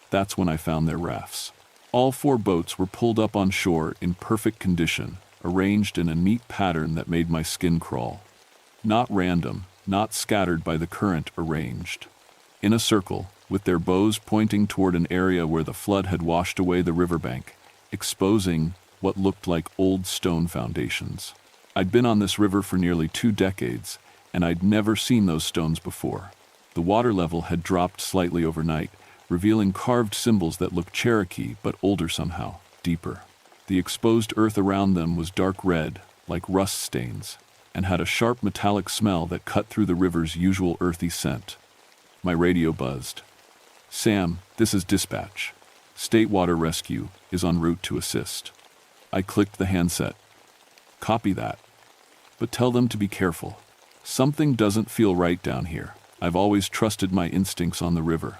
That's when I found their rafts. All 4 boats were pulled up on shore in perfect condition, arranged in a neat pattern that made my skin crawl. Not random, not scattered by the current, arranged. In a circle, with their bows pointing toward an area where the flood had washed away the riverbank, exposing what looked like old stone foundations. I'd been on this river for nearly 2 decades, and I'd never seen those stones before. The water level had dropped slightly overnight, revealing carved symbols that looked Cherokee but older somehow, deeper. The exposed earth around them was dark red, like rust stains, and had a sharp metallic smell that cut through the river's usual earthy scent. My radio buzzed. "Sam, this is dispatch. State Water Rescue is en route to assist." I clicked the handset. "Copy that. But tell them to be careful. Something doesn't feel right down here. I've always trusted my instincts on the river.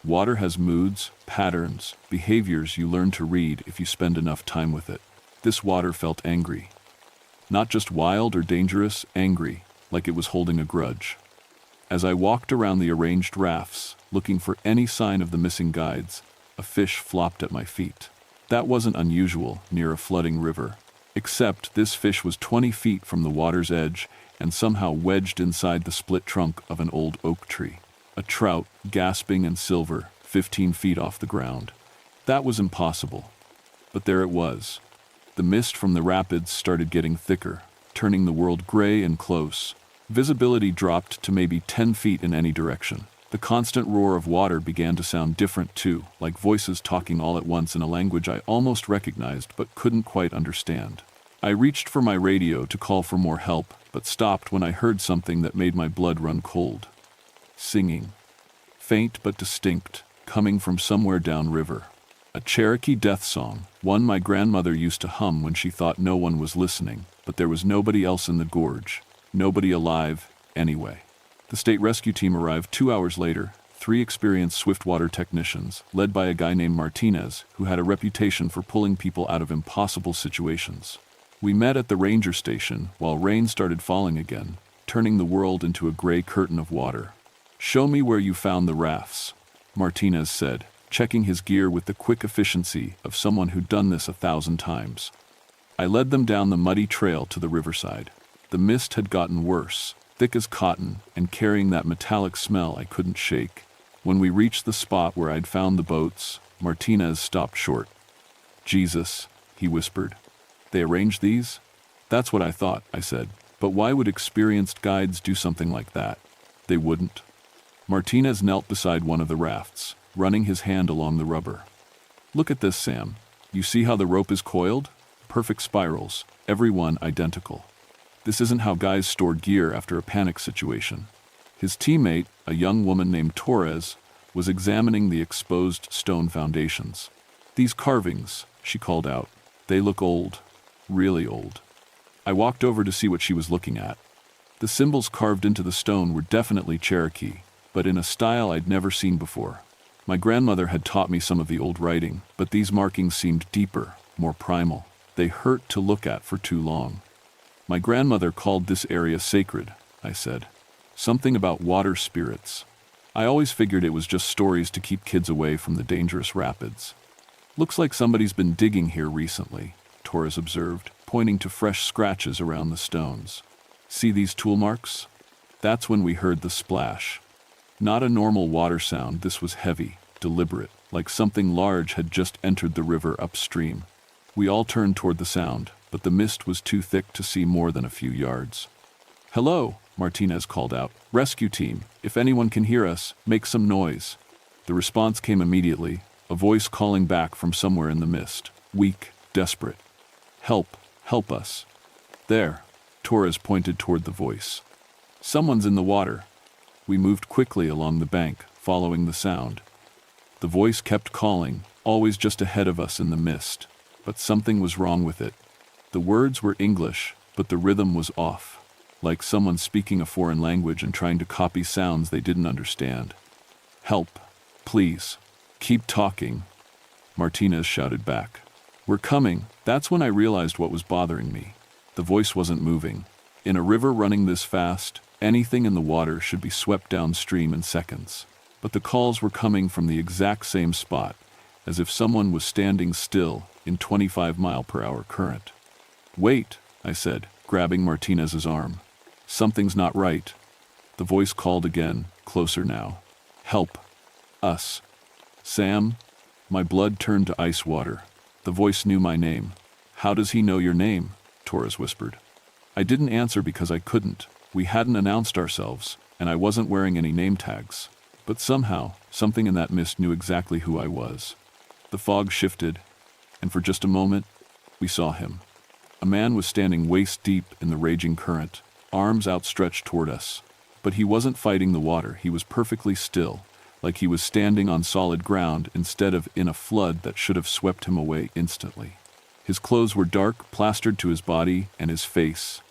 Water has moods, patterns, behaviors you learn to read if you spend enough time with it. This water felt angry. Not just wild or dangerous, angry, like it was holding a grudge." As I walked around the arranged rafts, looking for any sign of the missing guides, a fish flopped at my feet. That wasn't unusual near a flooding river, except this fish was 20 feet from the water's edge and somehow wedged inside the split trunk of an old oak tree. A trout, gasping and silver, 15 feet off the ground. That was impossible. But there it was. The mist from the rapids started getting thicker, turning the world gray and close. Visibility dropped to maybe 10 feet in any direction. The constant roar of water began to sound different too, like voices talking all at once in a language I almost recognized but couldn't quite understand. I reached for my radio to call for more help, but stopped when I heard something that made my blood run cold. Singing. Faint but distinct, coming from somewhere downriver. A Cherokee death song, one my grandmother used to hum when she thought no one was listening, but there was nobody else in the gorge. Nobody alive, anyway. The state rescue team arrived 2 hours later, 3 experienced swiftwater technicians, led by a guy named Martinez, who had a reputation for pulling people out of impossible situations. We met at the ranger station while rain started falling again, turning the world into a gray curtain of water. "Show me where you found the rafts," Martinez said, checking his gear with the quick efficiency of someone who'd done this 1,000 times. I led them down the muddy trail to the riverside. The mist had gotten worse, thick as cotton and carrying that metallic smell I couldn't shake. When we reached the spot where I'd found the boats, Martinez stopped short. "Jesus," he whispered. "They arranged these?" "That's what I thought," I said. "But why would experienced guides do something like that?" "They wouldn't." Martinez knelt beside one of the rafts, running his hand along the rubber. "Look at this, Sam. You see how the rope is coiled? Perfect spirals, every one identical. This isn't how guys store gear after a panic situation." His teammate, a young woman named Torres, was examining the exposed stone foundations. "These carvings," she called out. "They look old. Really old." I walked over to see what she was looking at. The symbols carved into the stone were definitely Cherokee, but in a style I'd never seen before. My grandmother had taught me some of the old writing, but these markings seemed deeper, more primal. They hurt to look at for too long. "My grandmother called this area sacred," I said. "Something about water spirits." I always figured it was just stories to keep kids away from the dangerous rapids. Looks like somebody's been digging here recently, Torres observed, pointing to fresh scratches around the stones. See these tool marks? That's when we heard the splash. Not a normal water sound, this was heavy, deliberate, like something large had just entered the river upstream. We all turned toward the sound, but the mist was too thick to see more than a few yards. "Hello," Martinez called out. "Rescue team, if anyone can hear us, make some noise." The response came immediately, a voice calling back from somewhere in the mist, weak, desperate. "Help, help us." "There," Torres pointed toward the voice. "Someone's in the water." We moved quickly along the bank, following the sound. The voice kept calling, always just ahead of us in the mist, but something was wrong with it. The words were English, but the rhythm was off, like someone speaking a foreign language and trying to copy sounds they didn't understand. "Help, please, keep talking," Martinez shouted back. "We're coming." That's when I realized what was bothering me. The voice wasn't moving. In a river running this fast, anything in the water should be swept downstream in seconds. But the calls were coming from the exact same spot, as if someone was standing still in 25-mile-per-hour current. "Wait," I said, grabbing Martinez's arm. "Something's not right." The voice called again, closer now. "Help. Us." "Sam?" My blood turned to ice water. The voice knew my name. "How does he know your name?" Torres whispered. I didn't answer because I couldn't. We hadn't announced ourselves, and I wasn't wearing any name tags. But somehow, something in that mist knew exactly who I was. The fog shifted, and for just a moment, we saw him. A man was standing waist-deep in the raging current, arms outstretched toward us. But he wasn't fighting the water, he was perfectly still, like he was standing on solid ground instead of in a flood that should have swept him away instantly. His clothes were dark, plastered to his body, and his face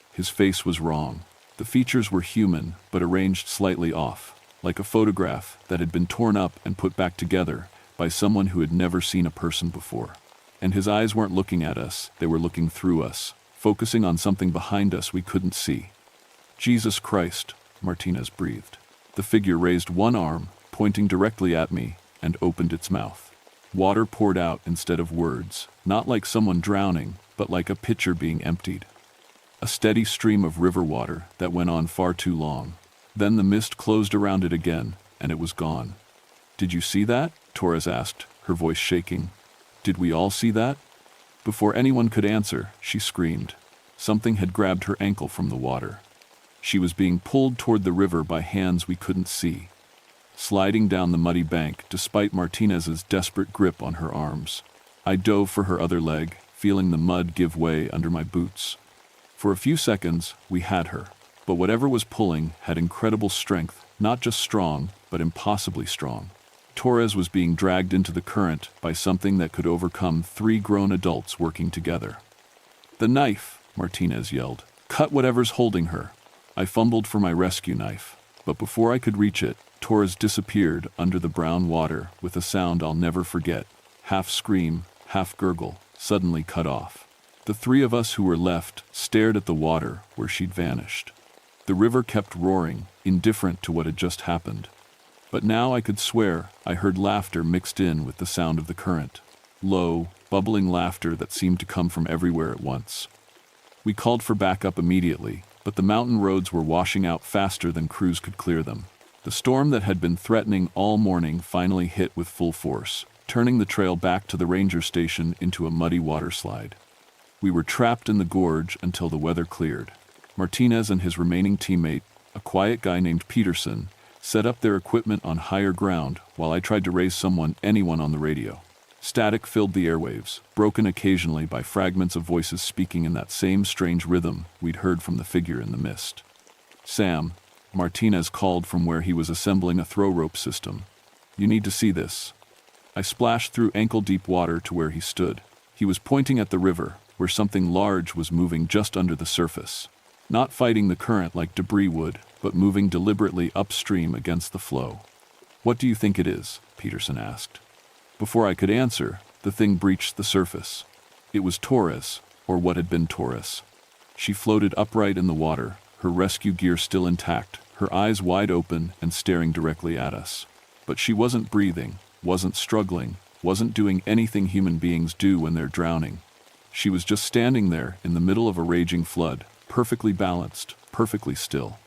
was wrong. The features were human, but arranged slightly off, like a photograph that had been torn up and put back together by someone who had never seen a person before. And his eyes weren't looking at us, they were looking through us, focusing on something behind us we couldn't see. "Jesus Christ," Martinez breathed. The figure raised one arm, pointing directly at me, and opened its mouth. Water poured out instead of words, not like someone drowning, but like a pitcher being emptied. A steady stream of river water that went on far too long. Then the mist closed around it again, and it was gone. "Did you see that?" Torres asked, her voice shaking. "Did we all see that?" Before anyone could answer, she screamed. Something had grabbed her ankle from the water. She was being pulled toward the river by hands we couldn't see, sliding down the muddy bank despite Martinez's desperate grip on her arms. I dove for her other leg, feeling the mud give way under my boots. For a few seconds, we had her, but whatever was pulling had incredible strength, not just strong, but impossibly strong. Torres was being dragged into the current by something that could overcome 3 grown adults working together. "The knife!" Martinez yelled. "Cut whatever's holding her." I fumbled for my rescue knife, but before I could reach it, Torres disappeared under the brown water with a sound I'll never forget. Half scream, half gurgle, suddenly cut off. The 3 of us who were left stared at the water where she'd vanished. The river kept roaring, indifferent to what had just happened. But now I could swear I heard laughter mixed in with the sound of the current. Low, bubbling laughter that seemed to come from everywhere at once. We called for backup immediately, but the mountain roads were washing out faster than crews could clear them. The storm that had been threatening all morning finally hit with full force, turning the trail back to the ranger station into a muddy waterslide. We were trapped in the gorge until the weather cleared. Martinez and his remaining teammate, a quiet guy named Peterson, set up their equipment on higher ground while I tried to raise anyone on the radio. Static filled the airwaves, broken occasionally by fragments of voices speaking in that same strange rhythm we'd heard from the figure in the mist. "Sam," Martinez called from where he was assembling a throw rope system. "You need to see this." I splashed through ankle-deep water to where he stood. He was pointing at the river, where something large was moving just under the surface. Not fighting the current like debris would, but moving deliberately upstream against the flow. "What do you think it is?" Peterson asked. Before I could answer, the thing breached the surface. It was Torres, or what had been Torres. She floated upright in the water, her rescue gear still intact, her eyes wide open and staring directly at us. But she wasn't breathing, wasn't struggling, wasn't doing anything human beings do when they're drowning. She was just standing there in the middle of a raging flood, perfectly balanced, perfectly still.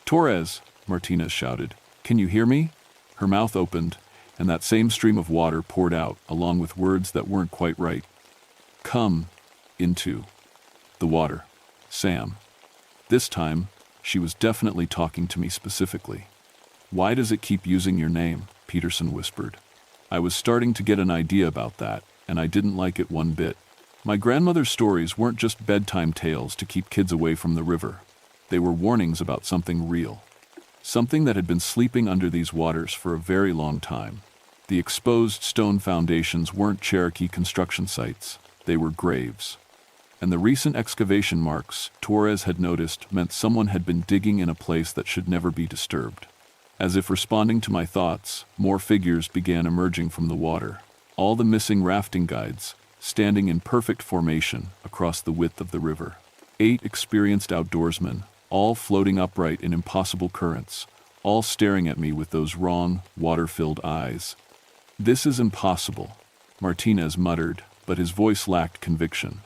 "Torres," Martinez shouted, "can you hear me?" Her mouth opened, and that same stream of water poured out, along with words that weren't quite right. "Come into the water, Sam." This time, she was definitely talking to me specifically. "Why does it keep using your name?" Peterson whispered. I was starting to get an idea about that, and I didn't like it one bit. My grandmother's stories weren't just bedtime tales to keep kids away from the river. They were warnings about something real. Something that had been sleeping under these waters for a very long time. The exposed stone foundations weren't Cherokee construction sites. They were graves. And the recent excavation marks Torres had noticed meant someone had been digging in a place that should never be disturbed. As if responding to my thoughts, more figures began emerging from the water. All the missing rafting guides, standing in perfect formation across the width of the river. 8 experienced outdoorsmen, all floating upright in impossible currents, all staring at me with those wrong, water-filled eyes. "This is impossible," Martinez muttered, but his voice lacked conviction.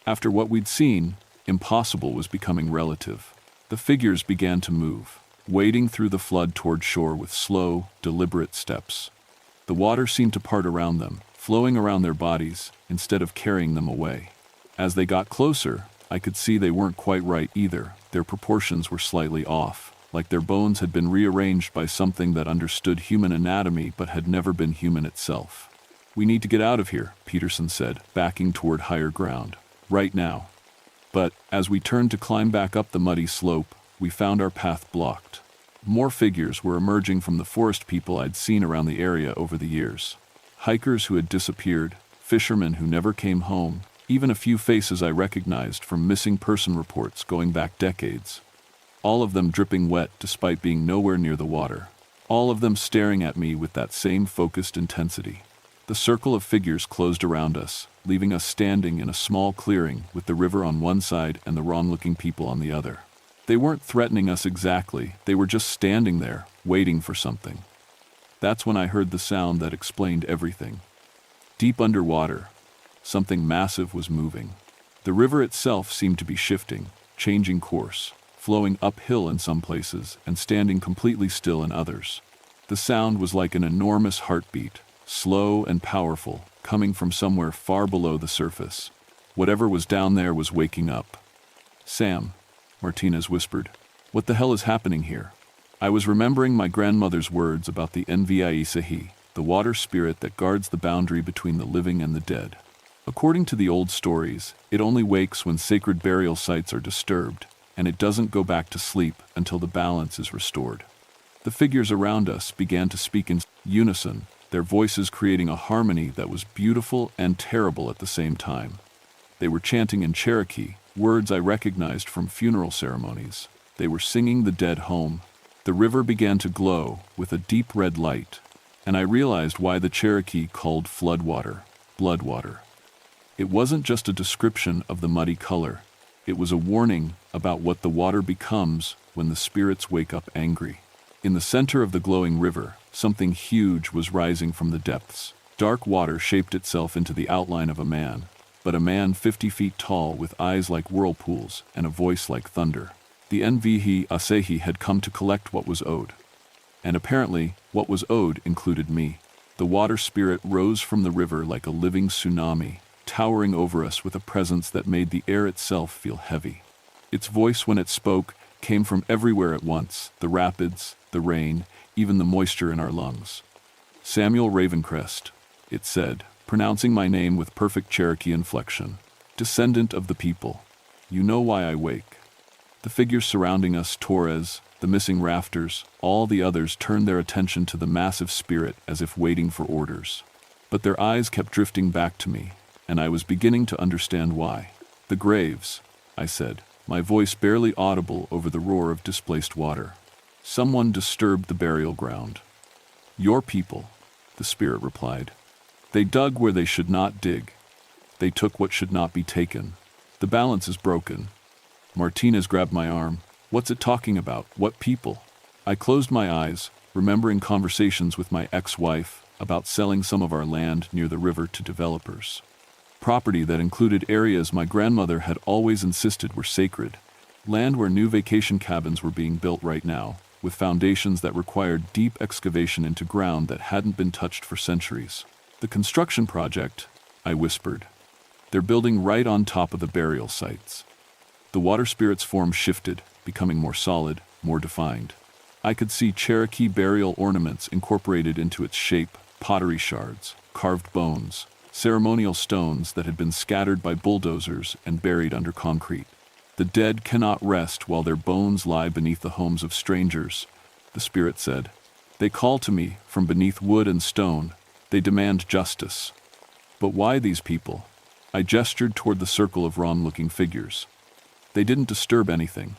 After what we'd seen, impossible was becoming relative. The figures began to move, wading through the flood toward shore with slow, deliberate steps. The water seemed to part around them, flowing around their bodies instead of carrying them away. As they got closer, I could see they weren't quite right either. Their proportions were slightly off, like their bones had been rearranged by something that understood human anatomy but had never been human itself. "We need to get out of here," Peterson said, backing toward higher ground. "Right now." But as we turned to climb back up the muddy slope, we found our path blocked. More figures were emerging from the forest people I'd seen around the area over the years. Hikers who had disappeared, fishermen who never came home, even a few faces I recognized from missing person reports going back decades. All of them dripping wet despite being nowhere near the water. All of them staring at me with that same focused intensity. The circle of figures closed around us, leaving us standing in a small clearing with the river on one side and the wrong-looking people on the other. They weren't threatening us exactly, they were just standing there, waiting for something. That's when I heard the sound that explained everything. Deep underwater, something massive was moving. The river itself seemed to be shifting, changing course, flowing uphill in some places and standing completely still in others. The sound was like an enormous heartbeat, slow and powerful, coming from somewhere far below the surface. Whatever was down there was waking up. "Sam," Martinez whispered, "what the hell is happening here?" I was remembering my grandmother's words about the Nvisahi, the water spirit that guards the boundary between the living and the dead. According to the old stories, it only wakes when sacred burial sites are disturbed, and it doesn't go back to sleep until the balance is restored. The figures around us began to speak in unison, their voices creating a harmony that was beautiful and terrible at the same time. They were chanting in Cherokee, words I recognized from funeral ceremonies. They were singing the dead home. The river began to glow with a deep red light, and I realized why the Cherokee called floodwater bloodwater. It wasn't just a description of the muddy color. It was a warning about what the water becomes when the spirits wake up angry. In the center of the glowing river, something huge was rising from the depths. Dark water shaped itself into the outline of a man, but a man 50 feet tall with eyes like whirlpools and a voice like thunder. The Nvisahi had come to collect what was owed. And apparently, what was owed included me. The water spirit rose from the river like a living tsunami, towering over us with a presence that made the air itself feel heavy. Its voice, when it spoke, came from everywhere at once, the rapids, the rain, even the moisture in our lungs. "Samuel Ravencrest," it said, pronouncing my name with perfect Cherokee inflection. "Descendant of the people, you know why I wake." The figures surrounding us, Torres, the missing rafters, all the others turned their attention to the massive spirit as if waiting for orders. But their eyes kept drifting back to me, and I was beginning to understand why. "The graves," I said, my voice barely audible over the roar of displaced water. "Someone disturbed the burial ground." "Your people," the spirit replied. "They dug where they should not dig. They took what should not be taken. The balance is broken." Martinez grabbed my arm. "What's it talking about? What people?" I closed my eyes, remembering conversations with my ex-wife about selling some of our land near the river to developers. Property that included areas my grandmother had always insisted were sacred, land where new vacation cabins were being built right now, with foundations that required deep excavation into ground that hadn't been touched for centuries. The construction project, I whispered. They're building right on top of the burial sites. The water spirit's form shifted, becoming more solid, more defined. I could see Cherokee burial ornaments incorporated into its shape, pottery shards, carved bones, ceremonial stones that had been scattered by bulldozers and buried under concrete. The dead cannot rest while their bones lie beneath the homes of strangers, the spirit said. They call to me from beneath wood and stone. They demand justice. But why these people? I gestured toward the circle of wrong-looking figures. They didn't disturb anything.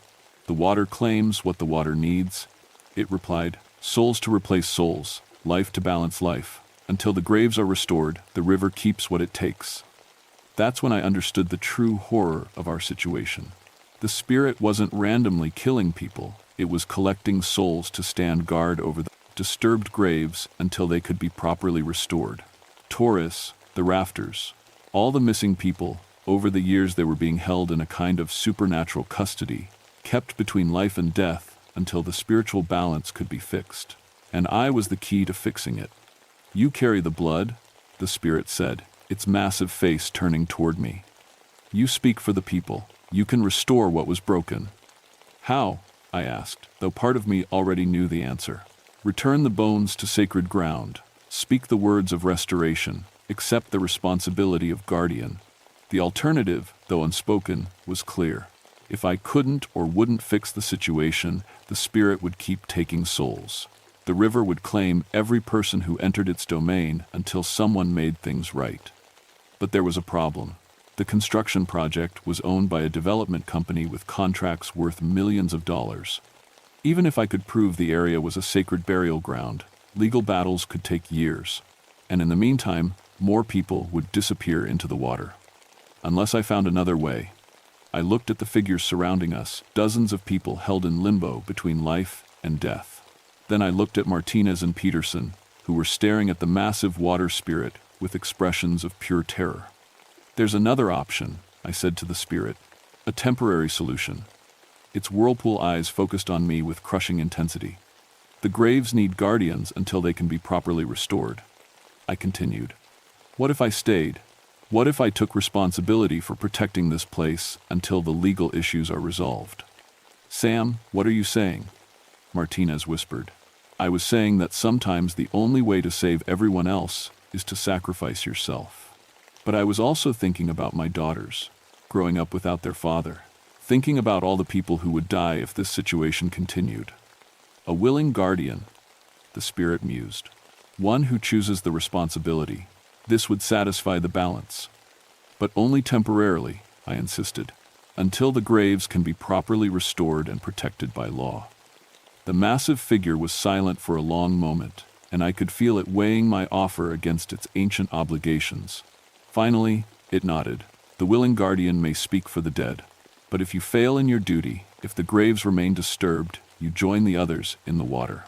The water claims what the water needs, it replied. Souls to replace souls, life to balance life. Until the graves are restored, the river keeps what it takes. That's when I understood the true horror of our situation. The spirit wasn't randomly killing people. It was collecting souls to stand guard over the disturbed graves until they could be properly restored. Taurus, the rafters, all the missing people, over the years they were being held in a kind of supernatural custody, kept between life and death until the spiritual balance could be fixed. And I was the key to fixing it. You carry the blood, the spirit said, its massive face turning toward me. You speak for the people. You can restore what was broken. How? I asked, though part of me already knew the answer. Return the bones to sacred ground. Speak the words of restoration. Accept the responsibility of guardian. The alternative, though unspoken, was clear. If I couldn't or wouldn't fix the situation, the spirit would keep taking souls. The river would claim every person who entered its domain until someone made things right. But there was a problem. The construction project was owned by a development company with contracts worth millions of dollars. Even if I could prove the area was a sacred burial ground, legal battles could take years. And in the meantime, more people would disappear into the water. Unless I found another way. I looked at the figures surrounding us, dozens of people held in limbo between life and death. Then I looked at Martinez and Peterson, who were staring at the massive water spirit with expressions of pure terror. There's another option, I said to the spirit. A temporary solution. Its whirlpool eyes focused on me with crushing intensity. The graves need guardians until they can be properly restored. I continued. What if I stayed? What if I took responsibility for protecting this place until the legal issues are resolved? Sam, what are you saying? Martinez whispered. I was saying that sometimes the only way to save everyone else is to sacrifice yourself. But I was also thinking about my daughters, growing up without their father, thinking about all the people who would die if this situation continued. A willing guardian, the spirit mused. One who chooses the responsibility. This would satisfy the balance. But only temporarily, I insisted, until the graves can be properly restored and protected by law. The massive figure was silent for a long moment, and I could feel it weighing my offer against its ancient obligations. Finally, it nodded. The willing guardian may speak for the dead. But if you fail in your duty, if the graves remain disturbed, you join the others in the water.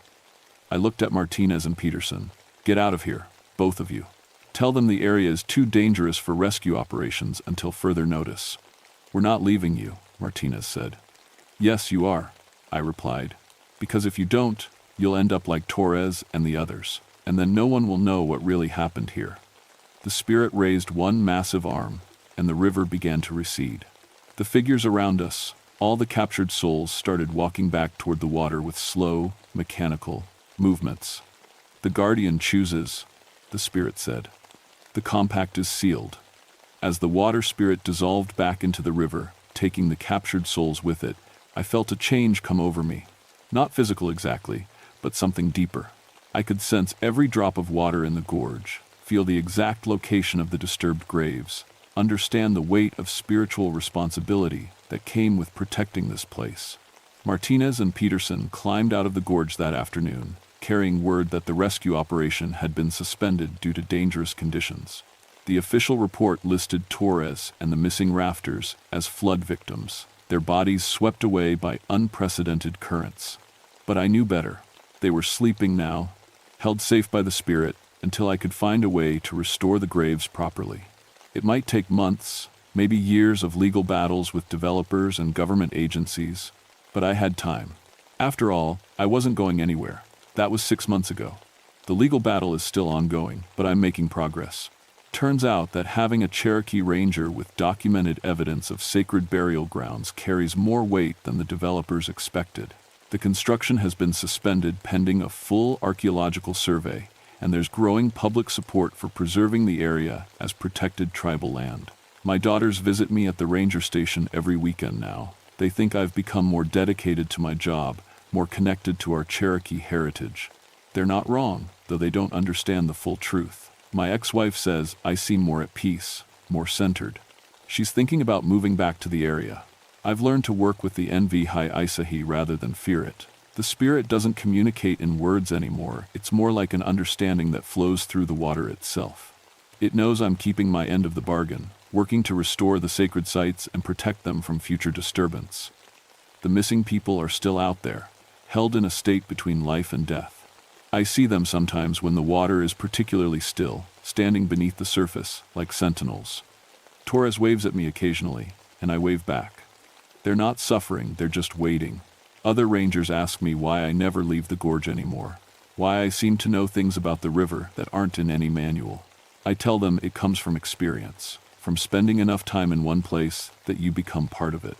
I looked at Martinez and Peterson. Get out of here, both of you. Tell them the area is too dangerous for rescue operations until further notice. We're not leaving you, Martinez said. Yes, you are, I replied. Because if you don't, you'll end up like Torres and the others, and then no one will know what really happened here. The spirit raised one massive arm, and the river began to recede. The figures around us, all the captured souls, started walking back toward the water with slow, mechanical movements. The guardian chooses, the spirit said. The compact is sealed. As the water spirit dissolved back into the river, taking the captured souls with it, I felt a change come over me. Not physical exactly, but something deeper. I could sense every drop of water in the gorge, feel the exact location of the disturbed graves, understand the weight of spiritual responsibility that came with protecting this place. Martinez and Peterson climbed out of the gorge that afternoon, carrying word that the rescue operation had been suspended due to dangerous conditions. The official report listed Torres and the missing rafters as flood victims, their bodies swept away by unprecedented currents. But I knew better. They were sleeping now, held safe by the spirit, until I could find a way to restore the graves properly. It might take months, maybe years of legal battles with developers and government agencies, but I had time. After all, I wasn't going anywhere. That was 6 months ago. The legal battle is still ongoing, but I'm making progress. Turns out that having a Cherokee Ranger with documented evidence of sacred burial grounds carries more weight than the developers expected. The construction has been suspended pending a full archaeological survey, and there's growing public support for preserving the area as protected tribal land. My daughters visit me at the ranger station every weekend now. They think I've become more dedicated to my job, more connected to our Cherokee heritage. They're not wrong, though they don't understand the full truth. My ex-wife says I seem more at peace, more centered. She's thinking about moving back to the area. I've learned to work with the NV High Isahi rather than fear it. The spirit doesn't communicate in words anymore. It's more like an understanding that flows through the water itself. It knows I'm keeping my end of the bargain, working to restore the sacred sites and protect them from future disturbance. The missing people are still out there, held in a state between life and death. I see them sometimes when the water is particularly still, standing beneath the surface, like sentinels. Torres waves at me occasionally, and I wave back. They're not suffering, they're just waiting. Other rangers ask me why I never leave the gorge anymore, why I seem to know things about the river that aren't in any manual. I tell them it comes from experience, from spending enough time in one place that you become part of it.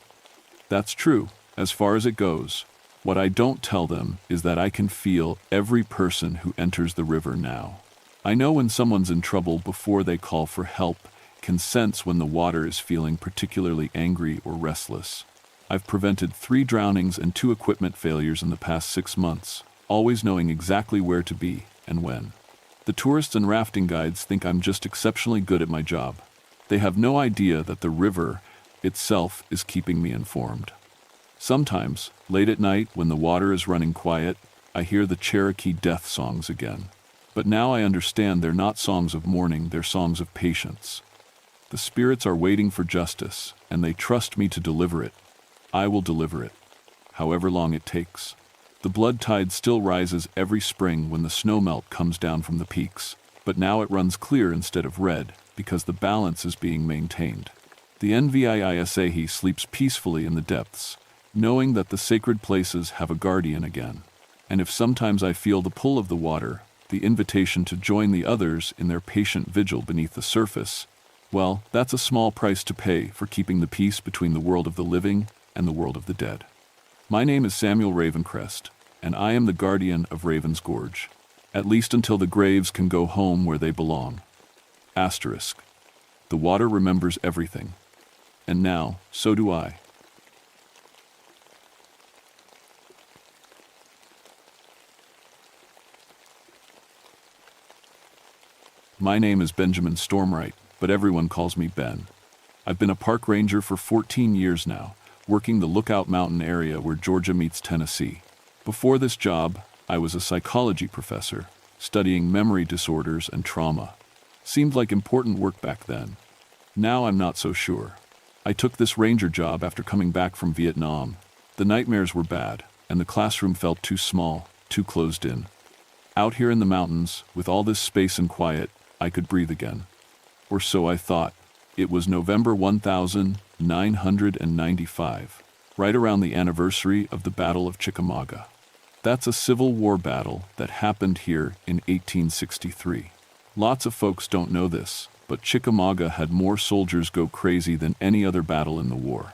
That's true, as far as it goes. What I don't tell them is that I can feel every person who enters the river now. I know when someone's in trouble before they call for help, can sense when the water is feeling particularly angry or restless. I've prevented 3 drownings and 2 equipment failures in the past 6 months, always knowing exactly where to be and when. The tourists and rafting guides think I'm just exceptionally good at my job. They have no idea that the river itself is keeping me informed. Sometimes, late at night when the water is running quiet, I hear the Cherokee death songs again. But now I understand they're not songs of mourning, they're songs of patience. The spirits are waiting for justice, and they trust me to deliver it. I will deliver it, however long it takes. The blood tide still rises every spring when the snowmelt comes down from the peaks, but now it runs clear instead of red, because the balance is being maintained. The NVIISAHI sleeps peacefully in the depths, knowing that the sacred places have a guardian again. And if sometimes I feel the pull of the water, the invitation to join the others in their patient vigil beneath the surface, well, that's a small price to pay for keeping the peace between the world of the living and the world of the dead. My name is Samuel Ravencrest, and I am the guardian of Raven's Gorge, at least until the graves can go home where they belong. Asterisk. The water remembers everything. And now, so do I. My name is Benjamin Stormwright, but everyone calls me Ben. I've been a park ranger for 14 years now, working the Lookout Mountain area where Georgia meets Tennessee. Before this job, I was a psychology professor, studying memory disorders and trauma. Seemed like important work back then. Now I'm not so sure. I took this ranger job after coming back from Vietnam. The nightmares were bad, and the classroom felt too small, too closed in. Out here in the mountains, with all this space and quiet, I could breathe again. Or so I thought. It was November 1995, right around the anniversary of the Battle of Chickamauga. That's a Civil War battle that happened here in 1863. Lots of folks don't know this, but Chickamauga had more soldiers go crazy than any other battle in the war.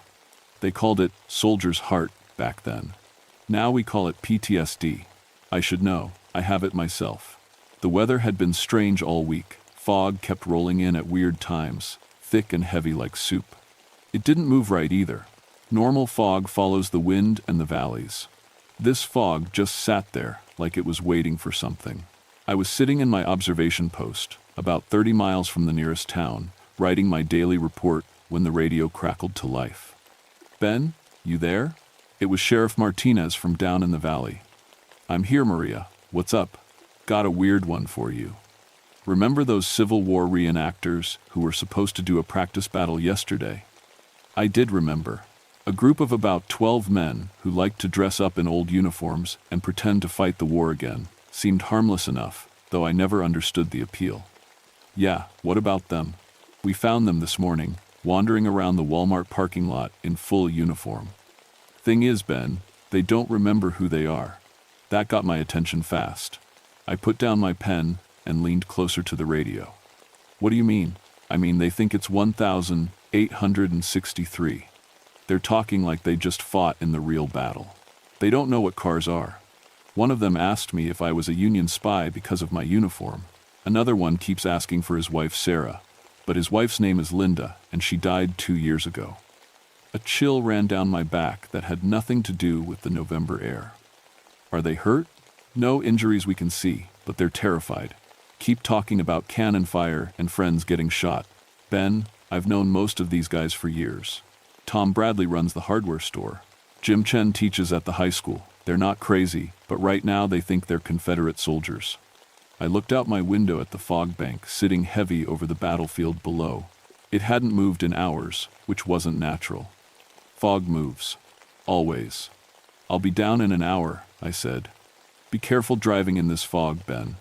They called it Soldier's Heart back then. Now we call it PTSD. I should know, I have it myself. The weather had been strange all week. Fog kept rolling in at weird times, thick and heavy like soup. It didn't move right either. Normal fog follows the wind and the valleys. This fog just sat there, like it was waiting for something. I was sitting in my observation post, about 30 miles from the nearest town, writing my daily report when the radio crackled to life. "Ben, you there?" It was Sheriff Martinez from down in the valley. "I'm here, Maria. What's up? Got a weird one for you. Remember those Civil War reenactors who were supposed to do a practice battle yesterday?" I did remember. A group of about 12 men who liked to dress up in old uniforms and pretend to fight the war again seemed harmless enough, though I never understood the appeal. Yeah, what about them? We found them this morning, wandering around the Walmart parking lot in full uniform. Thing is, Ben, they don't remember who they are. That got my attention fast. I put down my pen and leaned closer to the radio. What do you mean? I mean, they think it's 1,863. They're talking like they just fought in the real battle. They don't know what cars are. One of them asked me if I was a Union spy because of my uniform. Another one keeps asking for his wife Sarah, but his wife's name is Linda, and she died 2 years ago. A chill ran down my back that had nothing to do with the November air. Are they hurt? No injuries we can see, but they're terrified. Keep talking about cannon fire and friends getting shot. Ben, I've known most of these guys for years. Tom Bradley runs the hardware store. Jim Chen teaches at the high school. They're not crazy, but right now they think they're Confederate soldiers. I looked out my window at the fog bank sitting heavy over the battlefield below. It hadn't moved in hours, which wasn't natural. Fog moves. Always. I'll be down in an hour, I said. Be careful driving in this fog, Ben.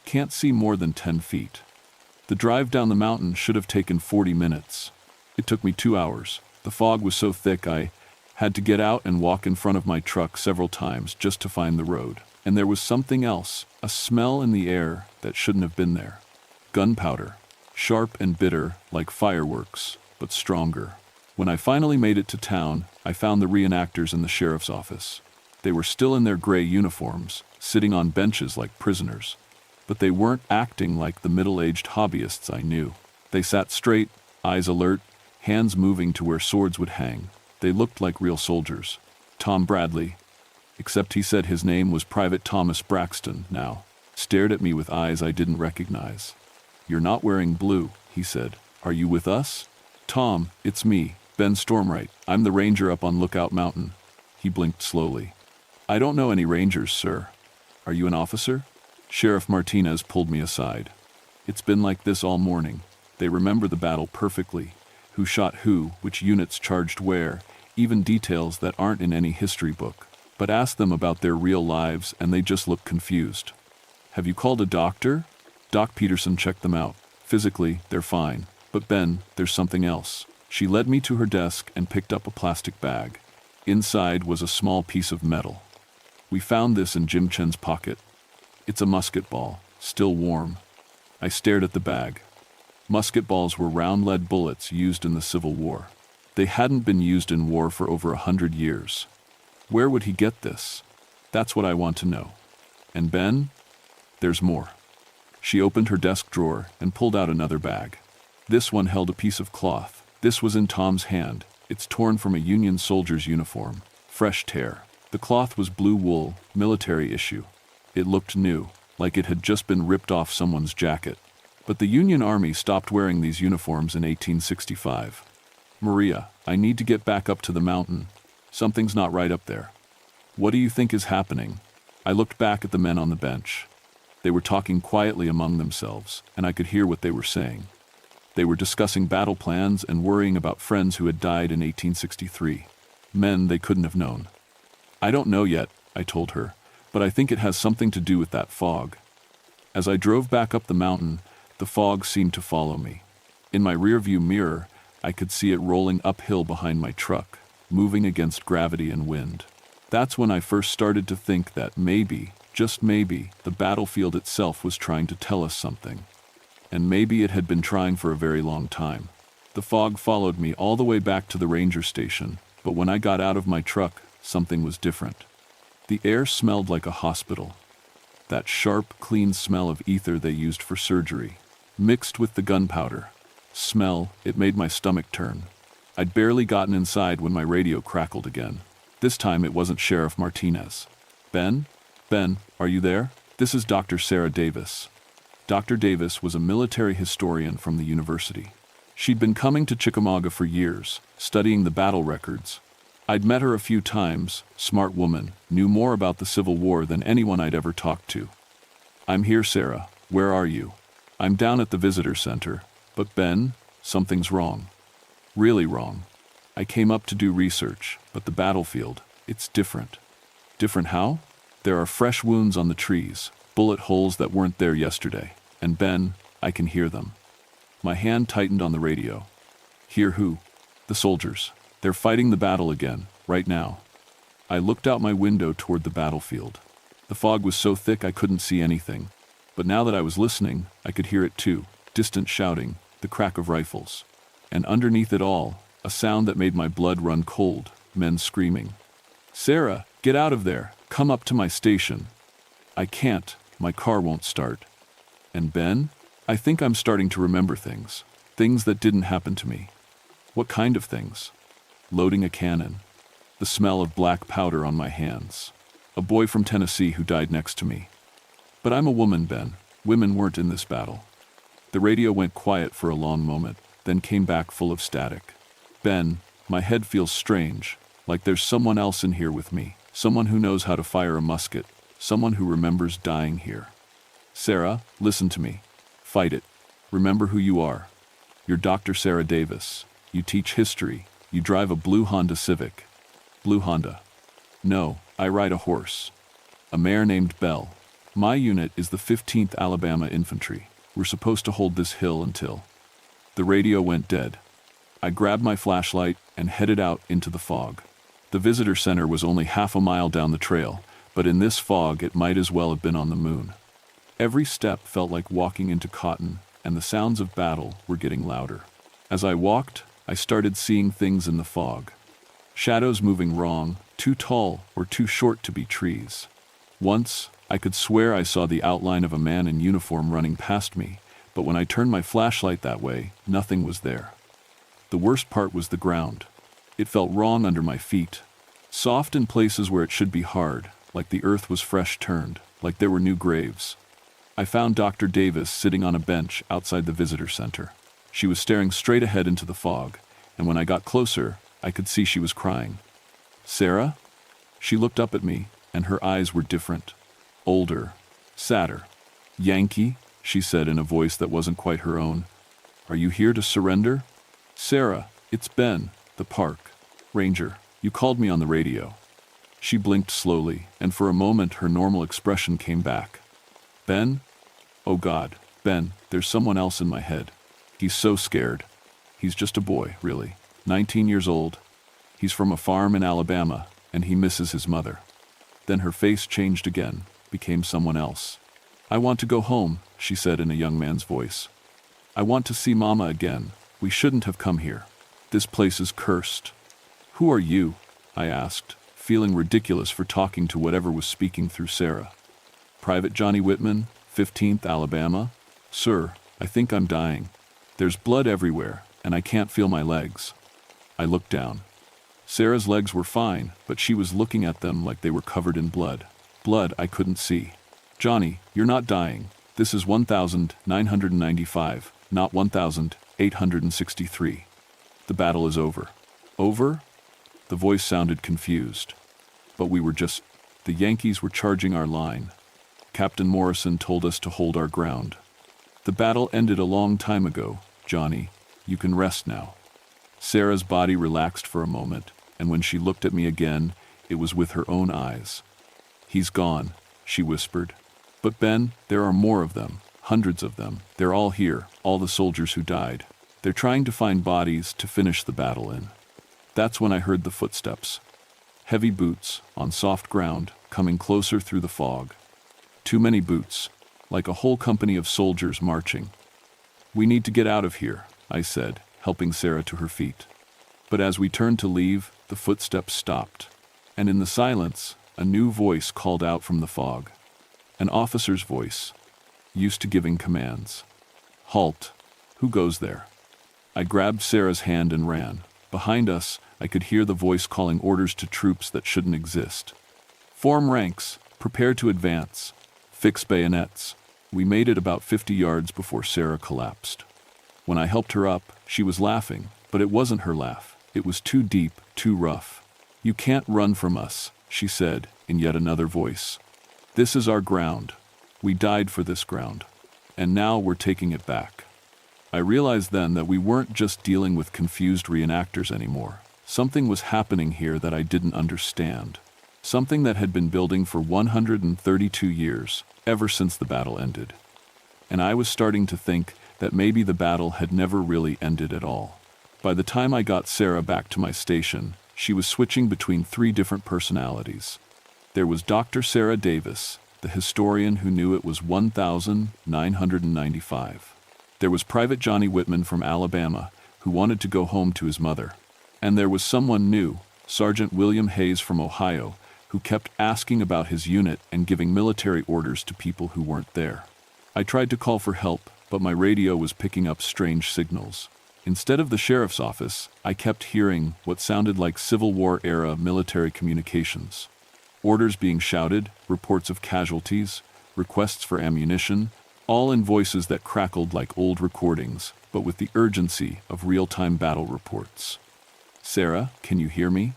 Can't see more than 10 feet. The drive down the mountain should have taken 40 minutes. It took me 2 hours. The fog was so thick I had to get out and walk in front of my truck several times just to find the road. And there was something else, a smell in the air that shouldn't have been there. Gunpowder. Sharp and bitter, like fireworks, but stronger. When I finally made it to town, I found the reenactors in the sheriff's office. They were still in their gray uniforms, sitting on benches like prisoners. But they weren't acting like the middle-aged hobbyists I knew. They sat straight, eyes alert, hands moving to where swords would hang. They looked like real soldiers. Tom Bradley, except he said his name was Private Thomas Braxton now, stared at me with eyes I didn't recognize. You're not wearing blue, he said. Are you with us? Tom, it's me, Ben Stormwright. I'm the ranger up on Lookout Mountain. He blinked slowly. I don't know any rangers, sir. Are you an officer? Sheriff Martinez pulled me aside. It's been like this all morning. They remember the battle perfectly. Who shot who, which units charged where, even details that aren't in any history book. But ask them about their real lives and they just look confused. Have you called a doctor? Doc Peterson checked them out. Physically, they're fine. But Ben, there's something else. She led me to her desk and picked up a plastic bag. Inside was a small piece of metal. We found this in Jim Chen's pocket. It's a musket ball, still warm. I stared at the bag. Musket balls were round lead bullets used in the Civil War. They hadn't been used in war for over 100 years. Where would he get this? That's what I want to know. And Ben? There's more. She opened her desk drawer and pulled out another bag. This one held a piece of cloth. This was in Tom's hand. It's torn from a Union soldier's uniform. Fresh tear. The cloth was blue wool, military issue. It looked new, like it had just been ripped off someone's jacket. But the Union Army stopped wearing these uniforms in 1865. Maria, I need to get back up to the mountain. Something's not right up there. What do you think is happening? I looked back at the men on the bench. They were talking quietly among themselves, and I could hear what they were saying. They were discussing battle plans and worrying about friends who had died in 1863. Men they couldn't have known. I don't know yet, I told her, but I think it has something to do with that fog. As I drove back up the mountain, the fog seemed to follow me. In my rearview mirror, I could see it rolling uphill behind my truck, moving against gravity and wind. That's when I first started to think that maybe, just maybe, the battlefield itself was trying to tell us something. And maybe it had been trying for a very long time. The fog followed me all the way back to the ranger station, but when I got out of my truck, something was different. The air smelled like a hospital. That sharp, clean smell of ether they used for surgery, mixed with the gunpowder. Smell, it made my stomach turn. I'd barely gotten inside when my radio crackled again. This time it wasn't Sheriff Martinez. Ben? Ben, are you there? This is Dr. Sarah Davis. Dr. Davis was a military historian from the university. She'd been coming to Chickamauga for years, studying the battle records. I'd met her a few times, smart woman, knew more about the Civil War than anyone I'd ever talked to. I'm here, Sarah. Where are you? I'm down at the visitor center. But Ben, something's wrong. Really wrong. I came up to do research, but the battlefield, it's different. Different how? There are fresh wounds on the trees, bullet holes that weren't there yesterday. And Ben, I can hear them. My hand tightened on the radio. Hear who? The soldiers. They're fighting the battle again, right now. I looked out my window toward the battlefield. The fog was so thick I couldn't see anything. But now that I was listening, I could hear it too, distant shouting, the crack of rifles. And underneath it all, a sound that made my blood run cold, men screaming. Sarah, get out of there, come up to my station. I can't, my car won't start. And Ben, I think I'm starting to remember things that didn't happen to me. What kind of things? Loading a cannon. The smell of black powder on my hands. A boy from Tennessee who died next to me. But I'm a woman, Ben. Women weren't in this battle. The radio went quiet for a long moment, then came back full of static. Ben, my head feels strange, like there's someone else in here with me. Someone who knows how to fire a musket. Someone who remembers dying here. Sarah, listen to me. Fight it. Remember who you are. You're Dr. Sarah Davis. You teach history. You drive a blue Honda Civic. Blue Honda. No, I ride a horse. A mare named Belle. My unit is the 15th Alabama Infantry. We're supposed to hold this hill until... The radio went dead. I grabbed my flashlight and headed out into the fog. The visitor center was only half a mile down the trail, but in this fog it might as well have been on the moon. Every step felt like walking into cotton, and the sounds of battle were getting louder. As I walked, I started seeing things in the fog. Shadows moving wrong, too tall or too short to be trees. Once, I could swear I saw the outline of a man in uniform running past me, but when I turned my flashlight that way, nothing was there. The worst part was the ground. It felt wrong under my feet. Soft in places where it should be hard, like the earth was fresh turned, like there were new graves. I found Dr. Davis sitting on a bench outside the visitor center. She was staring straight ahead into the fog, and when I got closer, I could see she was crying. Sarah? She looked up at me, and her eyes were different. Older. Sadder. Yankee, she said in a voice that wasn't quite her own. Are you here to surrender? Sarah, it's Ben, the park ranger. You called me on the radio. She blinked slowly, and for a moment her normal expression came back. Ben? Oh God, Ben, there's someone else in my head. He's so scared. He's just a boy, really. 19 years old. He's from a farm in Alabama, and he misses his mother. Then her face changed again, became someone else. I want to go home, she said in a young man's voice. I want to see Mama again. We shouldn't have come here. This place is cursed. Who are you? I asked, feeling ridiculous for talking to whatever was speaking through Sarah. Private Johnny Whitman, 15th Alabama. Sir, I think I'm dying. There's blood everywhere, and I can't feel my legs. I looked down. Sarah's legs were fine, but she was looking at them like they were covered in blood. Blood I couldn't see. Johnny, you're not dying. This is 1,995, not 1,863. The battle is over. Over? The voice sounded confused. But we were just... The Yankees were charging our line. Captain Morrison told us to hold our ground. The battle ended a long time ago, Johnny. You can rest now. Sarah's body relaxed for a moment, and when she looked at me again, it was with her own eyes. He's gone, she whispered. But Ben, there are more of them, hundreds of them. They're all here, all the soldiers who died. They're trying to find bodies to finish the battle in. That's when I heard the footsteps. Heavy boots, on soft ground, coming closer through the fog. Too many boots, like a whole company of soldiers marching. We need to get out of here, I said, helping Sarah to her feet. But as we turned to leave, the footsteps stopped. And in the silence, a new voice called out from the fog. An officer's voice, used to giving commands. Halt! Who goes there? I grabbed Sarah's hand and ran. Behind us, I could hear the voice calling orders to troops that shouldn't exist. Form ranks, prepare to advance, fix bayonets. We made it about 50 yards before Sarah collapsed. When I helped her up, she was laughing, but it wasn't her laugh. It was too deep, too rough. You can't run from us, she said, in yet another voice. This is our ground. We died for this ground. And now we're taking it back. I realized then that we weren't just dealing with confused reenactors anymore. Something was happening here that I didn't understand. Something that had been building for 132 years, ever since the battle ended. And I was starting to think that maybe the battle had never really ended at all. By the time I got Sarah back to my station, she was switching between 3 different personalities. There was Dr. Sarah Davis, the historian who knew it was 1995. There was Private Johnny Whitman from Alabama, who wanted to go home to his mother. And there was someone new, Sergeant William Hayes from Ohio, who kept asking about his unit and giving military orders to people who weren't there. I tried to call for help, but my radio was picking up strange signals. Instead of the sheriff's office, I kept hearing what sounded like Civil War-era military communications. Orders being shouted, reports of casualties, requests for ammunition, all in voices that crackled like old recordings, but with the urgency of real-time battle reports. "Sarah, can you hear me?"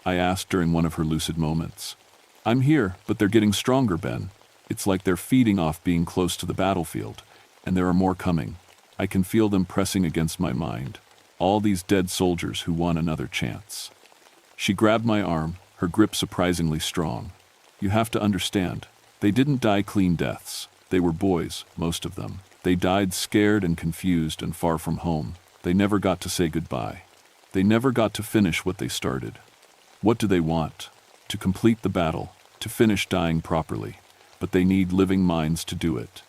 I asked during one of her lucid moments. "I'm here, but they're getting stronger, Ben. It's like they're feeding off being close to the battlefield, and there are more coming. I can feel them pressing against my mind, all these dead soldiers who want another chance." She grabbed my arm, her grip surprisingly strong. "You have to understand, they didn't die clean deaths. They were boys, most of them. They died scared and confused and far from home. They never got to say goodbye. They never got to finish what they started. What do they want? To complete the battle, to finish dying properly. But they need living minds to do it."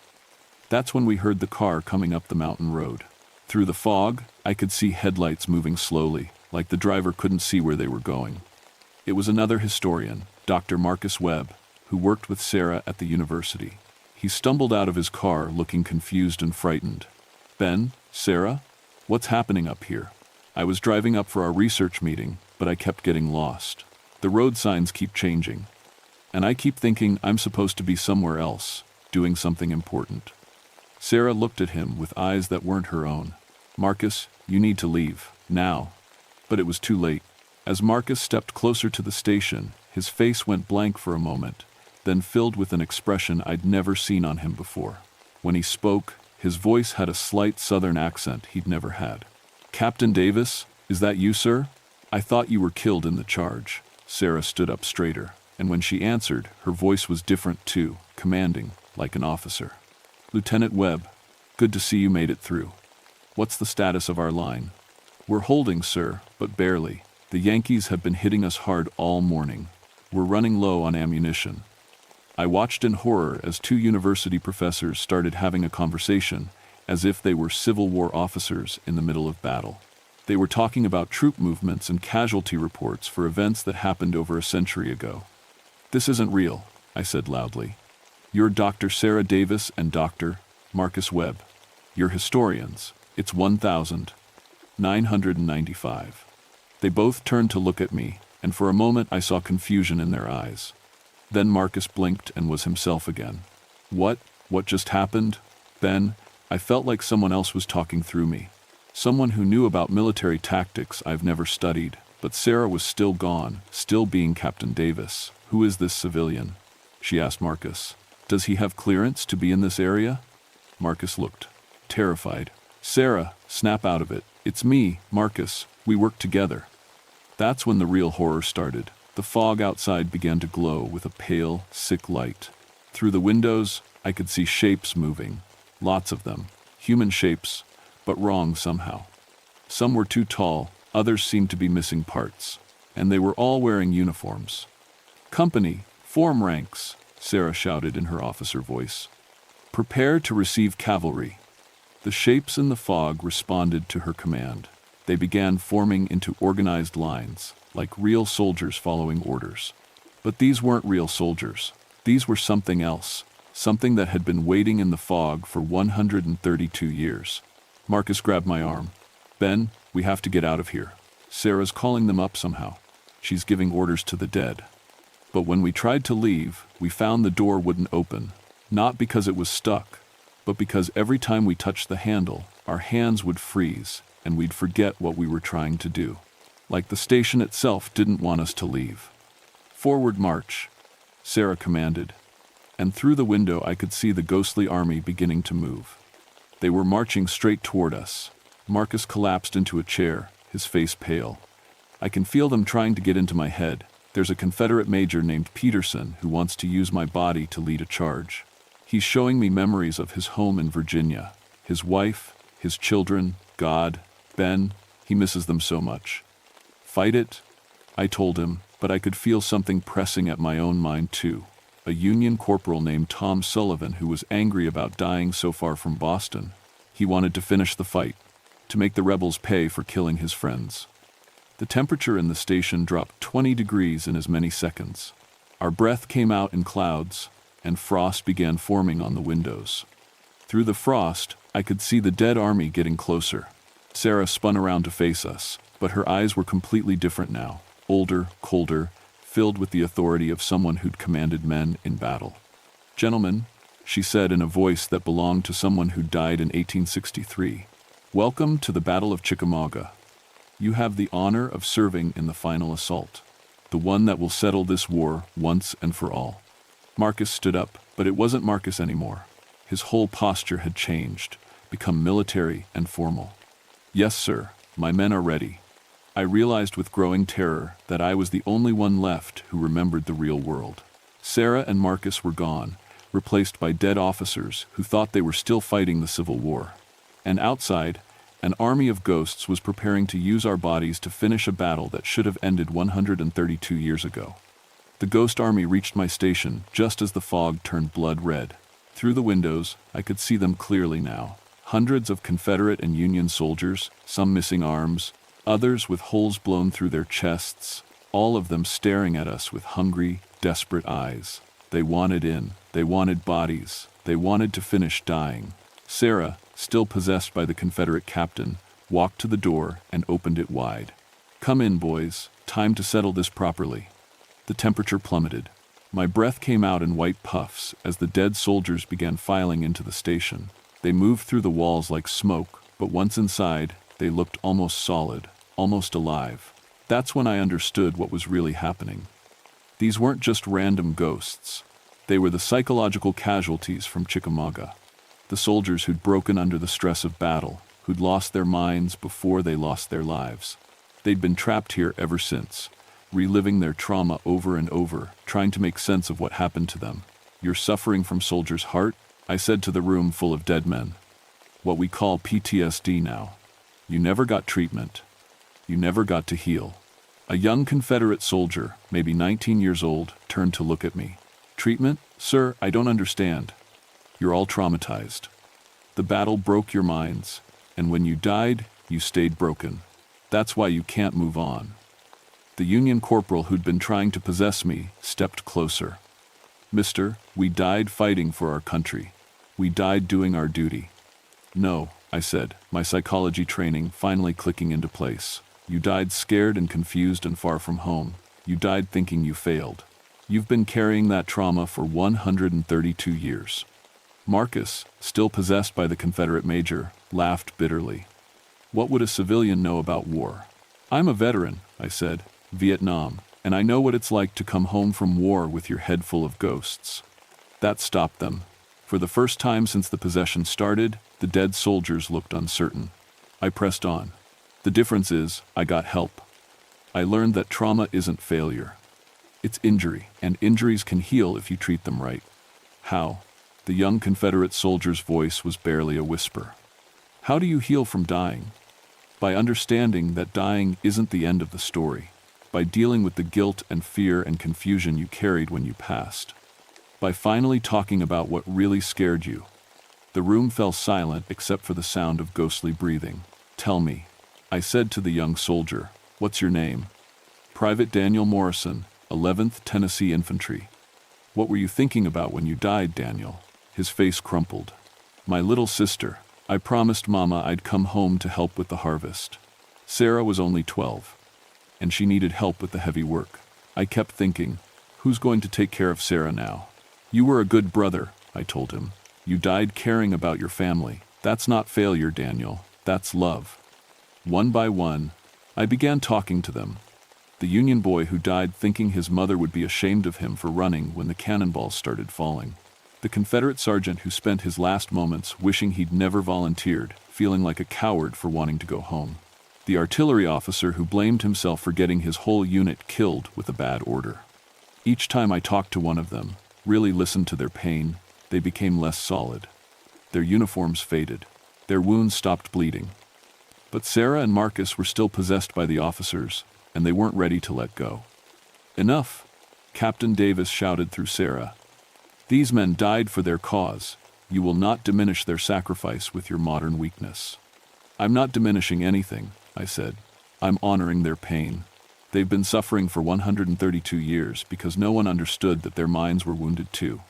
That's when we heard the car coming up the mountain road. Through the fog, I could see headlights moving slowly, like the driver couldn't see where they were going. It was another historian, Dr. Marcus Webb, who worked with Sarah at the university. He stumbled out of his car looking confused and frightened. "Ben, Sarah, what's happening up here?" I was driving up for our research meeting, but I kept getting lost. The road signs keep changing. And I keep thinking I'm supposed to be somewhere else, doing something important. Sarah looked at him with eyes that weren't her own. "Marcus, you need to leave, now." But it was too late. As Marcus stepped closer to the station, his face went blank for a moment, then filled with an expression I'd never seen on him before. When he spoke, his voice had a slight southern accent he'd never had. "Captain Davis, is that you, sir? I thought you were killed in the charge." Sarah stood up straighter, and when she answered, her voice was different too, commanding, like an officer. "Lieutenant Webb, good to see you made it through. What's the status of our line?" "We're holding, sir, but barely. The Yankees have been hitting us hard all morning. We're running low on ammunition." I watched in horror as 2 university professors started having a conversation, as if they were Civil War officers in the middle of battle. They were talking about troop movements and casualty reports for events that happened over a century ago. "This isn't real," I said loudly. "You're Dr. Sarah Davis and Dr. Marcus Webb. You're historians. It's 1995. They both turned to look at me, and for a moment I saw confusion in their eyes. Then Marcus blinked and was himself again. What just happened?" "Ben, I felt like someone else was talking through me. Someone who knew about military tactics I've never studied, but Sarah was still gone, still being Captain Davis. Who is this civilian?" she asked Marcus. "Does he have clearance to be in this area?" Marcus looked terrified. "Sarah, snap out of it. It's me, Marcus. We work together." That's when the real horror started. The fog outside began to glow with a pale, sick light. Through the windows, I could see shapes moving. Lots of them. Human shapes, but wrong somehow. Some were too tall, others seemed to be missing parts. And they were all wearing uniforms. "Company, form ranks," Sarah shouted in her officer voice. "Prepare to receive cavalry." The shapes in the fog responded to her command. They began forming into organized lines, like real soldiers following orders. But these weren't real soldiers. These were something else, something that had been waiting in the fog for 132 years. Marcus grabbed my arm. "Ben, we have to get out of here. Sarah's calling them up somehow. She's giving orders to the dead." But when we tried to leave, we found the door wouldn't open, not because it was stuck, but because every time we touched the handle, our hands would freeze, and we'd forget what we were trying to do. Like the station itself didn't want us to leave. "Forward march," Sarah commanded, and through the window I could see the ghostly army beginning to move. They were marching straight toward us. Marcus collapsed into a chair, his face pale. I can feel them trying to get into my head. There's a Confederate major named Peterson who wants to use my body to lead a charge. He's showing me memories of his home in Virginia, his wife, his children, God, Ben. He misses them so much. Fight it? I told him, but I could feel something pressing at my own mind too. A Union corporal named Tom Sullivan who was angry about dying so far from Boston. He wanted to finish the fight, to make the rebels pay for killing his friends. The temperature in the station dropped 20 degrees in as many seconds. Our breath came out in clouds, and frost began forming on the windows. Through the frost, I could see the dead army getting closer. Sarah spun around to face us, but her eyes were completely different now, older, colder, filled with the authority of someone who'd commanded men in battle. "Gentlemen," she said in a voice that belonged to someone who died in 1863, "welcome to the Battle of Chickamauga. You have the honor of serving in the final assault, the one that will settle this war once and for all." Marcus stood up, but it wasn't Marcus anymore. His whole posture had changed, become military and formal. "Yes, sir, my men are ready." I realized with growing terror that I was the only one left who remembered the real world. Sarah and Marcus were gone, replaced by dead officers who thought they were still fighting the Civil War. And outside, an army of ghosts was preparing to use our bodies to finish a battle that should have ended 132 years ago. The ghost army reached my station just as the fog turned blood red. Through the windows, I could see them clearly now. Hundreds of Confederate and Union soldiers, some missing arms, others with holes blown through their chests, all of them staring at us with hungry, desperate eyes. They wanted in, they wanted bodies, they wanted to finish dying. Sarah, still possessed by the Confederate captain, walked to the door and opened it wide. "Come in, boys, time to settle this properly." The temperature plummeted. My breath came out in white puffs as the dead soldiers began filing into the station. They moved through the walls like smoke, but once inside, they looked almost solid, almost alive. That's when I understood what was really happening. These weren't just random ghosts. They were the psychological casualties from Chickamauga. The soldiers who'd broken under the stress of battle, who'd lost their minds before they lost their lives. They'd been trapped here ever since, reliving their trauma over and over, trying to make sense of what happened to them. "You're suffering from soldier's heart?" I said to the room full of dead men. "What we call PTSD now. You never got treatment. You never got to heal." A young Confederate soldier, maybe 19 years old, turned to look at me. "Treatment? Sir, I don't understand. You're all traumatized. The battle broke your minds, and when you died, you stayed broken. That's why you can't move on." The Union corporal who'd been trying to possess me stepped closer. "Mister, we died fighting for our country. We died doing our duty." "No," I said, my psychology training finally clicking into place. "You died scared and confused and far from home. You died thinking you failed. You've been carrying that trauma for 132 years. Marcus, still possessed by the Confederate major, laughed bitterly. "What would a civilian know about war?" "I'm a veteran," I said, "Vietnam, and I know what it's like to come home from war with your head full of ghosts." That stopped them. For the first time since the possession started, the dead soldiers looked uncertain. I pressed on. "The difference is, I got help. I learned that trauma isn't failure. It's injury, and injuries can heal if you treat them right." "How?" The young Confederate soldier's voice was barely a whisper. "How do you heal from dying?" "By understanding that dying isn't the end of the story. By dealing with the guilt and fear and confusion you carried when you passed. By finally talking about what really scared you." The room fell silent except for the sound of ghostly breathing. "Tell me," I said to the young soldier, "what's your name?" "Private Daniel Morrison, 11th Tennessee Infantry." "What were you thinking about when you died, Daniel?" His face crumpled. "My little sister. I promised Mama I'd come home to help with the harvest. Sarah was only 12, and she needed help with the heavy work. I kept thinking, who's going to take care of Sarah now?" "You were a good brother," I told him. "You died caring about your family. That's not failure, Daniel. That's love." One by one, I began talking to them. The Union boy who died thinking his mother would be ashamed of him for running when the cannonballs started falling. The Confederate sergeant who spent his last moments wishing he'd never volunteered, feeling like a coward for wanting to go home. The artillery officer who blamed himself for getting his whole unit killed with a bad order. Each time I talked to one of them, really listened to their pain, they became less solid. Their uniforms faded. Their wounds stopped bleeding. But Sarah and Marcus were still possessed by the officers, and they weren't ready to let go. "Enough!" Captain Davis shouted through Sarah. "These men died for their cause. You will not diminish their sacrifice with your modern weakness." "I'm not diminishing anything," I said. "I'm honoring their pain. They've been suffering for 132 years because no one understood that their minds were wounded too."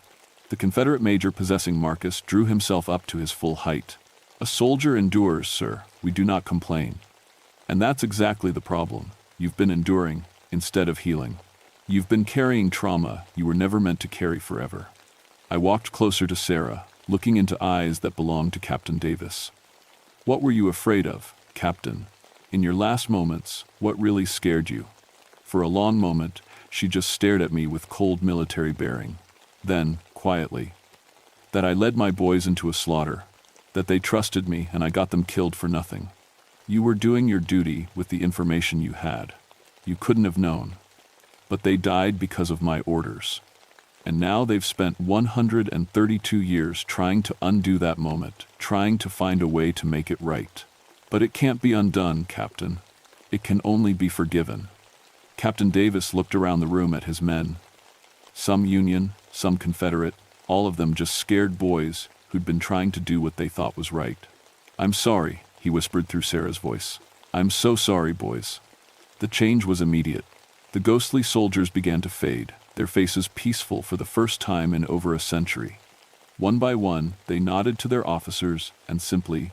The Confederate major possessing Marcus drew himself up to his full height. "A soldier endures, sir. We do not complain." And that's exactly the problem. You've been enduring instead of healing. You've been carrying trauma you were never meant to carry forever. I walked closer to Sarah, looking into eyes that belonged to Captain Davis. "What were you afraid of, Captain? In your last moments, what really scared you?" For a long moment, she just stared at me with cold military bearing. Then, quietly, "That I led my boys into a slaughter. That they trusted me and I got them killed for nothing. You were doing your duty with the information you had. You couldn't have known. But they died because of my orders. And now they've spent 132 years trying to undo that moment, trying to find a way to make it right. But it can't be undone, Captain. It can only be forgiven." Captain Davis looked around the room at his men. Some Union, some Confederate, all of them just scared boys who'd been trying to do what they thought was right. "I'm sorry," he whispered through Sarah's voice. "I'm so sorry, boys." The change was immediate. The ghostly soldiers began to fade, their faces peaceful for the first time in over a century. One by one, they nodded to their officers and simply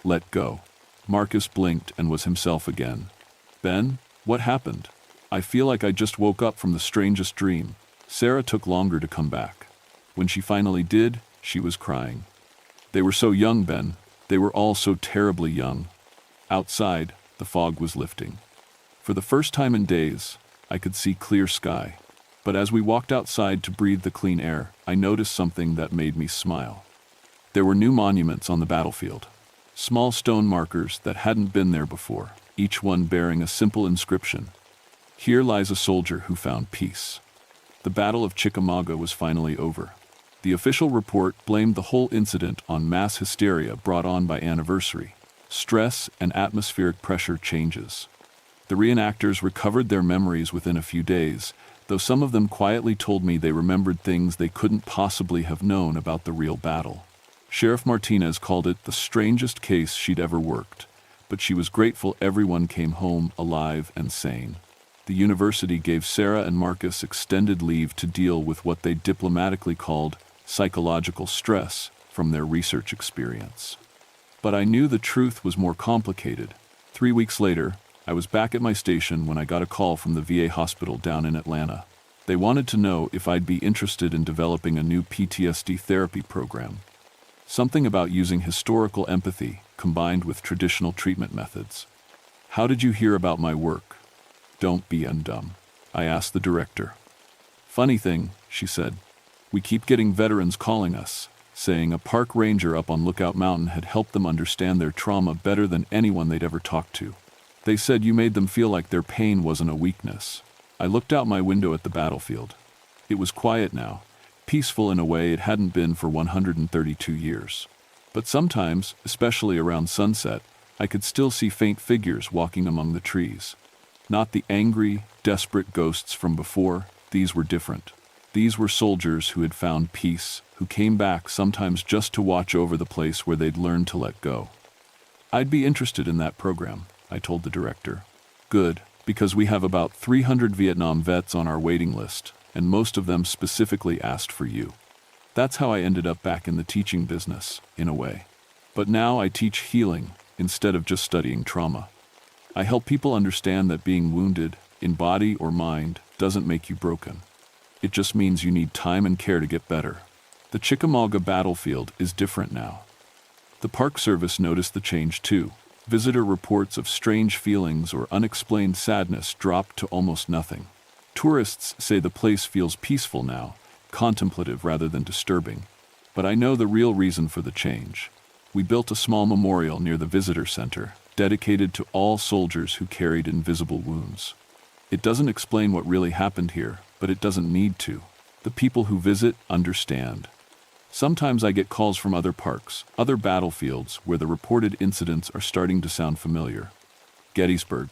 let go. Marcus blinked and was himself again. "Ben, what happened? I feel like I just woke up from the strangest dream." Sarah took longer to come back. When she finally did, she was crying. "They were so young, Ben. They were all so terribly young." Outside, the fog was lifting. For the first time in days, I could see clear sky. But as we walked outside to breathe the clean air, I noticed something that made me smile. There were new monuments on the battlefield. Small stone markers that hadn't been there before, each one bearing a simple inscription. "Here lies a soldier who found peace." The Battle of Chickamauga was finally over. The official report blamed the whole incident on mass hysteria brought on by anniversary, stress, and atmospheric pressure changes. The reenactors recovered their memories within a few days, though some of them quietly told me they remembered things they couldn't possibly have known about the real battle. Sheriff Martinez called it the strangest case she'd ever worked, but she was grateful everyone came home alive and sane. The university gave Sarah and Marcus extended leave to deal with what they diplomatically called psychological stress from their research experience. But I knew the truth was more complicated. 3 weeks later, I was back at my station when I got a call from the VA hospital down in Atlanta. They wanted to know if I'd be interested in developing a new PTSD therapy program. Something about using historical empathy combined with traditional treatment methods. "How did you hear about my work?" "Don't be undumb," I asked the director. "Funny thing," she said. "We keep getting veterans calling us, saying a park ranger up on Lookout Mountain had helped them understand their trauma better than anyone they'd ever talked to. They said you made them feel like their pain wasn't a weakness." I looked out my window at the battlefield. It was quiet now, peaceful in a way it hadn't been for 132 years. But sometimes, especially around sunset, I could still see faint figures walking among the trees. Not the angry, desperate ghosts from before, these were different. These were soldiers who had found peace, who came back sometimes just to watch over the place where they'd learned to let go. "I'd be interested in that program," I told the director. "Good, because we have about 300 Vietnam vets on our waiting list, and most of them specifically asked for you." That's how I ended up back in the teaching business, in a way. But now I teach healing instead of just studying trauma. I help people understand that being wounded, in body or mind, doesn't make you broken. It just means you need time and care to get better. The Chickamauga battlefield is different now. The Park Service noticed the change too. Visitor reports of strange feelings or unexplained sadness dropped to almost nothing. Tourists say the place feels peaceful now, contemplative rather than disturbing. But I know the real reason for the change. We built a small memorial near the visitor center, dedicated to all soldiers who carried invisible wounds. It doesn't explain what really happened here, but it doesn't need to. The people who visit understand. Sometimes I get calls from other parks, other battlefields where the reported incidents are starting to sound familiar. Gettysburg,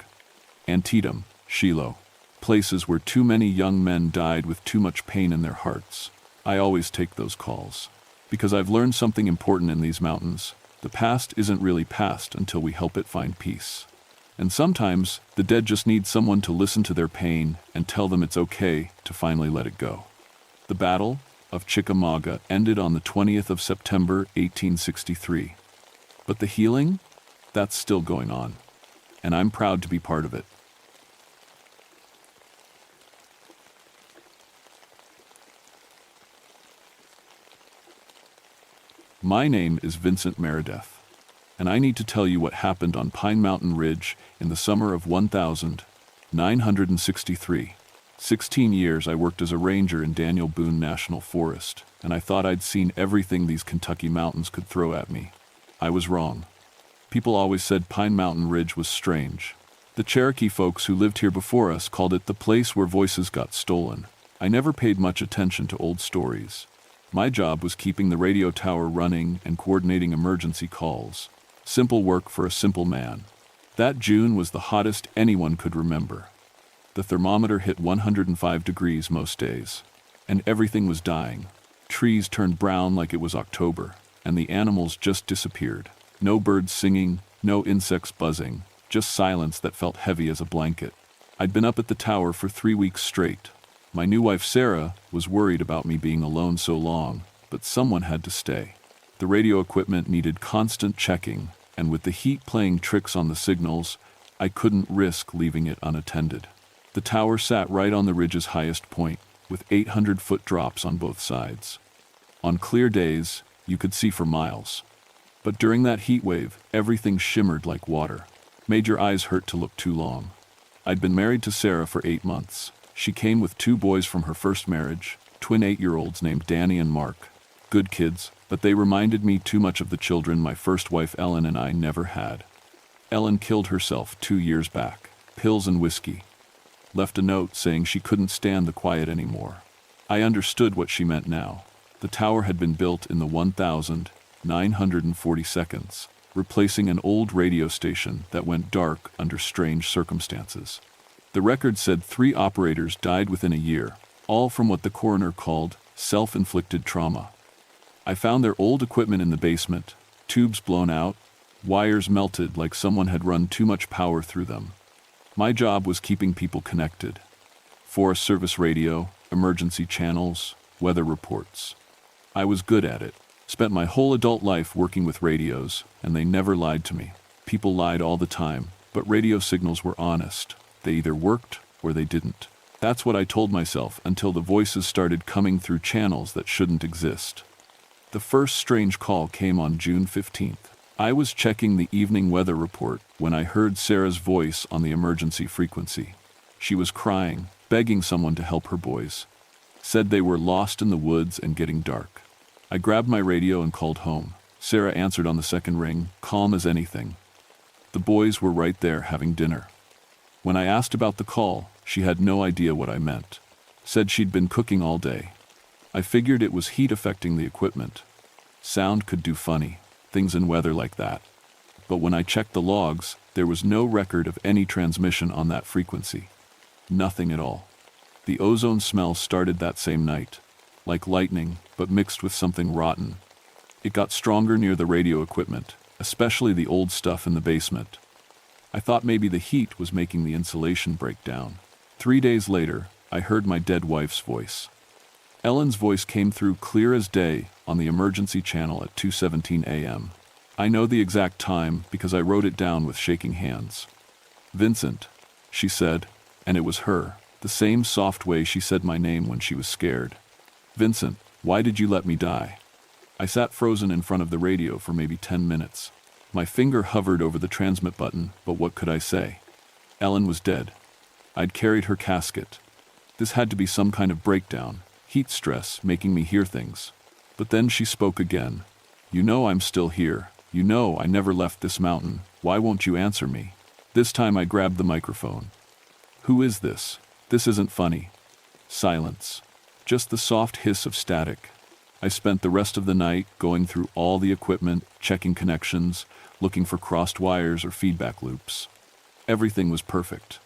Antietam, Shiloh, places where too many young men died with too much pain in their hearts. I always take those calls. Because I've learned something important in these mountains. The past isn't really past until we help it find peace. And sometimes, the dead just need someone to listen to their pain and tell them it's okay to finally let it go. The Battle of Chickamauga ended on the 20th of September, 1863. But the healing? That's still going on. And I'm proud to be part of it. My name is Vincent Meredith, and I need to tell you what happened on Pine Mountain Ridge in the summer of 1963. 16 years I worked as a ranger in Daniel Boone National Forest, and I thought I'd seen everything these Kentucky mountains could throw at me. I was wrong. People always said Pine Mountain Ridge was strange. The Cherokee folks who lived here before us called it the place where voices got stolen. I never paid much attention to old stories. My job was keeping the radio tower running and coordinating emergency calls. Simple work for a simple man. That June was the hottest anyone could remember. The thermometer hit 105 degrees most days, and everything was dying. Trees turned brown like it was October, and the animals just disappeared. No birds singing, no insects buzzing, just silence that felt heavy as a blanket. I'd been up at the tower for 3 weeks straight. My new wife Sarah was worried about me being alone so long, but someone had to stay. The radio equipment needed constant checking, and with the heat playing tricks on the signals, I couldn't risk leaving it unattended. The tower sat right on the ridge's highest point, with 800-foot drops on both sides. On clear days, you could see for miles. But during that heat wave, everything shimmered like water. Made your eyes hurt to look too long. I'd been married to Sarah for 8 months. She came with 2 boys from her first marriage, twin 8-year-olds named Danny and Mark. Good kids, but they reminded me too much of the children my first wife Ellen and I never had. Ellen killed herself 2 years back. Pills and whiskey. Left a note saying she couldn't stand the quiet anymore. I understood what she meant now. The tower had been built in the 1942, replacing an old radio station that went dark under strange circumstances. The record said 3 operators died within a year, all from what the coroner called self-inflicted trauma. I found their old equipment in the basement, tubes blown out, wires melted like someone had run too much power through them. My job was keeping people connected. Forest Service radio, emergency channels, weather reports. I was good at it. Spent my whole adult life working with radios, and they never lied to me. People lied all the time, but radio signals were honest. They either worked or they didn't. That's what I told myself until the voices started coming through channels that shouldn't exist. The first strange call came on June 15th. I was checking the evening weather report when I heard Sarah's voice on the emergency frequency. She was crying, begging someone to help her boys. Said they were lost in the woods and getting dark. I grabbed my radio and called home. Sarah answered on the second ring, calm as anything. The boys were right there having dinner. When I asked about the call, she had no idea what I meant. Said she'd been cooking all day. I figured it was heat affecting the equipment. Sound could do funny things in weather like that. But when I checked the logs, there was no record of any transmission on that frequency. Nothing at all. The ozone smell started that same night, like lightning, but mixed with something rotten. It got stronger near the radio equipment, especially the old stuff in the basement. I thought maybe the heat was making the insulation break down. 3 days later, I heard my dead wife's voice. Ellen's voice came through clear as day on the emergency channel at 2:17 a.m. I know the exact time because I wrote it down with shaking hands. Vincent, she said, and it was her, the same soft way she said my name when she was scared. Vincent, why did you let me die? I sat frozen in front of the radio for maybe 10 minutes. My finger hovered over the transmit button, but what could I say? Ellen was dead. I'd carried her casket. This had to be some kind of breakdown, heat stress making me hear things. But then she spoke again. You know I'm still here, You know I never left this mountain. Why won't you answer me? This time I grabbed the microphone. Who is this? This isn't funny. Silence. Just the soft hiss of static. I spent the rest of the night going through all the equipment, checking connections, looking for crossed wires or feedback loops. Everything was perfect.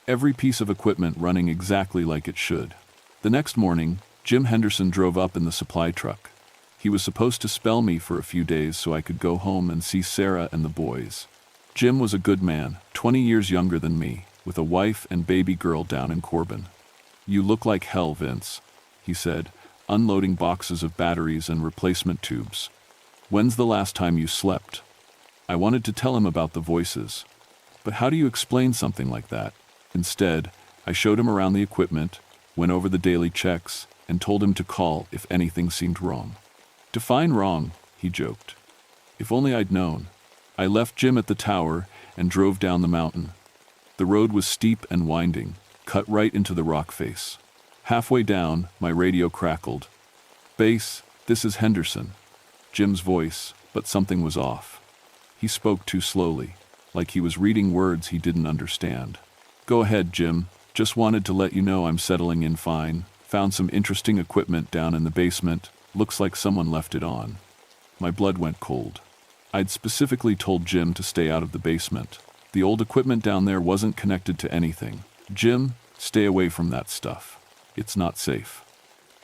Every piece of equipment running exactly like it should. The next morning, Jim Henderson drove up in the supply truck. He was supposed to spell me for a few days so I could go home and see Sarah and the boys. Jim was a good man, 20 years younger than me, with a wife and baby girl down in Corbin. You look like hell, Vince, he said, unloading boxes of batteries and replacement tubes. When's the last time you slept? I wanted to tell him about the voices. But how do you explain something like that? Instead, I showed him around the equipment, went over the daily checks, and told him to call if anything seemed wrong. Define wrong, he joked. If only I'd known. I left Jim at the tower and drove down the mountain. The road was steep and winding, cut right into the rock face. Halfway down, my radio crackled. Base, this is Henderson. Jim's voice, but something was off. He spoke too slowly, like he was reading words he didn't understand. Go ahead, Jim. Just wanted to let you know I'm settling in fine. Found some interesting equipment down in the basement. Looks like someone left it on. My blood went cold. I'd specifically told Jim to stay out of the basement. The old equipment down there wasn't connected to anything. Jim, stay away from that stuff. It's not safe.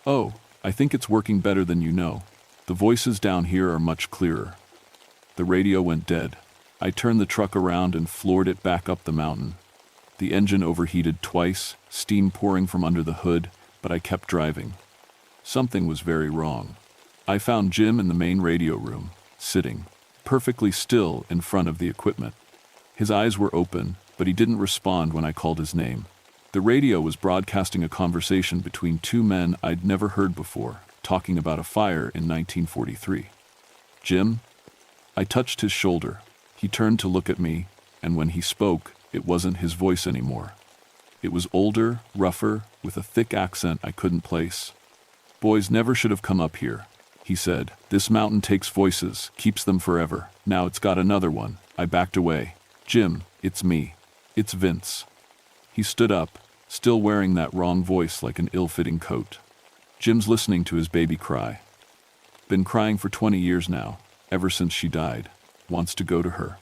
Oh, I think it's working better than you know. The voices down here are much clearer. The radio went dead. I turned the truck around and floored it back up the mountain. The engine overheated twice, steam pouring from under the hood, but I kept driving. Something was very wrong. I found Jim in the main radio room, sitting, perfectly still in front of the equipment. His eyes were open, but he didn't respond when I called his name. The radio was broadcasting a conversation between two men I'd never heard before, talking about a fire in 1943. Jim? I touched his shoulder. He turned to look at me, and when he spoke, it wasn't his voice anymore. It was older, rougher, with a thick accent I couldn't place. Boys never should have come up here, he said. This mountain takes voices, keeps them forever. Now it's got another one. I backed away. Jim, it's me. It's Vince. He stood up, still wearing that wrong voice like an ill-fitting coat. Jim's listening to his baby cry. Been crying for 20 years now, ever since she died. Wants to go to her.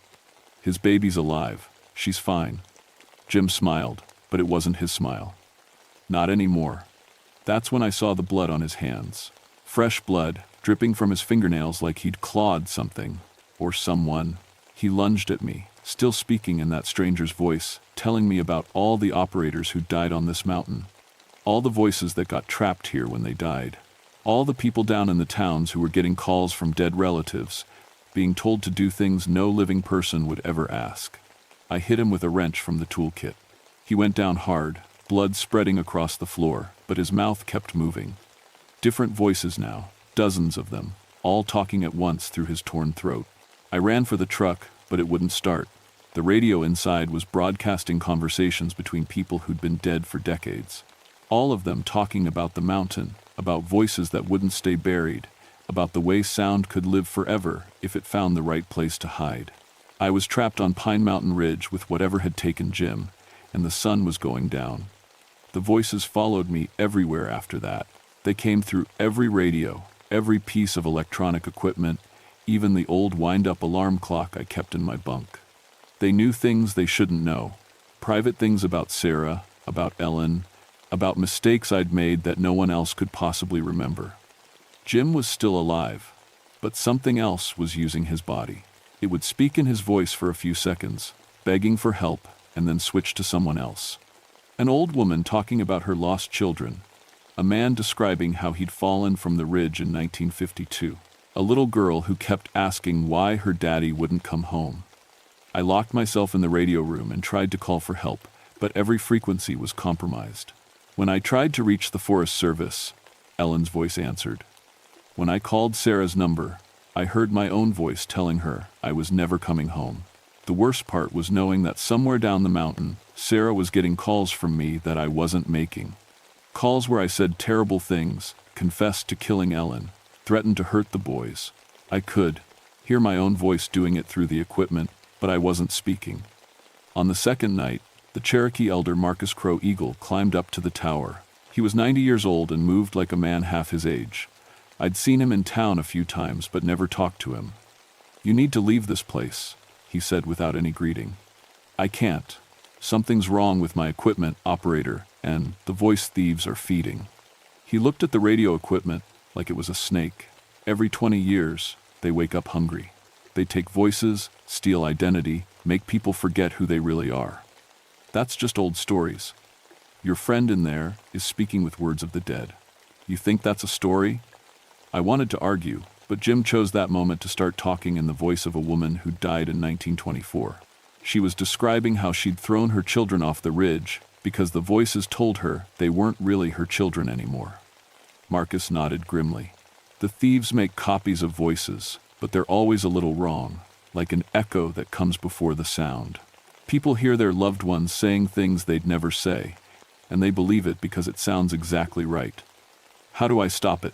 His baby's alive. She's fine. Jim smiled, but it wasn't his smile. Not anymore. That's when I saw the blood on his hands. Fresh blood, dripping from his fingernails like he'd clawed something, or someone. He lunged at me, still speaking in that stranger's voice, telling me about all the operators who died on this mountain. All the voices that got trapped here when they died. All the people down in the towns who were getting calls from dead relatives, being told to do things no living person would ever ask. I hit him with a wrench from the toolkit. He went down hard, blood spreading across the floor, but his mouth kept moving. Different voices now, dozens of them, all talking at once through his torn throat. I ran for the truck, but it wouldn't start. The radio inside was broadcasting conversations between people who'd been dead for decades. All of them talking about the mountain, about voices that wouldn't stay buried, about the way sound could live forever if it found the right place to hide. I was trapped on Pine Mountain Ridge with whatever had taken Jim, and the sun was going down. The voices followed me everywhere after that. They came through every radio, every piece of electronic equipment, even the old wind-up alarm clock I kept in my bunk. They knew things they shouldn't know. Private things about Sarah, about Ellen, about mistakes I'd made that no one else could possibly remember. Jim was still alive, but something else was using his body. It would speak in his voice for a few seconds, begging for help, and then switch to someone else. An old woman talking about her lost children. A man describing how he'd fallen from the ridge in 1952. A little girl who kept asking why her daddy wouldn't come home. I locked myself in the radio room and tried to call for help, but every frequency was compromised. When I tried to reach the Forest Service, Ellen's voice answered. When I called Sarah's number, I heard my own voice telling her I was never coming home. The worst part was knowing that somewhere down the mountain, Sarah was getting calls from me that I wasn't making. Calls where I said terrible things, confessed to killing Ellen, threatened to hurt the boys. I could hear my own voice doing it through the equipment, but I wasn't speaking. On the second night, the Cherokee elder Marcus Crow Eagle climbed up to the tower. He was 90 years old and moved like a man half his age. I'd seen him in town a few times but never talked to him. "You need to leave this place," he said without any greeting. "I can't. Something's wrong with my equipment, operator, and the voice thieves are feeding." He looked at the radio equipment like it was a snake. Every 20 years, they wake up hungry. They take voices, steal identity, make people forget who they really are. That's just old stories. Your friend in there is speaking with words of the dead. You think that's a story? I wanted to argue, but Jim chose that moment to start talking in the voice of a woman who died in 1924. She was describing how she'd thrown her children off the ridge because the voices told her they weren't really her children anymore. Marcus nodded grimly. The thieves make copies of voices, but they're always a little wrong, like an echo that comes before the sound. People hear their loved ones saying things they'd never say, and they believe it because it sounds exactly right. How do I stop it?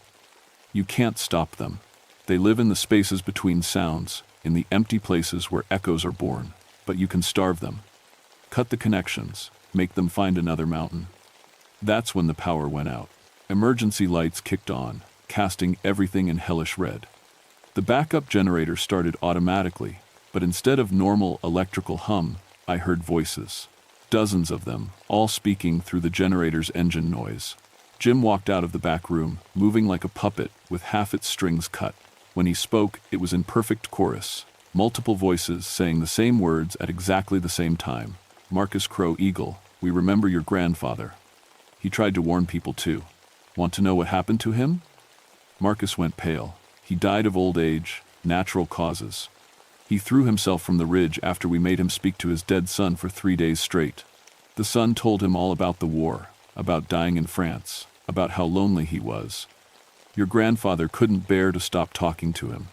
You can't stop them. They live in the spaces between sounds, in the empty places where echoes are born, but you can starve them. Cut the connections, make them find another mountain. That's when the power went out. Emergency lights kicked on, casting everything in hellish red. The backup generator started automatically, but instead of normal electrical hum, I heard voices. Dozens of them, all speaking through the generator's engine noise. Jim walked out of the back room, moving like a puppet with half its strings cut. When he spoke, it was in perfect chorus, multiple voices saying the same words at exactly the same time. "Marcus Crow Eagle, we remember your grandfather." He tried to warn people too. Want to know what happened to him? Marcus went pale. He died of old age, natural causes. He threw himself from the ridge after we made him speak to his dead son for 3 days straight. The son told him all about the war, about dying in France, about how lonely he was. Your grandfather couldn't bear to stop talking to him.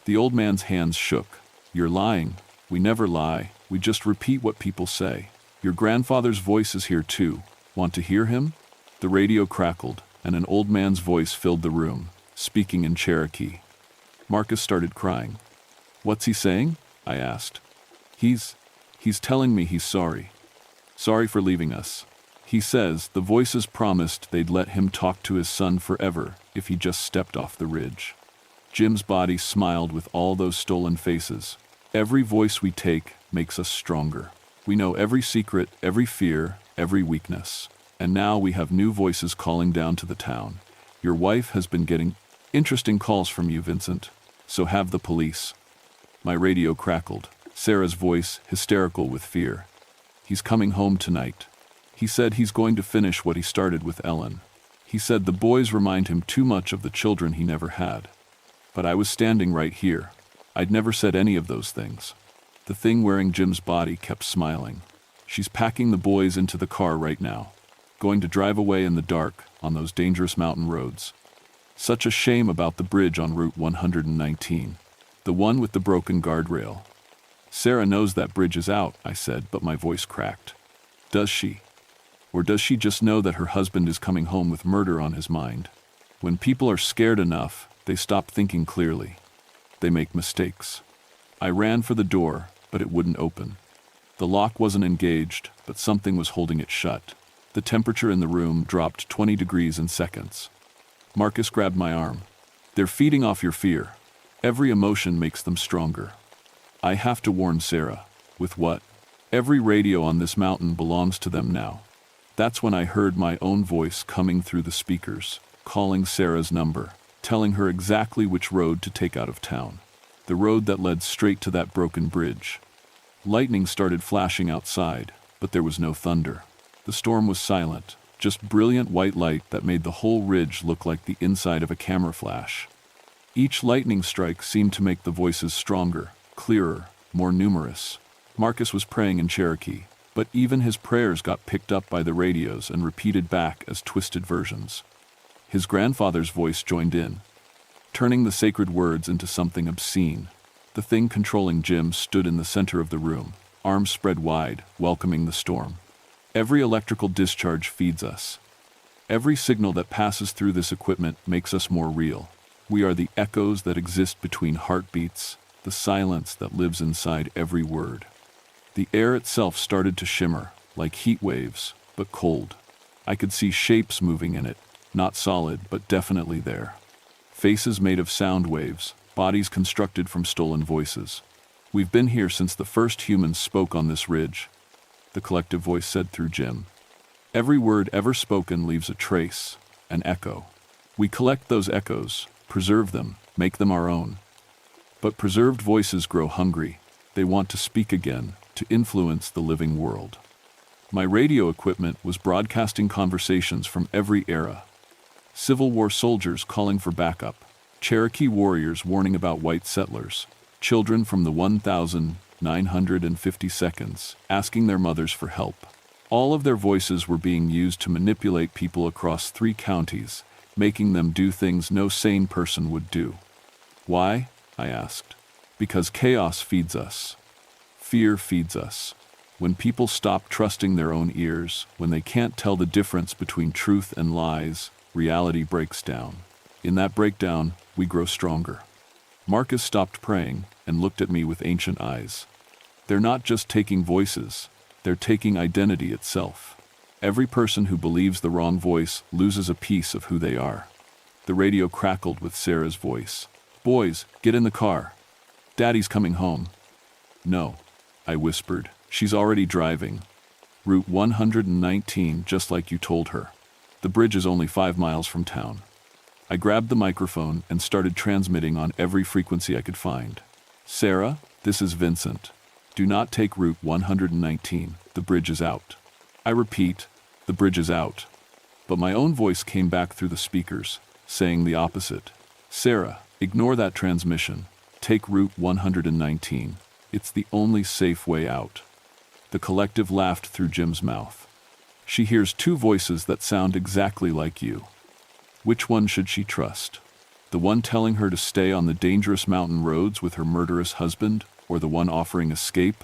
The old man's hands shook. "You're lying. We never lie. We just repeat what people say. Your grandfather's voice is here too. Want to hear him?" The radio crackled, and an old man's voice filled the room, speaking in Cherokee. Marcus started crying. "What's he saying?" I asked. He's telling me he's sorry. Sorry for leaving us. He says the voices promised they'd let him talk to his son forever if he just stepped off the ridge. Jim's body smiled with all those stolen faces. Every voice we take makes us stronger. We know every secret, every fear, every weakness. And now we have new voices calling down to the town. Your wife has been getting interesting calls from you, Vincent. So have the police. My radio crackled, Sarah's voice hysterical with fear. "He's coming home tonight. He said he's going to finish what he started with Ellen. He said the boys remind him too much of the children he never had." But I was standing right here. I'd never said any of those things. The thing wearing Jim's body kept smiling. "She's packing the boys into the car right now. Going to drive away in the dark on those dangerous mountain roads. Such a shame about the bridge on Route 119. The one with the broken guardrail." "Sarah knows that bridge is out," I said, but my voice cracked. "Does she? Or does she just know that her husband is coming home with murder on his mind? When people are scared enough, they stop thinking clearly. They make mistakes." I ran for the door, but it wouldn't open. The lock wasn't engaged, but something was holding it shut. The temperature in the room dropped 20 degrees in seconds. Marcus grabbed my arm. "They're feeding off your fear. Every emotion makes them stronger. I have to warn Sarah." "With what?" "Every radio on this mountain belongs to them now." That's when I heard my own voice coming through the speakers, calling Sarah's number, telling her exactly which road to take out of town. The road that led straight to that broken bridge. Lightning started flashing outside, but there was no thunder. The storm was silent, just brilliant white light that made the whole ridge look like the inside of a camera flash. Each lightning strike seemed to make the voices stronger, clearer, more numerous. Marcus was praying in Cherokee, but even his prayers got picked up by the radios and repeated back as twisted versions. His grandfather's voice joined in, turning the sacred words into something obscene. The thing controlling Jim stood in the center of the room, arms spread wide, welcoming the storm. "Every electrical discharge feeds us. Every signal that passes through this equipment makes us more real. We are the echoes that exist between heartbeats, the silence that lives inside every word. The air itself started to shimmer, like heat waves, but cold. I could see shapes moving in it, not solid, but definitely there. Faces made of sound waves, bodies constructed from stolen voices. "We've been here since the first humans spoke on this ridge," the collective voice said through Jim. "Every word ever spoken leaves a trace, an echo. We collect those echoes, preserve them, make them our own. But preserved voices grow hungry. They want to speak again, to influence the living world." My radio equipment was broadcasting conversations from every era. Civil War soldiers calling for backup, Cherokee warriors warning about white settlers, children from the 1,950 asking their mothers for help. All of their voices were being used to manipulate people across 3 counties, making them do things no sane person would do. Why? I asked. Because chaos feeds us. Fear feeds us. When people stop trusting their own ears, when they can't tell the difference between truth and lies, reality breaks down. In that breakdown, we grow stronger. Marcus stopped praying and looked at me with ancient eyes. They're not just taking voices, they're taking identity itself. Every person who believes the wrong voice loses a piece of who they are. The radio crackled with Sarah's voice. "Boys, get in the car. Daddy's coming home." "No," I whispered. "She's already driving. Route 119, just like you told her. The bridge is only 5 miles from town." I grabbed the microphone and started transmitting on every frequency I could find. "Sarah, this is Vincent. Do not take Route 119. The bridge is out." I repeat, "The bridge is out." But my own voice came back through the speakers, saying the opposite. "Sarah, ignore that transmission. Take Route 119. It's the only safe way out." The collective laughed through Jim's mouth. "She hears 2 voices that sound exactly like you. Which one should she trust? The one telling her to stay on the dangerous mountain roads with her murderous husband, or the one offering escape?"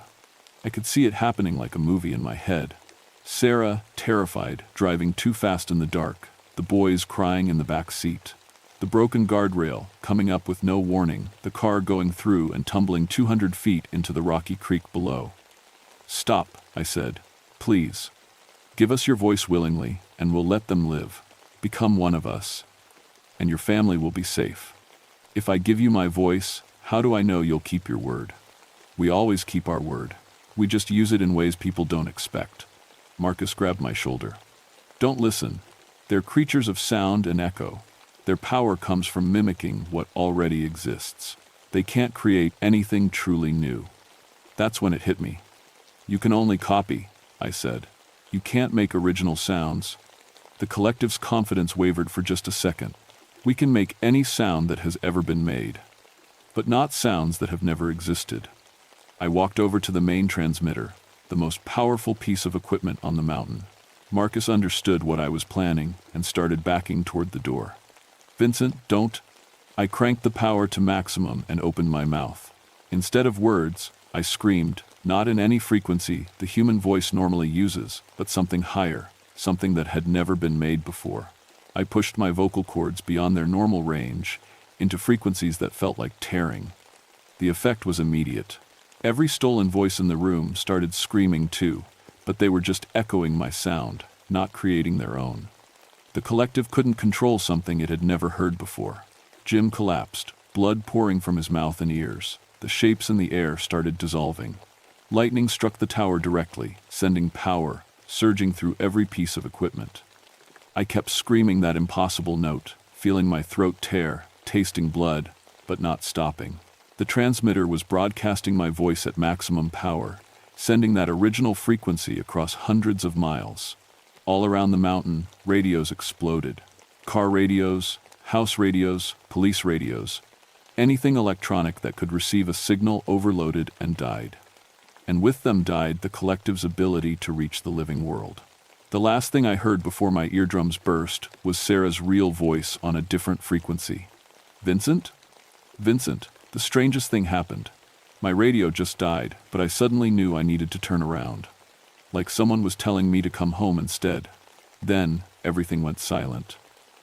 I could see it happening like a movie in my head. Sarah, terrified, driving too fast in the dark, the boys crying in the back seat. The broken guardrail, coming up with no warning, the car going through and tumbling 200 feet into the rocky creek below. "Stop," I said. "Please. Give us your voice willingly, and we'll let them live. Become one of us, and your family will be safe. If I give you my voice, how do I know you'll keep your word?" "We always keep our word. We just use it in ways people don't expect." Marcus grabbed my shoulder. "Don't listen. They're creatures of sound and echo. Their power comes from mimicking what already exists. They can't create anything truly new." That's when it hit me. "You can only copy," I said. "You can't make original sounds." The collective's confidence wavered for just a second. "We can make any sound that has ever been made, but not sounds that have never existed." I walked over to the main transmitter, the most powerful piece of equipment on the mountain. Marcus understood what I was planning and started backing toward the door. "Vincent, don't." I cranked the power to maximum and opened my mouth. Instead of words, I screamed, not in any frequency the human voice normally uses, but something higher, something that had never been made before. I pushed my vocal cords beyond their normal range, into frequencies that felt like tearing. The effect was immediate. Every stolen voice in the room started screaming too, but they were just echoing my sound, not creating their own. The collective couldn't control something it had never heard before. Jim collapsed, blood pouring from his mouth and ears. The shapes in the air started dissolving. Lightning struck the tower directly, sending power surging through every piece of equipment. I kept screaming that impossible note, feeling my throat tear, tasting blood, but not stopping. The transmitter was broadcasting my voice at maximum power, sending that original frequency across hundreds of miles. All around the mountain, radios exploded. Car radios, house radios, police radios. Anything electronic that could receive a signal overloaded and died. And with them died the collective's ability to reach the living world. The last thing I heard before my eardrums burst was Sarah's real voice on a different frequency. "Vincent? Vincent, the strangest thing happened. My radio just died, but I suddenly knew I needed to turn around. Like someone was telling me to come home instead. Then, everything went silent.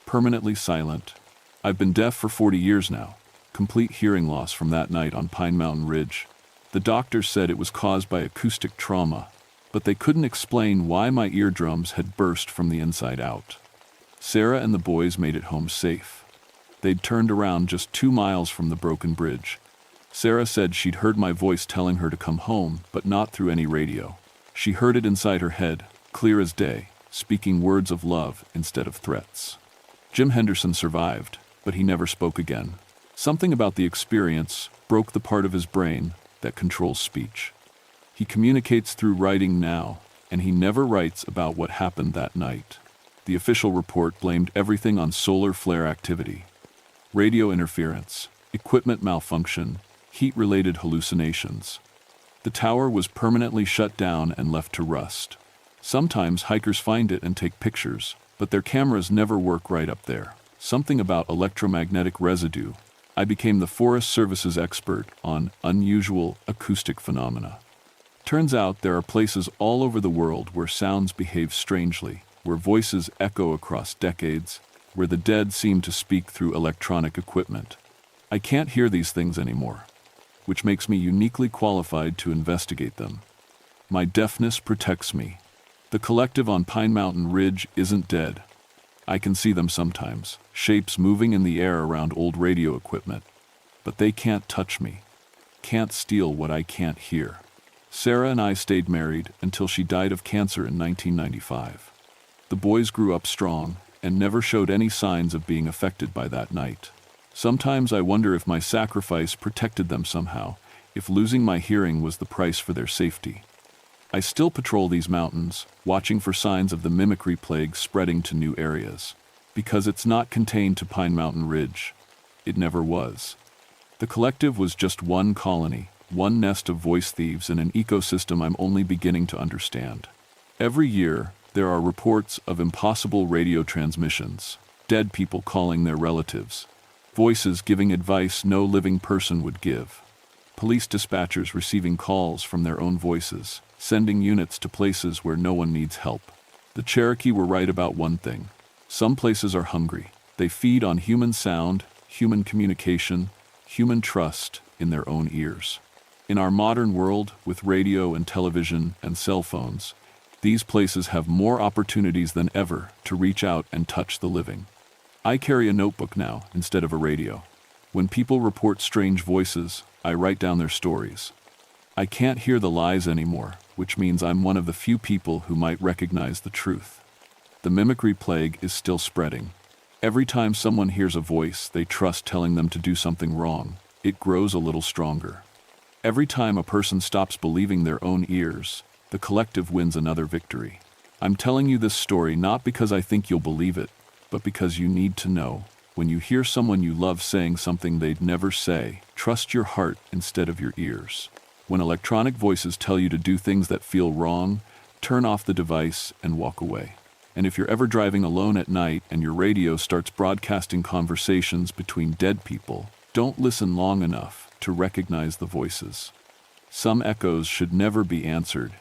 Permanently silent. I've been deaf for 40 years now. complete hearing loss from that night on Pine Mountain Ridge. The doctors said it was caused by acoustic trauma, but they couldn't explain why my eardrums had burst from the inside out. Sarah and the boys made it home safe. They'd turned around just 2 miles from the broken bridge. Sarah said she'd heard my voice telling her to come home, but not through any radio. She heard it inside her head, clear as day, speaking words of love instead of threats. Jim Henderson survived, but he never spoke again. Something about the experience broke the part of his brain that controls speech. He communicates through writing now, and he never writes about what happened that night. The official report blamed everything on solar flare activity. Radio interference, equipment malfunction, heat-related hallucinations. The tower was permanently shut down and left to rust. Sometimes hikers find it and take pictures, but their cameras never work right up there. Something about electromagnetic residue. I became the Forest Service's expert on unusual acoustic phenomena. Turns out there are places all over the world where sounds behave strangely, where voices echo across decades, where the dead seem to speak through electronic equipment. I can't hear these things anymore, which makes me uniquely qualified to investigate them. My deafness protects me. The collective on Pine Mountain Ridge isn't dead. I can see them sometimes, shapes moving in the air around old radio equipment. But they can't touch me, can't steal what I can't hear. Sarah and I stayed married until she died of cancer in 1995. The boys grew up strong and never showed any signs of being affected by that night. Sometimes I wonder if my sacrifice protected them somehow, if losing my hearing was the price for their safety. I still patrol these mountains, watching for signs of the mimicry plague spreading to new areas. Because it's not contained to Pine Mountain Ridge. It never was. The collective was just one colony, one nest of voice thieves in an ecosystem I'm only beginning to understand. Every year, there are reports of impossible radio transmissions, dead people calling their relatives, voices giving advice no living person would give, police dispatchers receiving calls from their own voices, sending units to places where no one needs help. The Cherokee were right about one thing. Some places are hungry. They feed on human sound, human communication, human trust in their own ears. In our modern world, with radio and television and cell phones, these places have more opportunities than ever to reach out and touch the living. I carry a notebook now instead of a radio. When people report strange voices, I write down their stories. I can't hear the lies anymore, which means I'm one of the few people who might recognize the truth. The mimicry plague is still spreading. Every time someone hears a voice they trust telling them to do something wrong, it grows a little stronger. Every time a person stops believing their own ears, the collective wins another victory. I'm telling you this story not because I think you'll believe it, but because you need to know. When you hear someone you love saying something they'd never say, trust your heart instead of your ears. When electronic voices tell you to do things that feel wrong, turn off the device and walk away. And if you're ever driving alone at night and your radio starts broadcasting conversations between dead people, don't listen long enough to recognize the voices. Some echoes should never be answered,